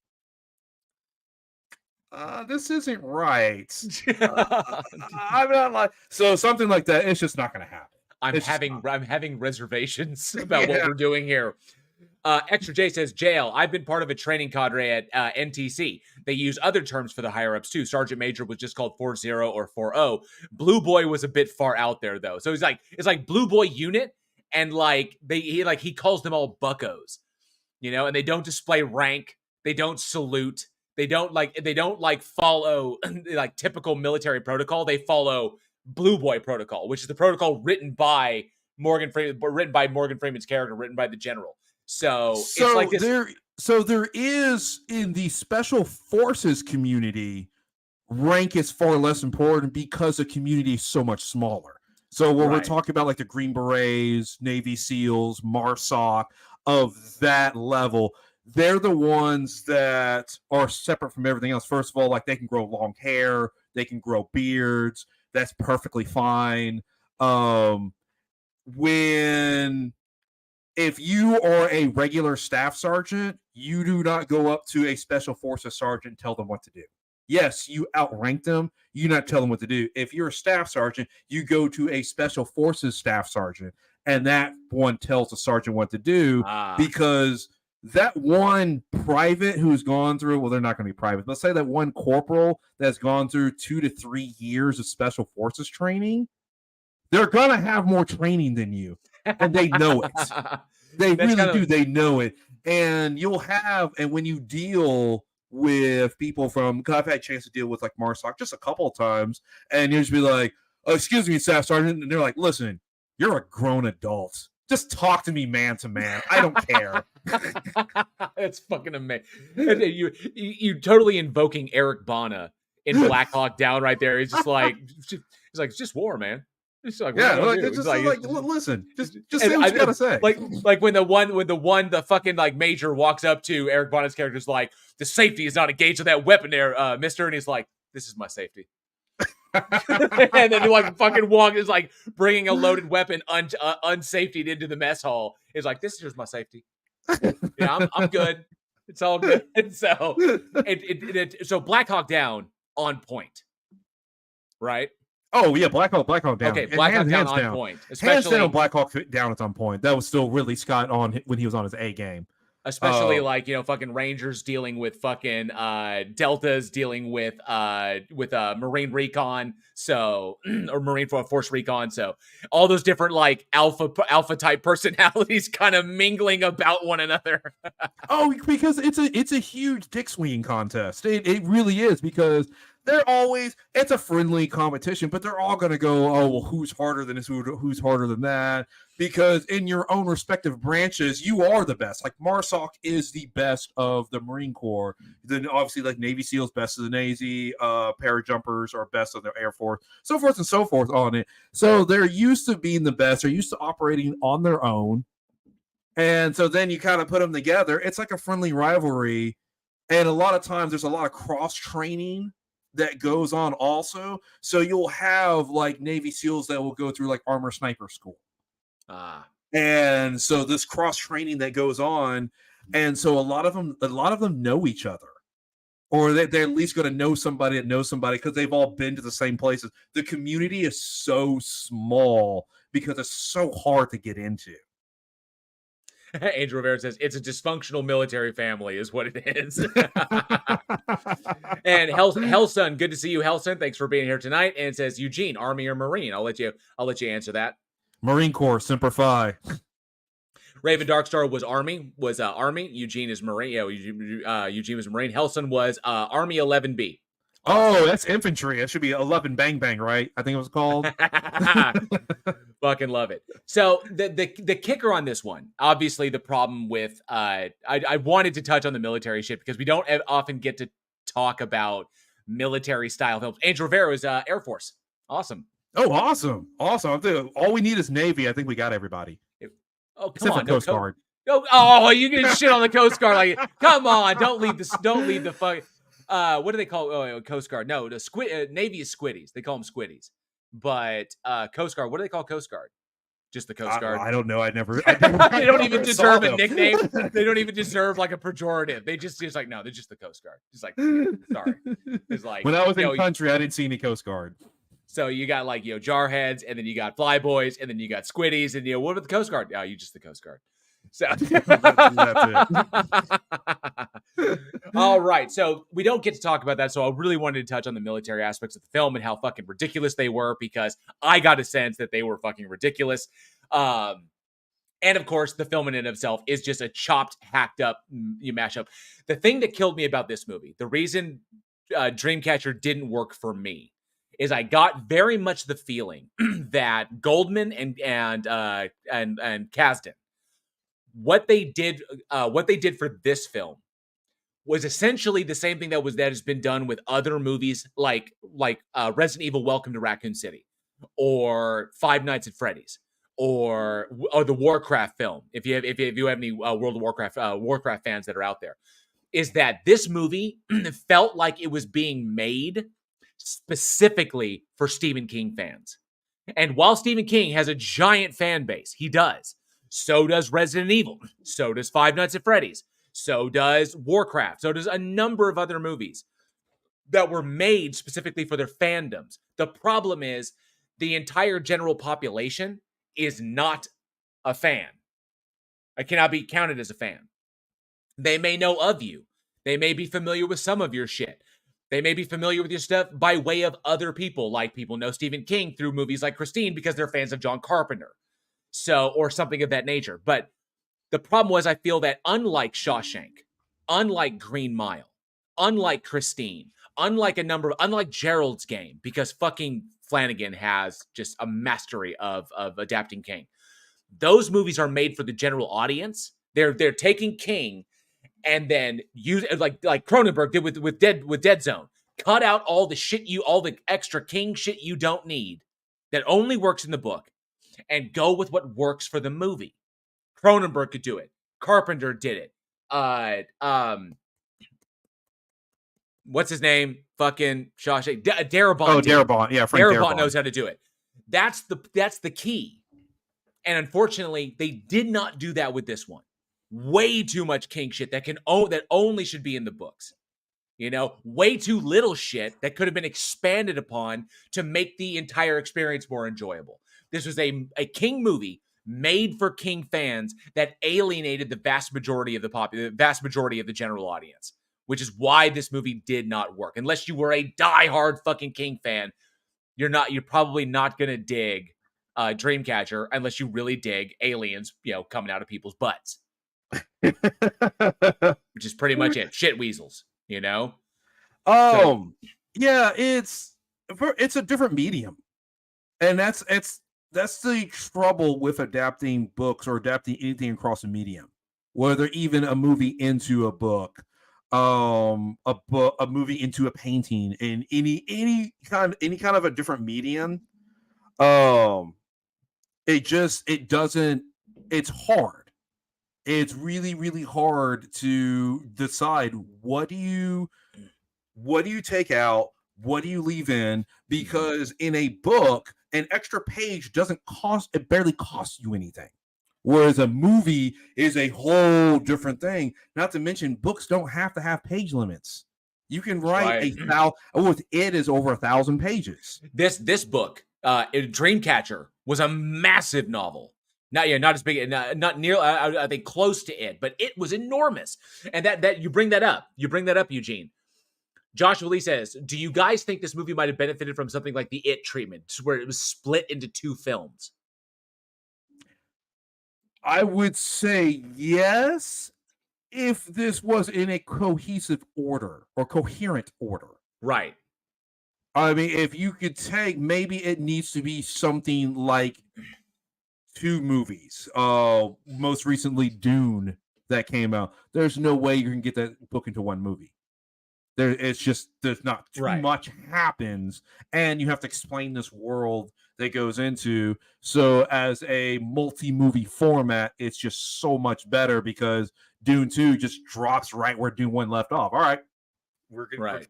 this isn't right. I'm not like so something like that. It's just not going to happen. I'm having reservations about what we're doing here. Extra J says, jail. I've been part of a training cadre at NTC. They use other terms for the higher ups too. Sergeant Major was just called 4-0 or 4-0. Blue Boy was a bit far out there though. So it's like Blue Boy unit, and like he calls them all buckos, and they don't display rank. They don't salute. They don't follow like typical military protocol. They follow Blue Boy protocol, which is the protocol written by Morgan Freeman's character, written by the general. So it's like this. There is in the special forces community, rank is far less important because the community is so much smaller. So when we're talking about like the Green Berets, Navy SEALs, MARSOC of that level, they're the ones that are separate from everything else. First of all, like they can grow long hair, they can grow beards. That's perfectly fine. If you are a regular staff sergeant, you do not go up to a special forces sergeant and tell them what to do. Yes, you outrank them. You not tell them what to do. If you're a staff sergeant, you go to a special forces staff sergeant, and that one tells the sergeant what to do because that one private who's gone through, well, they're not going to be private. Let's say that one corporal that's gone through 2 to 3 years of special forces training, they're going to have more training than you, and they know it. They really do. They know it. And when you deal with people because I've had a chance to deal with like MARSOC just a couple of times, and you just be like, "Oh, excuse me, Staff Sergeant," and they're like, "Listen, you're a grown adult. Just talk to me man to man. I don't care." That's fucking amazing. You totally invoking Eric Bana in Black Hawk Down right there. He's just like, it's just war, man. It's like, listen, just say what you gotta say. Like when the fucking like major walks up to Eric Bana's character, is like, the safety is not engaged with that weapon there, mister, and he's like, this is my safety. And then he like fucking is like bringing a loaded weapon unsafetied into the mess hall. He's like, this is my safety. Yeah, I'm good. It's all good. And so so Black Hawk Down on point, right? Oh yeah, Black Hawk Down. Okay, Black Hawk Down on point. Especially hands down, Black Hawk Down is on point. That was still Ridley Scott when he was on his A game. Especially fucking Rangers dealing with fucking Deltas dealing with Marine Recon, or Marine Force Recon. So all those different like alpha type personalities kind of mingling about one another. Oh, because it's a huge dick swinging contest. It really is, because it's a friendly competition, but they're all going to go, oh, well, who's harder than this? Who's harder than that? Because in your own respective branches, you are the best. Like MARSOC is the best of the Marine Corps. Then obviously like Navy SEALs, best of the Navy, parajumpers are best of the Air Force, so forth and so forth on it. So they're used to being the best. They're used to operating on their own. And so then you kind of put them together. It's like a friendly rivalry. And a lot of times there's a lot of cross training that goes on also. So you'll have like Navy SEALs that will go through like armor sniper school. And so this cross training that goes on, and so a lot of them know each other, or they're at least going to know somebody that knows somebody because they've all been to the same places. The community is so small because it's so hard to get into. Andrew Rivera says it's a dysfunctional military family is what it is. And Hellson, good to see you, Hellson. Thanks for being here tonight. And it says Eugene, Army or Marine. I'll let you answer that. Marine Corps, Semper Fi. Raven Darkstar was Army. Eugene is Marine. Eugene was Marine. Hellson was Army 11B. Oh, that's infantry. That should be 11 Bang Bang, right? I think it was called. Fucking love it. So the kicker on this one, obviously the problem with I wanted to touch on the military shit because we don't often get to talk about military style films. Angel Rivera is Air Force. Awesome. Oh, awesome. I think all we need is Navy. I think we got everybody. Oh, come Except on. for Coast Guard. You get shit on the Coast Guard. Like, come on. Don't leave the fuck. What do they call Coast Guard? No, the Navy is squiddies. They call them squiddies. But Coast Guard, what do they call Coast Guard? Just the Coast Guard. I don't know. I never they don't even deserve a nickname. They don't even deserve like a pejorative. They just like, no, they're just the Coast Guard. Just like, sorry. It's like when I was in country, I didn't see any Coast Guard. So you got like jarheads, and then you got flyboys, and then you got squiddies, and what about the Coast Guard? Oh, you just the Coast Guard. So all right. So we don't get to talk about that. So I really wanted to touch on the military aspects of the film and how fucking ridiculous they were, because I got a sense that they were fucking ridiculous. And of course, the film in and of itself is just a chopped, hacked up mashup. The thing that killed me about this movie, the reason Dreamcatcher didn't work for me, is I got very much the feeling that Goldman and Kasdan, what they did for this film was essentially the same thing that has been done with other movies like Resident Evil: Welcome to Raccoon City, or Five Nights at Freddy's, or the Warcraft film. If you have any World of Warcraft fans that are out there, is that this movie felt like it was being made specifically for Stephen King fans. And while Stephen King has a giant fan base, he does. So does Resident Evil. So does Five Nights at Freddy's. So does Warcraft. So does a number of other movies that were made specifically for their fandoms. The problem is the entire general population is not a fan. I cannot be counted as a fan. They may know of you. They may be familiar with some of your shit. They may be familiar with your stuff by way of other people, like people know Stephen King through movies like Christine because they're fans of John Carpenter. So, or something of that nature. But the problem was, I feel that unlike Shawshank, unlike Green Mile, unlike Christine, unlike Gerald's Game, because fucking Flanagan has just a mastery of adapting King. Those movies are made for the general audience. They're taking King and then use like Cronenberg did with Dead Zone. Cut out all the extra King shit you don't need that only works in the book, and go with what works for the movie. Cronenberg could do it. Carpenter did it. What's his name? Fucking Shawshank. Darabont. Oh, Darabont. Yeah, Frank Darabont knows how to do it. That's the key. And unfortunately, they did not do that with this one. Way too much King shit that only should be in the books. Way too little shit that could have been expanded upon to make the entire experience more enjoyable. This was a King movie made for King fans that alienated the vast majority of the general audience, which is why this movie did not work. Unless you were a diehard fucking King fan, you're probably not gonna dig Dreamcatcher unless you really dig aliens, coming out of people's butts, which is pretty much it. Shit weasels, Yeah, it's a different medium, and that's the trouble with adapting books or adapting anything across a medium, whether even a movie into a book, a movie into a painting, in any kind of a different medium. It's hard. It's really, really hard to decide what do you take out, what do you leave in, because in a book, an extra page barely costs you anything. Whereas a movie is a whole different thing. Not to mention, books don't have to have page limits. You can write with it is over 1,000 pages. This book, Dreamcatcher, was a massive novel. Not as big, not near. I think close to it, but it was enormous. And that you bring that up, Eugene. Joshua Lee says, do you guys think this movie might have benefited from something like the It treatment, where it was split into 2 films? I would say yes, if this was in a cohesive order or coherent order. Right. I mean, if you could take, maybe it needs to be something like 2 movies. Most recently, Dune that came out. There's no way you can get that book into 1 movie. There's not too much happens, and you have to explain this world that goes into. So as a multi-movie format, it's just so much better because Dune 2 just drops right where Dune 1 left off. All right. We're good.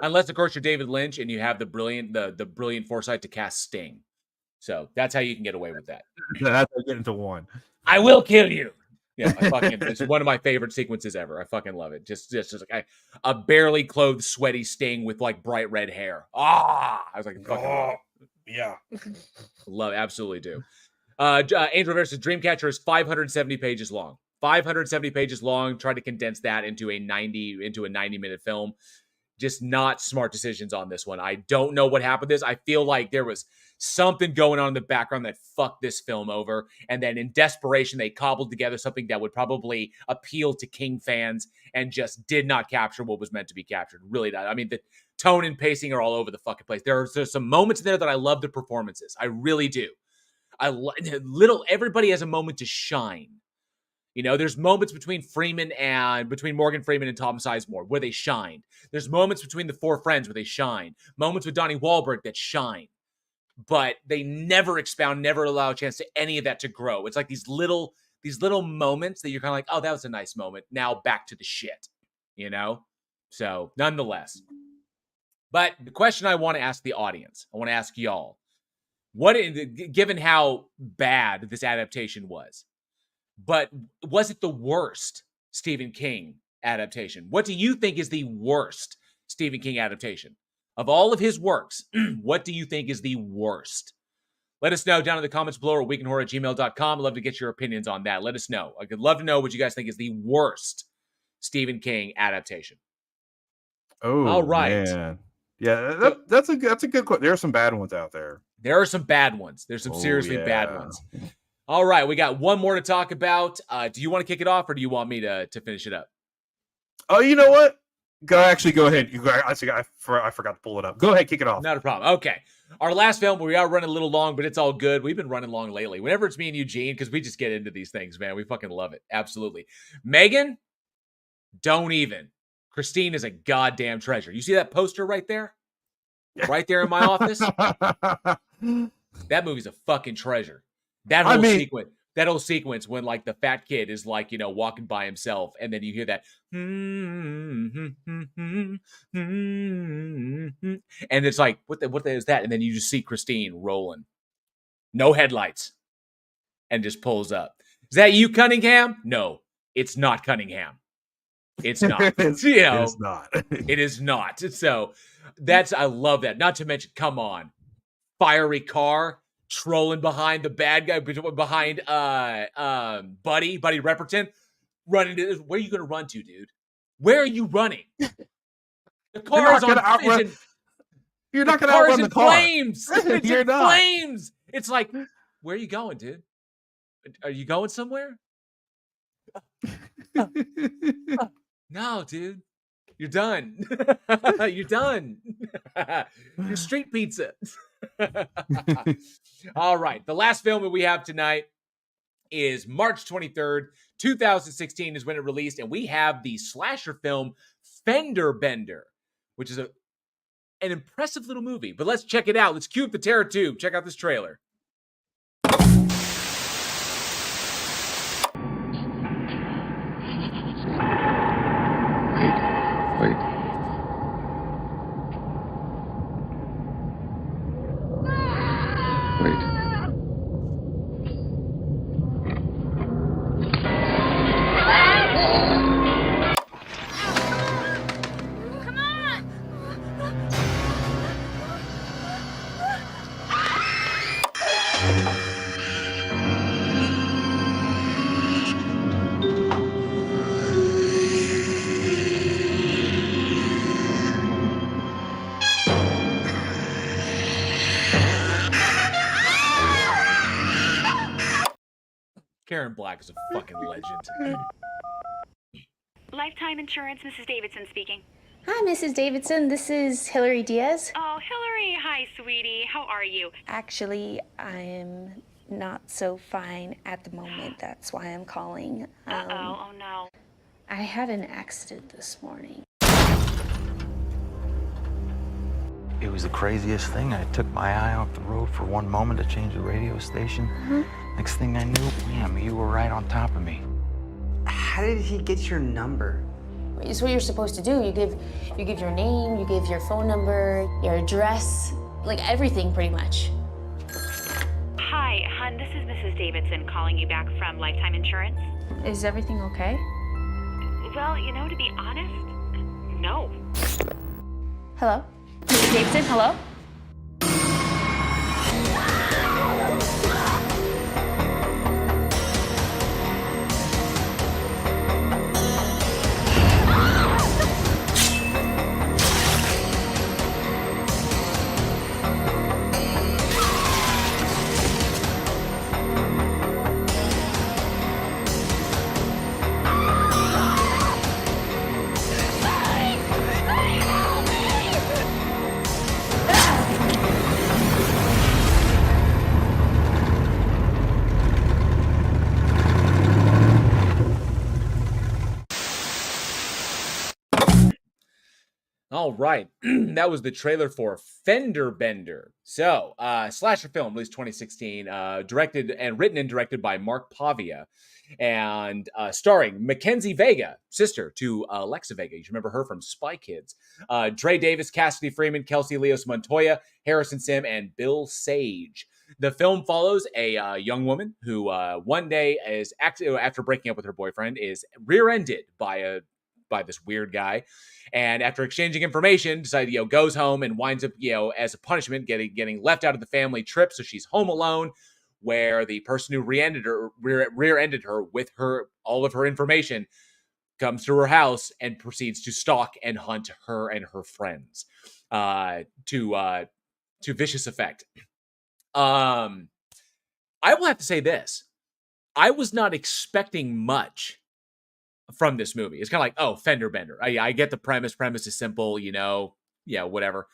Unless, of course, you're David Lynch and you have the brilliant foresight to cast Sting. So that's how you can get away with that. That's how you get into 1. I will kill you. Yeah, it's one of my favorite sequences ever. I fucking love it. Just like a barely clothed, sweaty Sting with like bright red hair. I was like, fucking yeah, love it. Absolutely do. Angel Rivera says Dreamcatcher is 570 pages long. 570 pages long. Try to condense that into a 90-minute film. Just not smart decisions on this one. I don't know what happened with this. I feel like there was something going on in the background that fucked this film over. And then in desperation, they cobbled together something that would probably appeal to King fans and just did not capture what was meant to be captured. Really not. I mean, the tone and pacing are all over the fucking place. There's some moments in there that I love the performances. I really do. Everybody has a moment to shine. You know, there's moments between Morgan Freeman and Tom Sizemore where they shined. There's moments between the 4 friends where they shine. Moments with Donnie Wahlberg that shine. But they never expound, never allow a chance to any of that to grow. It's like these little moments that you're kind of like, oh, that was a nice moment. Now back to the shit, you know? So nonetheless. But the question I want to ask the audience, I want to ask y'all, given how bad this adaptation was, but was it the worst Stephen King adaptation? What do you think is the worst Stephen King adaptation? Of all of his works, what do you think is the worst? Let us know down in the comments below or weekinhorror@gmail.com. I'd love to get your opinions on that. Let us know. I could love to know what you guys think is the worst Stephen King adaptation. Oh, all right. Man. Yeah, that's a good question. There are some bad ones out there. There are some bad ones. There's some seriously bad ones. All right, we got one more to talk about. Do you want to kick it off, or do you want me to finish it up? Oh, you know what? Go ahead. I forgot to pull it up. Go ahead, kick it off. Not a problem. Okay. Our last film, we are running a little long, but it's all good. We've been running long lately. Whenever it's me and Eugene, because we just get into these things, man. We fucking love it. Absolutely. Megan, don't even. Christine is a goddamn treasure. You see that poster right there? Right there in my office? That movie's a fucking treasure. That whole sequence when like the fat kid is like, you know, walking by himself, and then you hear that, and it's like, what the is that? And then you just see Christine rolling, no headlights, and just pulls up. Is that you, Cunningham? No, it's not Cunningham. It's not. It's not. It is not. So I love that. Not to mention, come on, fiery car trolling behind the bad guy, behind Buddy Repperton, running to. Where are you going to run to, dude? Where are you running? The car is on fire. You're not going to outrun the car. Flames. It's in flames. It's like, where are you going, dude? Are you going somewhere? No, dude. You're done. You're done. You're street pizza. All right. The last film that we have tonight is March 23rd, 2016 is when it released. And we have the slasher film Fender Bender, which is an impressive little movie. But let's check it out. Let's cue up the terror tube. Check out this trailer. Wait. Karen Black is a fucking legend. Lifetime Insurance, Mrs. Davidson speaking. Hi, Mrs. Davidson. This is Hillary Diaz. Oh, Hillary. Hi, sweetie. How are you? Actually, I am not so fine at the moment. That's why I'm calling. Oh no. I had an accident this morning. It was the craziest thing. I took my eye off the road for one moment to change the radio station. Next thing I knew, damn, you were right on top of me. How did he get your number? It's what you're supposed to do. You give your name, you give your phone number, your address, like everything pretty much. Hi, hon. This is Mrs. Davidson calling you back from Lifetime Insurance. Is everything okay? Well, to be honest, no. Hello? Mrs. Davidson, hello? All right, that was the trailer for Fender Bender. So, slasher film released 2016, directed and written and directed by Mark Pavia, and starring Mackenzie Vega, sister to Alexa Vega. You remember her from Spy Kids. Dre Davis, Cassidy Freeman, Kelsey Leos Montoya, Harrison Sim, and Bill Sage. The film follows a young woman who one day is after breaking up with her boyfriend is rear-ended by this weird guy, and after exchanging information, goes home and winds up, as a punishment, getting left out of the family trip. So she's home alone, where the person who rear-ended her with all of her information comes to her house and proceeds to stalk and hunt her and her friends, to vicious effect. I will have to say this: I was not expecting much from this movie. It's kind of like, oh, Fender Bender. I get the premise. Premise is simple, whatever.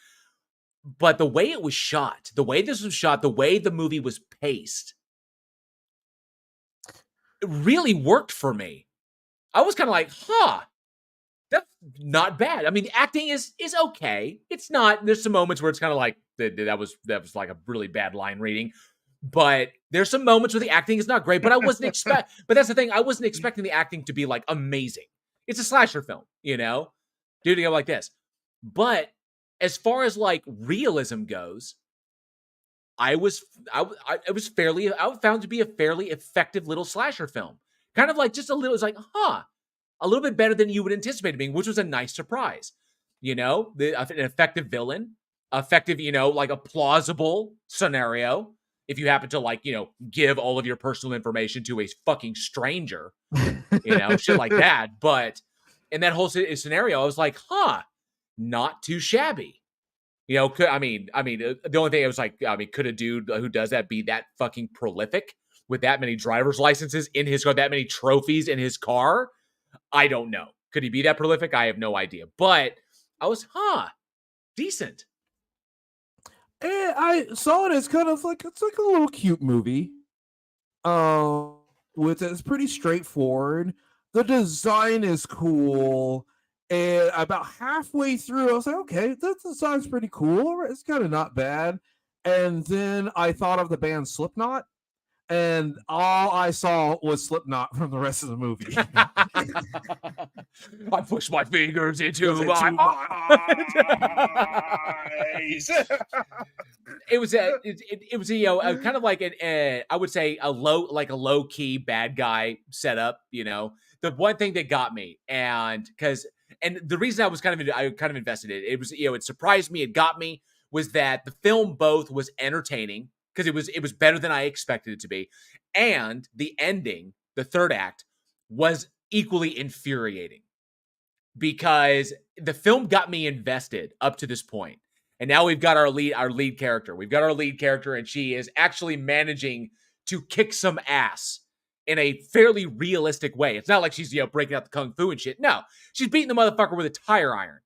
But the way it was shot, the way this was shot, the way the movie was paced, it really worked for me. I was kind of like, that's not bad. I mean, the acting is okay. It's not. There's some moments where it's kind of like that was like a really bad line reading. But there's some moments where the acting is not great. But I wasn't but that's the thing. I wasn't expecting the acting to be like amazing. It's a slasher film, do to go like this. But as far as like realism goes, I found to be a fairly effective little slasher film. Kind of like just a little. It's like, a little bit better than you would anticipate it being, which was a nice surprise. An effective villain, effective, like a plausible scenario. If you happen to give all of your personal information to a fucking stranger, shit like that. But in that whole scenario, I was like, not too shabby. The only thing I was like, could a dude who does that be that fucking prolific with that many driver's licenses in his car, that many trophies in his car? I don't know. Could he be that prolific? I have no idea. But I was, decent. And I saw it as kind of like, it's like a little cute movie. It's pretty straightforward. The design is cool. And about halfway through, I was like, okay, that design's pretty cool. It's kind of not bad. And then I thought of the band Slipknot. And all I saw was Slipknot from the rest of the movie. I pushed my fingers into my eyes. It was kind of like I would say a low key bad guy setup. The one thing that got me, and the reason I was kind of invested in it, was it surprised me. It got me was that the film both was entertaining, because it was better than I expected it to be. And the ending, the third act, was equally infuriating, because the film got me invested up to this point. And now we've got our lead character. We've got our lead character, and she is actually managing to kick some ass in a fairly realistic way. It's not like she's, breaking out the kung fu and shit. No, she's beating the motherfucker with a tire iron.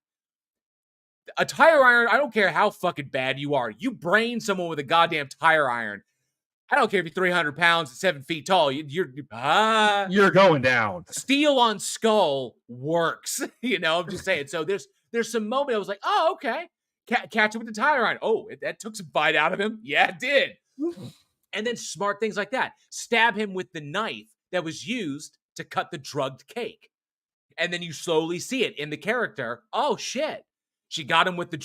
A tire iron, I don't care how fucking bad you are. You brain someone with a goddamn tire iron. I don't care if you're 300 pounds and 7 feet tall. You're going down. Steel on skull works. I'm just saying. So there's some moment I was like, oh, okay. Catch him with the tire iron. Oh, that took some bite out of him. Yeah, it did. And then smart things like that. Stab him with the knife that was used to cut the drugged cake. And then you slowly see it in the character. Oh shit. She got him with the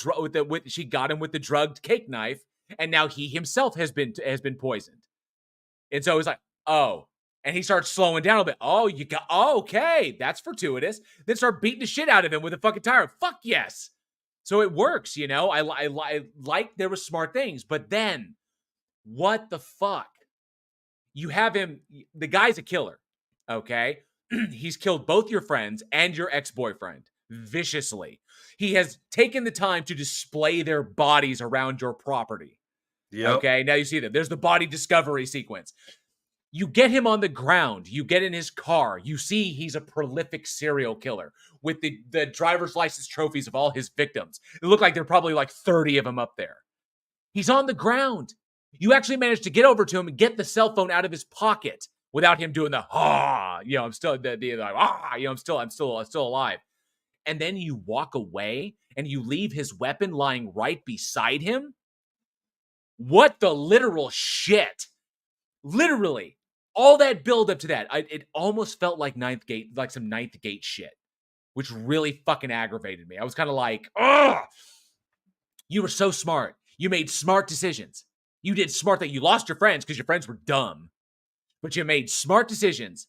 drugged cake knife, and now he himself has been poisoned. And so he's like, oh. And he starts slowing down a bit. Oh, okay, that's fortuitous. Then start beating the shit out of him with a fucking tire. Fuck yes. So it works, I like there were smart things, but then what the fuck? You have him, the guy's a killer, okay? He's killed both your friends and your ex-boyfriend viciously. He has taken the time to display their bodies around your property. Yep. Okay, now you see them. There's the body discovery sequence. You get him on the ground. You get in his car. You see he's a prolific serial killer with the driver's license trophies of all his victims. It looked like there are probably like 30 of them up there. He's on the ground. You actually managed to get over to him and get the cell phone out of his pocket without him doing the I'm still I'm still alive. And then you walk away and you leave his weapon lying right beside him. What the literal shit? Literally, all that build up to that, it almost felt like some Ninth Gate shit, which really fucking aggravated me. I was kind of like, ugh! You were so smart. You made smart decisions. You did smart things. You lost your friends because your friends were dumb, but you made smart decisions.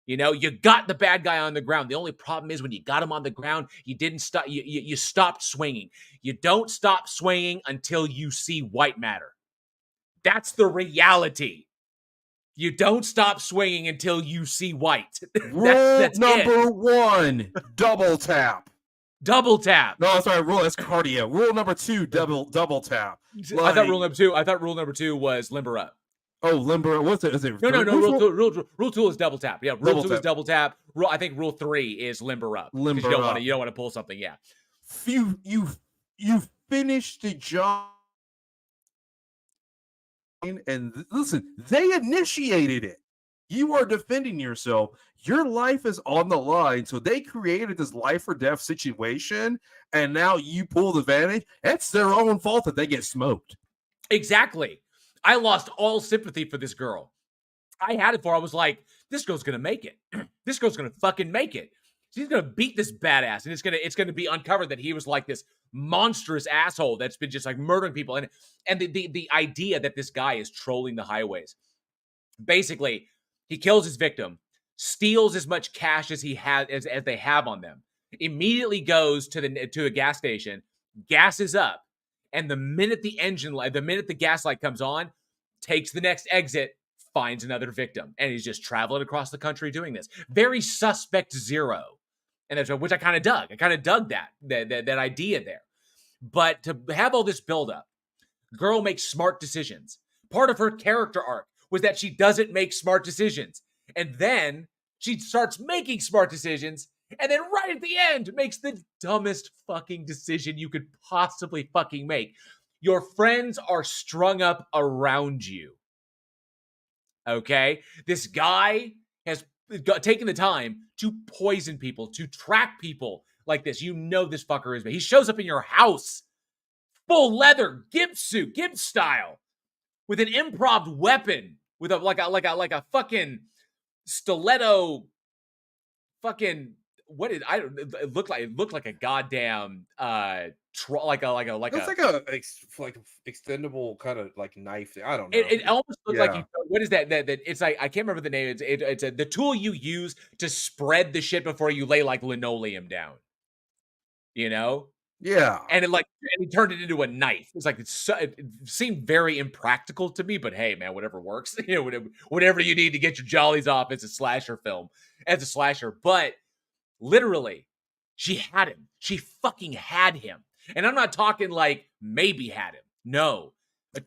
You got the bad guy on the ground. The only problem is when you got him on the ground, you didn't stop. You stopped swinging. You don't stop swinging until you see white matter. That's the reality. You don't stop swinging until you see white. That's number 1, double tap. Double tap. No, sorry, that's cardio. Rule number 2, double tap. I thought rule number 2 was limber up. Oh, limber. What's it? Is it? No. Rule 2 is double tap. Yeah, rule 2 is double tap. I think rule 3 is limber up. Limber you up. You don't want to pull something. Yeah. You finished the job, and listen, they initiated it. You are defending yourself. Your life is on the line. So they created this life or death situation, and now you pull the advantage. It's their own fault that they get smoked. Exactly. I lost all sympathy for this girl. I had it for, I was like, this girl's going to make it. This girl's going to fucking make it. She's going to beat this badass, and it's going to be uncovered that he was like this monstrous asshole that's been just like murdering people. And the idea that this guy is trolling the highways. Basically, he kills his victim, steals as much cash as he has as they have on them, immediately goes to a gas station, gasses up, and the minute the gas light comes on, takes the next exit, finds another victim, and he's just traveling across the country doing this. Very Suspect Zero, and that's which I kind of dug. I kind of dug that idea there. But to have all this buildup, girl makes smart decisions. Part of her character arc was that she doesn't make smart decisions, and then she starts making smart decisions. And then right at the end, makes the dumbest fucking decision you could possibly fucking make. Your friends are strung up around you. Okay? This guy has taken the time to poison people, to track people like this. You know this fucker is bad. He shows up in your house, full leather, gimp suit, gimp style, with an improv weapon, with like a fucking stiletto, fucking. It looked like a goddamn it's like a extendable kind of like knife. I don't know. It almost looked like what is that? That it's like I can't remember the name. It's the tool you use to spread the shit before you lay like linoleum down. Yeah. And he turned it into a knife. It's like it seemed very impractical to me, but hey, man, whatever works. Whatever you need to get your jollies off. It's a slasher film. As a slasher, but. Literally, she had him. She fucking had him. And I'm not talking like maybe had him. No.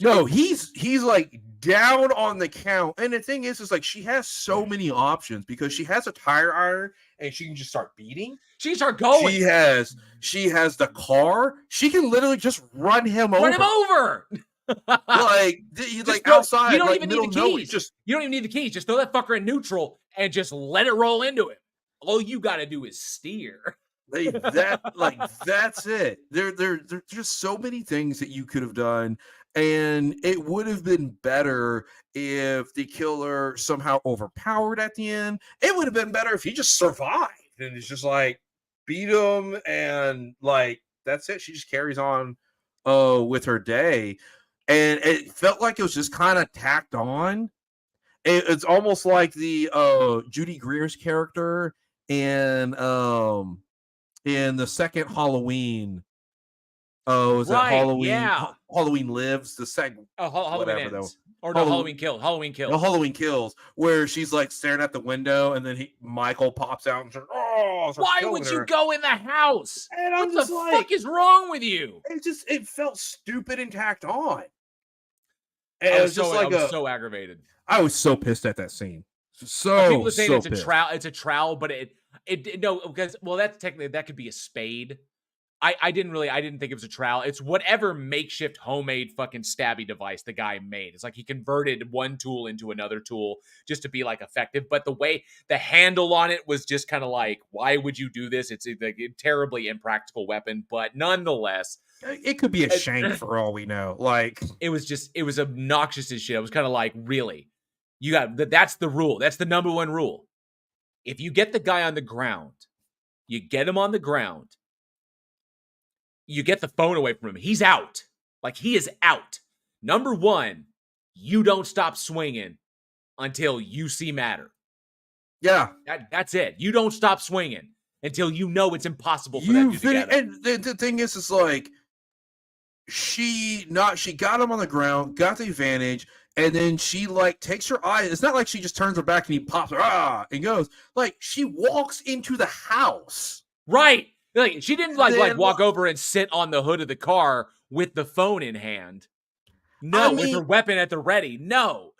No, he's like down on the count. And the thing is like she has so many options because she has a tire iron and she can just start beating. She can start going. She has the car. She can literally just run him over. Like outside. You don't like, even need the keys. You don't even need the keys. Just throw that fucker in neutral and just let it roll into him. All you got to do is steer. That's it. There's just so many things that you could have done, and it would have been better if the killer somehow overpowered at the end. It would have been better if he just survived and it's just like beat him and like that's it. She just carries on with her day, and it felt like it was just kind of tacked on. It's almost like the Judy Greer's character in the second Halloween. Oh, is that Halloween? Yeah. Halloween Lives. The second. Halloween Ends. Or no, Halloween Kills. Halloween Kills. No, Halloween Kills, where she's like staring at the window, and then Michael pops out and says, "Oh, why would you go in the house? And what the fuck is wrong with you?" It felt stupid and tacked on. And I was so aggravated. I was so pissed at that scene. People are saying so it's pissed. a trowel. It's a trowel, but it no, because that's technically that could be a spade. I didn't think it was a trowel. It's whatever makeshift homemade fucking stabby device the guy made. It's like he converted one tool into another tool just to be like effective. But the way the handle on it was just kind of like, why would you do this? It's like a terribly impractical weapon, but nonetheless, it could be a shank for all we know. Like it was obnoxious as shit. I was kind of like, really, that's the rule. That's the number one rule. If you get the guy on the ground, you get him on the ground. You get the phone away from him. He's out. Like, he is out. Number one, you don't stop swinging until you see matter. Yeah. That's it. You don't stop swinging until you know it's impossible for that to get him. And the thing is like, she got him on the ground, got the advantage, and then she, like, takes her eye. It's not like she just turns her back and he pops her, and goes. Like, she walks into the house. Right. Like, she didn't like walk over and sit on the hood of the car with the phone in hand. No, with her weapon at the ready. No.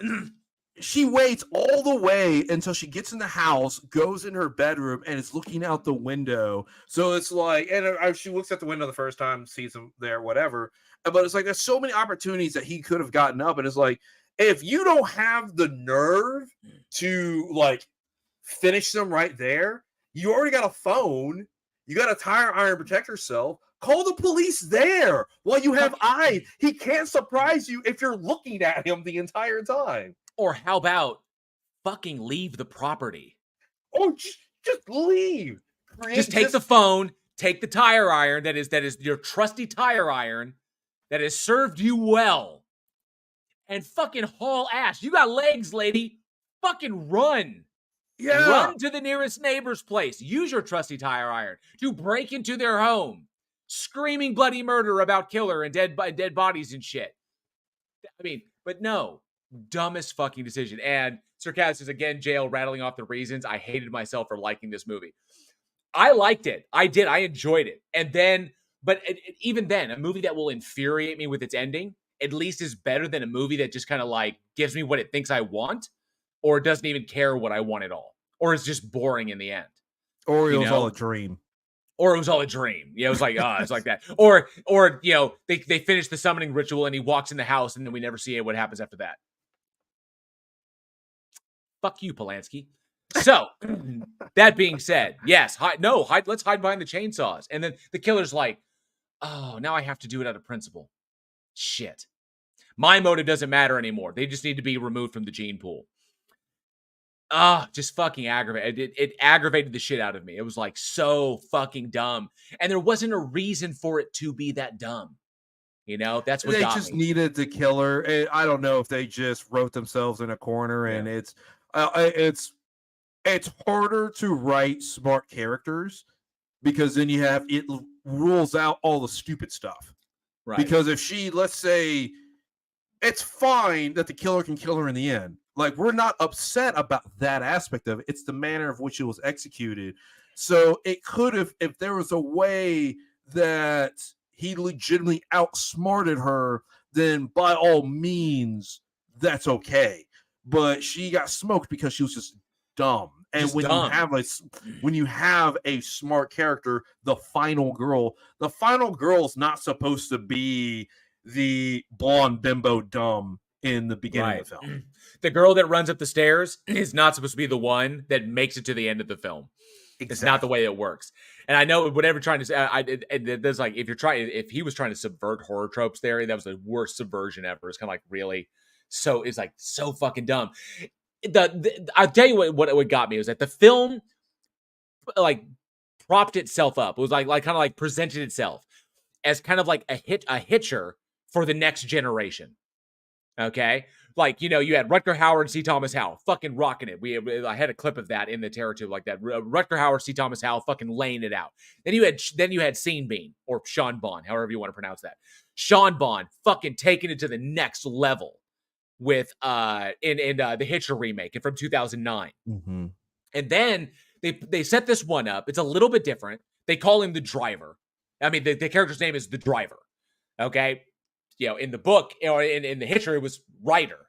She waits all the way until she gets in the house, goes in her bedroom, and is looking out the window. So it's like, and she looks at the window the first time, sees him there, whatever. But it's like, there's so many opportunities that he could have gotten up. And it's like, if you don't have the nerve to, like, finish them right there, you already got a phone. You got a tire iron to protect yourself. Call the police there while you have eyes. He can't surprise you if you're looking at him the entire time. Or how about fucking leave the property? Oh, just leave. Just take the phone, take the tire iron that is your trusty tire iron that has served you well, and fucking haul ass. You got legs, lady. Fucking run. Yeah. Run to the nearest neighbor's place. Use your trusty tire iron to break into their home, screaming bloody murder about killer and dead bodies and shit. I mean, but no, dumbest fucking decision. And Sarkaz is again jail rattling off the reasons I hated myself for liking this movie. I liked it. I did. I enjoyed it. And then, but even then, a movie that will infuriate me with its ending at least is better than a movie that just kind of like gives me what it thinks I want. Or doesn't even care what I want at all. Or is just boring in the end. Or it was all a dream. Or it was all a dream. Yeah, it was like, it's like that. Or you know, they finish the summoning ritual and he walks in the house and then we never see what happens after that. Fuck you, Polanski. So, that being said, yes, let's hide behind the chainsaws. And then the killer's like, oh, now I have to do it out of principle. Shit. My motive doesn't matter anymore. They just need to be removed from the gene pool. Just fucking aggravated. It aggravated the shit out of me. It was like so fucking dumb. And there wasn't a reason for it to be that dumb. You know, that's what they got just me. needed the killer. I don't know if they just wrote themselves in a corner, and it's harder to write smart characters because then it rules out all the stupid stuff. Right. Because if let's say, it's fine that the killer can kill her in the end. Like, we're not upset about that aspect of it. It's the manner of which it was executed. So it could have, if there was a way that he legitimately outsmarted her, then by all means, that's okay. But she got smoked because she was just dumb. And Just when dumb. you have a smart character, the final girl's not supposed to be the blonde bimbo dumb in the beginning of the film. The girl that runs up the stairs is not supposed to be the one that makes it to the end of the film. Exactly. It's not the way it works. And I know whatever trying to say, there's like, if he was trying to subvert horror tropes there, that was the worst subversion ever. It's kind of like, really? So it's like so fucking dumb. I'll tell you what got me was that the film like propped itself up. It was like kind of like presented itself as kind of like a hitcher for the next generation. Okay, like, you know, you had Rutger Hauer and C. Thomas Howell fucking rocking it. I had a clip of that in the Terror Tube like that. Rutger Hauer, C. Thomas Howell fucking laying it out. Then you had Sean Bean or Sean Bond, however you want to pronounce that. Sean Bond fucking taking it to the next level with in the Hitcher remake from 2009. Mm-hmm. And then they set this one up. It's a little bit different. They call him the driver. I mean, the character's name is the driver. Okay. You know, in the book or in the Hitcher, it was Ryder.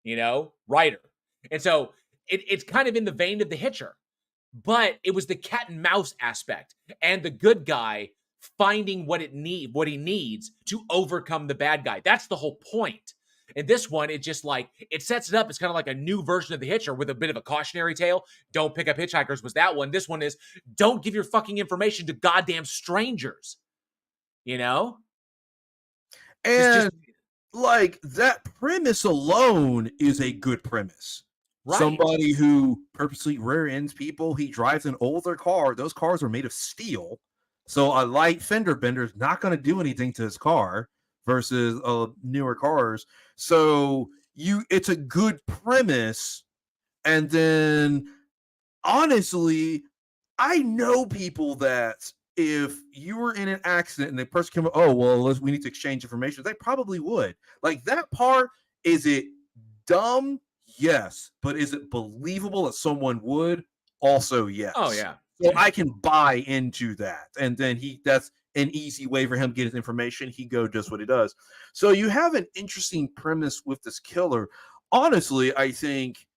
You know, Ryder. And so it's kind of in the vein of the Hitcher, but it was the cat and mouse aspect and the good guy finding what he needs to overcome the bad guy. That's the whole point. And this one, it just like, it sets it up. It's kind of like a new version of the Hitcher with a bit of a cautionary tale. Don't pick up hitchhikers was that one. This one is, don't give your fucking information to goddamn strangers. You know? And like that premise alone is a good premise. Right. Somebody who purposely rear ends people. He drives an older car. Those cars are made of steel. So a light fender bender is not going to do anything to his car versus newer cars. So it's a good premise. And then honestly, I know people that if you were in an accident and the person came up, oh, well, we need to exchange information, they probably would. Like that part, is it dumb? Yes. But is it believable that someone would? Also, yes. Oh, yeah. So I can buy into that. And then that's an easy way for him to get his information. He does what he does. So you have an interesting premise with this killer. Honestly, I think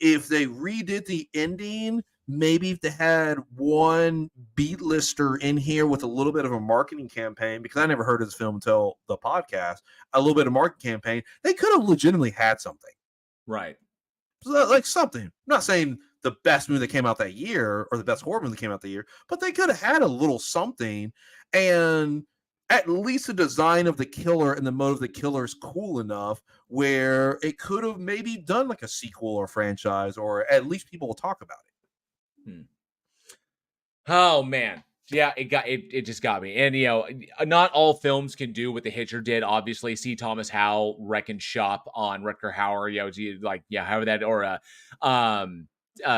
if they redid the ending, maybe if they had one beat lister in here with a little bit of a marketing campaign, because I never heard of this film until the podcast, a little bit of marketing campaign, they could have legitimately had something. Right. So like something. I'm not saying the best movie that came out that year or the best horror movie that came out that year, but they could have had a little something, and at least the design of the killer and the motive of the killer is cool enough where it could have maybe done like a sequel or franchise, or at least people will talk about it. Oh man, yeah, it just got me. And you know, not all films can do what the Hitcher did. Obviously, C. Thomas Howell wrecking shop on Rutger Hauer. You know, like however that, or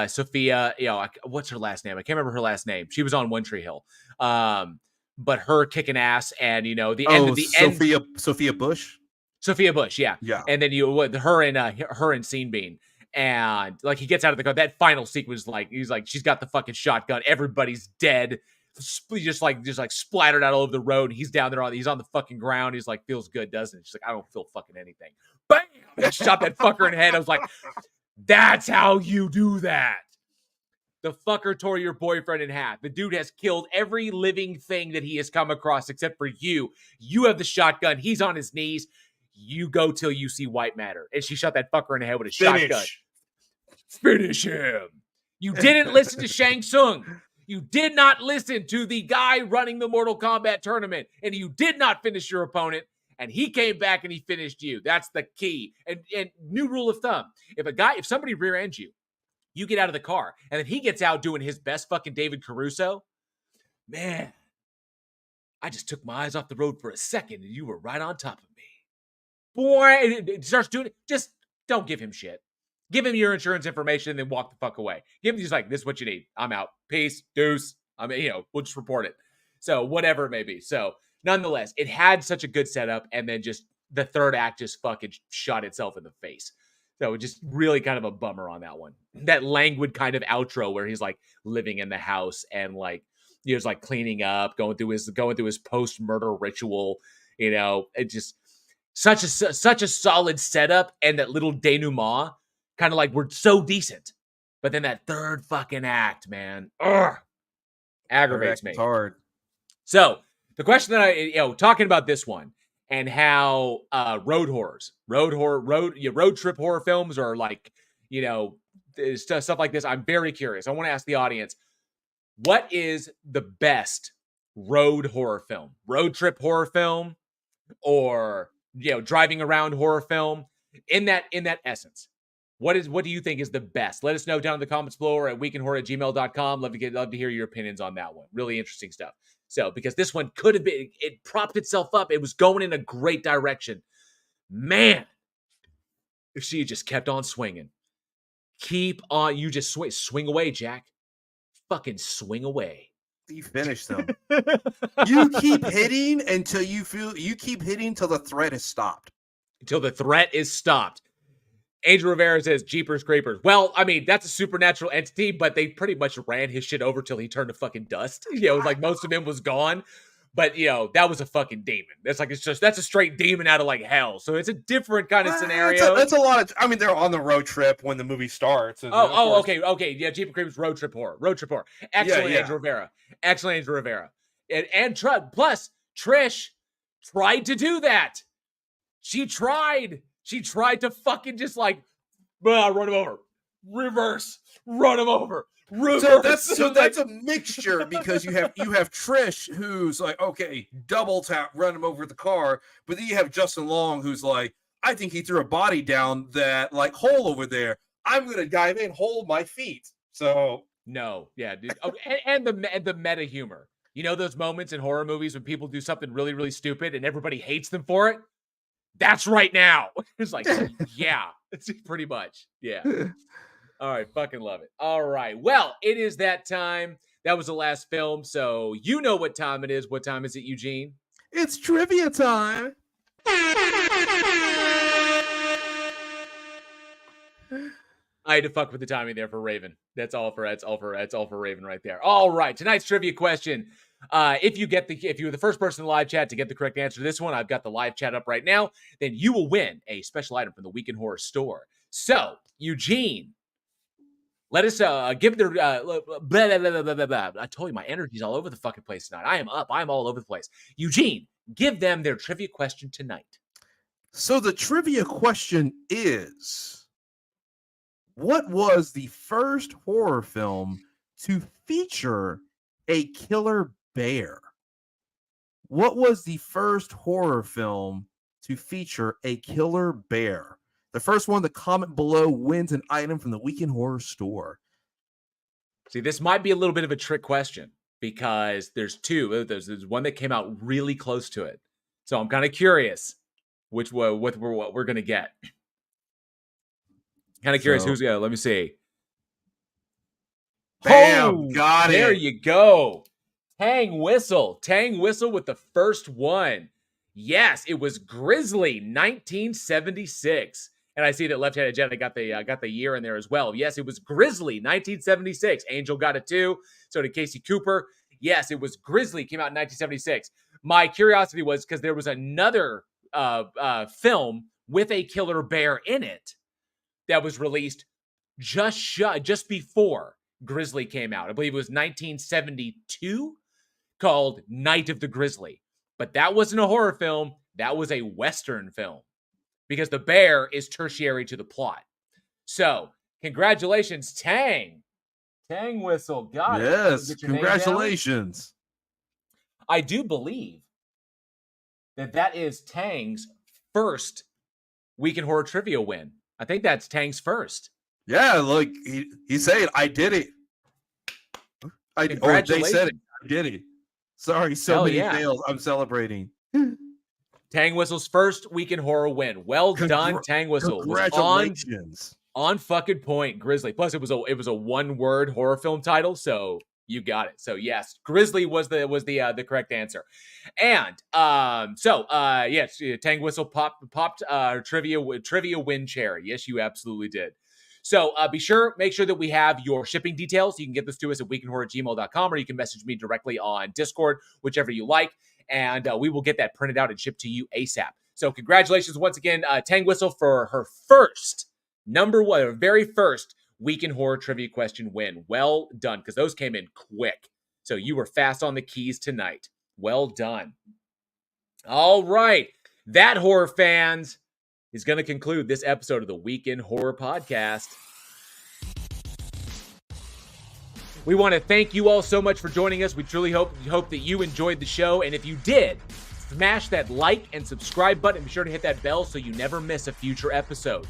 Sophia. You know, what's her last name? I can't remember her last name. She was on One Tree Hill. But her kicking ass, and you know Sophia Bush. Sophia Bush, yeah. And then her and Sean Bean. And like he gets out of the car, that final sequence, like he's like, she's got the fucking shotgun, everybody's dead, just like splattered out all over the road. He's down there, he's on the fucking ground. He's like, feels good, doesn't it? She's like, I don't feel fucking anything. Bam! I shot that fucker in the head. I was like, that's how you do that. The fucker tore your boyfriend in half. The dude has killed every living thing that he has come across except for you. You have the shotgun. He's on his knees. You go till you see white matter. And she shot that fucker in the head with a shotgun. Finish him. You didn't listen to Shang Tsung. You did not listen to the guy running the Mortal Kombat tournament. And you did not finish your opponent. And he came back and he finished you. That's the key. And new rule of thumb. If somebody rear ends you, you get out of the car. And then he gets out doing his best fucking David Caruso. Man, I just took my eyes off the road for a second and you were right on top of me. Boy, it starts doing it. Just don't give him shit. Give him your insurance information and then walk the fuck away. Give him just like, this is what you need. I'm out. Peace. Deuce. I mean, we'll just report it. So whatever it may be. So nonetheless, it had such a good setup, and then just the third act just fucking shot itself in the face. So just really kind of a bummer on that one. That languid kind of outro where he's like living in the house and like he was like cleaning up, going through his post-murder ritual. You know, it just such a solid setup, and that little denouement, kind of like we're so decent, but then that third fucking act, man, aggravates me. It's hard. So the question that I, talking about this one and how road trip horror films are like, stuff like this. I'm very curious. I want to ask the audience, what is the best road horror film? Road trip horror film, or driving around horror film? In that essence, what do you think is the best? Let us know down in the comments below or at weekinhorror@gmail.com. Love to hear your opinions on that one. Really interesting stuff. So, because this one could have been, it propped itself up. It was going in a great direction. Man, if she just kept on swinging. Keep on. You just swing away, Jack. Fucking swing away. You finish them. You keep hitting until you keep hitting till the threat is stopped. Until the threat is stopped. Angel Rivera says, Jeepers Creepers. Well, I mean, that's a supernatural entity, but they pretty much ran his shit over till he turned to fucking dust. Like most of him was gone. But, that was a fucking demon. That's a straight demon out of like hell. So it's a different kind of scenario. That's a lot of, I mean, they're on the road trip when the movie starts. And okay. Yeah, Jeepers Creepers, road trip horror. Excellent, yeah. Angel Rivera. Excellent, Angel Rivera. Plus, Trish tried to do that. She tried to fucking just like, run him over. Reverse. Run him over. Reverse. So that's a mixture, because you have Trish, who's like, okay, double tap, run him over the car. But then you have Justin Long, who's like, I think he threw a body down that like hole over there. I'm going to dive in, hold my feet. So no. Yeah. Dude. Oh, and the meta humor. Those moments in horror movies when people do something really, really stupid and everybody hates them for it? That's right now. It's like, yeah, it's pretty much. Yeah. All right. Fucking love it. All right. Well, it is that time. That was the last film. So you know what time it is. What time is it, Eugene? It's trivia time. I had to fuck with the timing there for Raven. That's all for Raven right there. All right. Tonight's trivia question. If you're the first person in the live chat to get the correct answer to this one, I've got the live chat up right now, then you will win a special item from the Week in Horror store. So, Eugene, let us give their blah, blah, blah, blah, blah, blah. I told you my energy's all over the fucking place tonight. I am up. I'm all over the place. Eugene, give them their trivia question tonight. So the trivia question is, what was the first horror film to feature a killer bear? What was the first horror film to feature a killer bear? The first one to comment below wins an item from the Week in Horror store. See, this might be a little bit of a trick question because there's two. There's one that came out really close to it. So I'm kind of curious what we're going to get. Kind of curious who's let me see. Bam, got it. There you go. Tang Whistle with the first one. Yes, it was Grizzly, 1976. And I see that Left-Handed Jenna got the year in there as well. Yes, it was Grizzly, 1976. Angel got it too. So did Casey Cooper. Yes, it was Grizzly, came out in 1976. My curiosity was because there was another film with a killer bear in it that was released just before Grizzly came out. I believe it was 1972, called Night of the Grizzly. But that wasn't a horror film. That was a Western film because the bear is tertiary to the plot. So, congratulations, Tang. Tang Whistle. Got it. Yes, congratulations. I do believe that is Tang's first Week in Horror Trivia win. I think that's Tang's first. Yeah, look, he said, I did it. Or they said it. I did it. Sorry, so many fails. I'm celebrating. Tang Whistle's first Week in Horror win. Well done, Tang Whistle. Congratulations. On fucking point, Grizzly. Plus, it was a one-word horror film title, so you got it. So yes, Grizzly was the correct answer. And yes, Tang Whistle popped trivia win cherry. Yes, you absolutely did. So make sure that we have your shipping details. You can get this to us at weekinhorror@gmail.com, or you can message me directly on Discord, whichever you like, and we will get that printed out and shipped to you ASAP. So congratulations once again, Tang Whistle, for her first, very first Week in Horror trivia question win. Well done, because those came in quick. So you were fast on the keys tonight. Well done. All right. That, horror fans, is going to conclude this episode of the Week in Horror podcast. We want to thank you all so much for joining us. We truly hope that you enjoyed the show. And if you did, smash that like and subscribe button. Be sure to hit that bell so you never miss a future episode.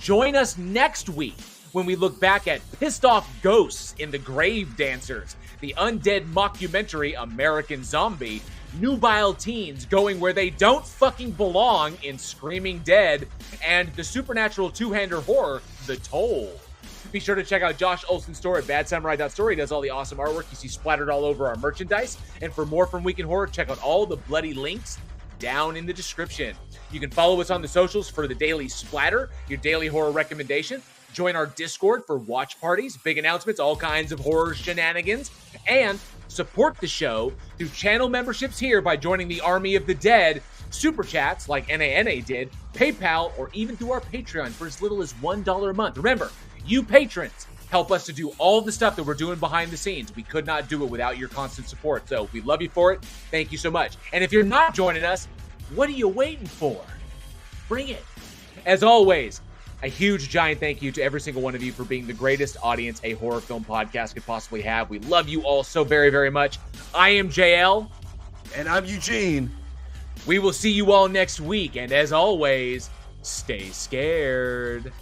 Join us next week when we look back at Pissed Off Ghosts in the Grave Dancers, the undead mockumentary American Zombie, nubile teens going where they don't fucking belong in Screaming Dead, and the supernatural two-hander horror, The Toll. Be sure to check out Josh Olsen's store at badsamurai.store. He does all the awesome artwork you see splattered all over our merchandise. And for more from Week in Horror, check out all the bloody links down in the description. You can follow us on the socials for the daily splatter, your daily horror recommendation. Join our Discord for watch parties, big announcements, all kinds of horror shenanigans. And support the show through channel memberships here by joining the Army of the Dead, super chats like NANA did, PayPal, or even through our Patreon for as little as $1 a month. Remember, you patrons help us to do all the stuff that we're doing behind the scenes. We could not do it without your constant support. So we love you for it. Thank you so much. And if you're not joining us, what are you waiting for? Bring it. As always, a huge, giant thank you to every single one of you for being the greatest audience a horror film podcast could possibly have. We love you all so very, very much. I am JL. And I'm Eugene. We will see you all next week. And as always, stay scared.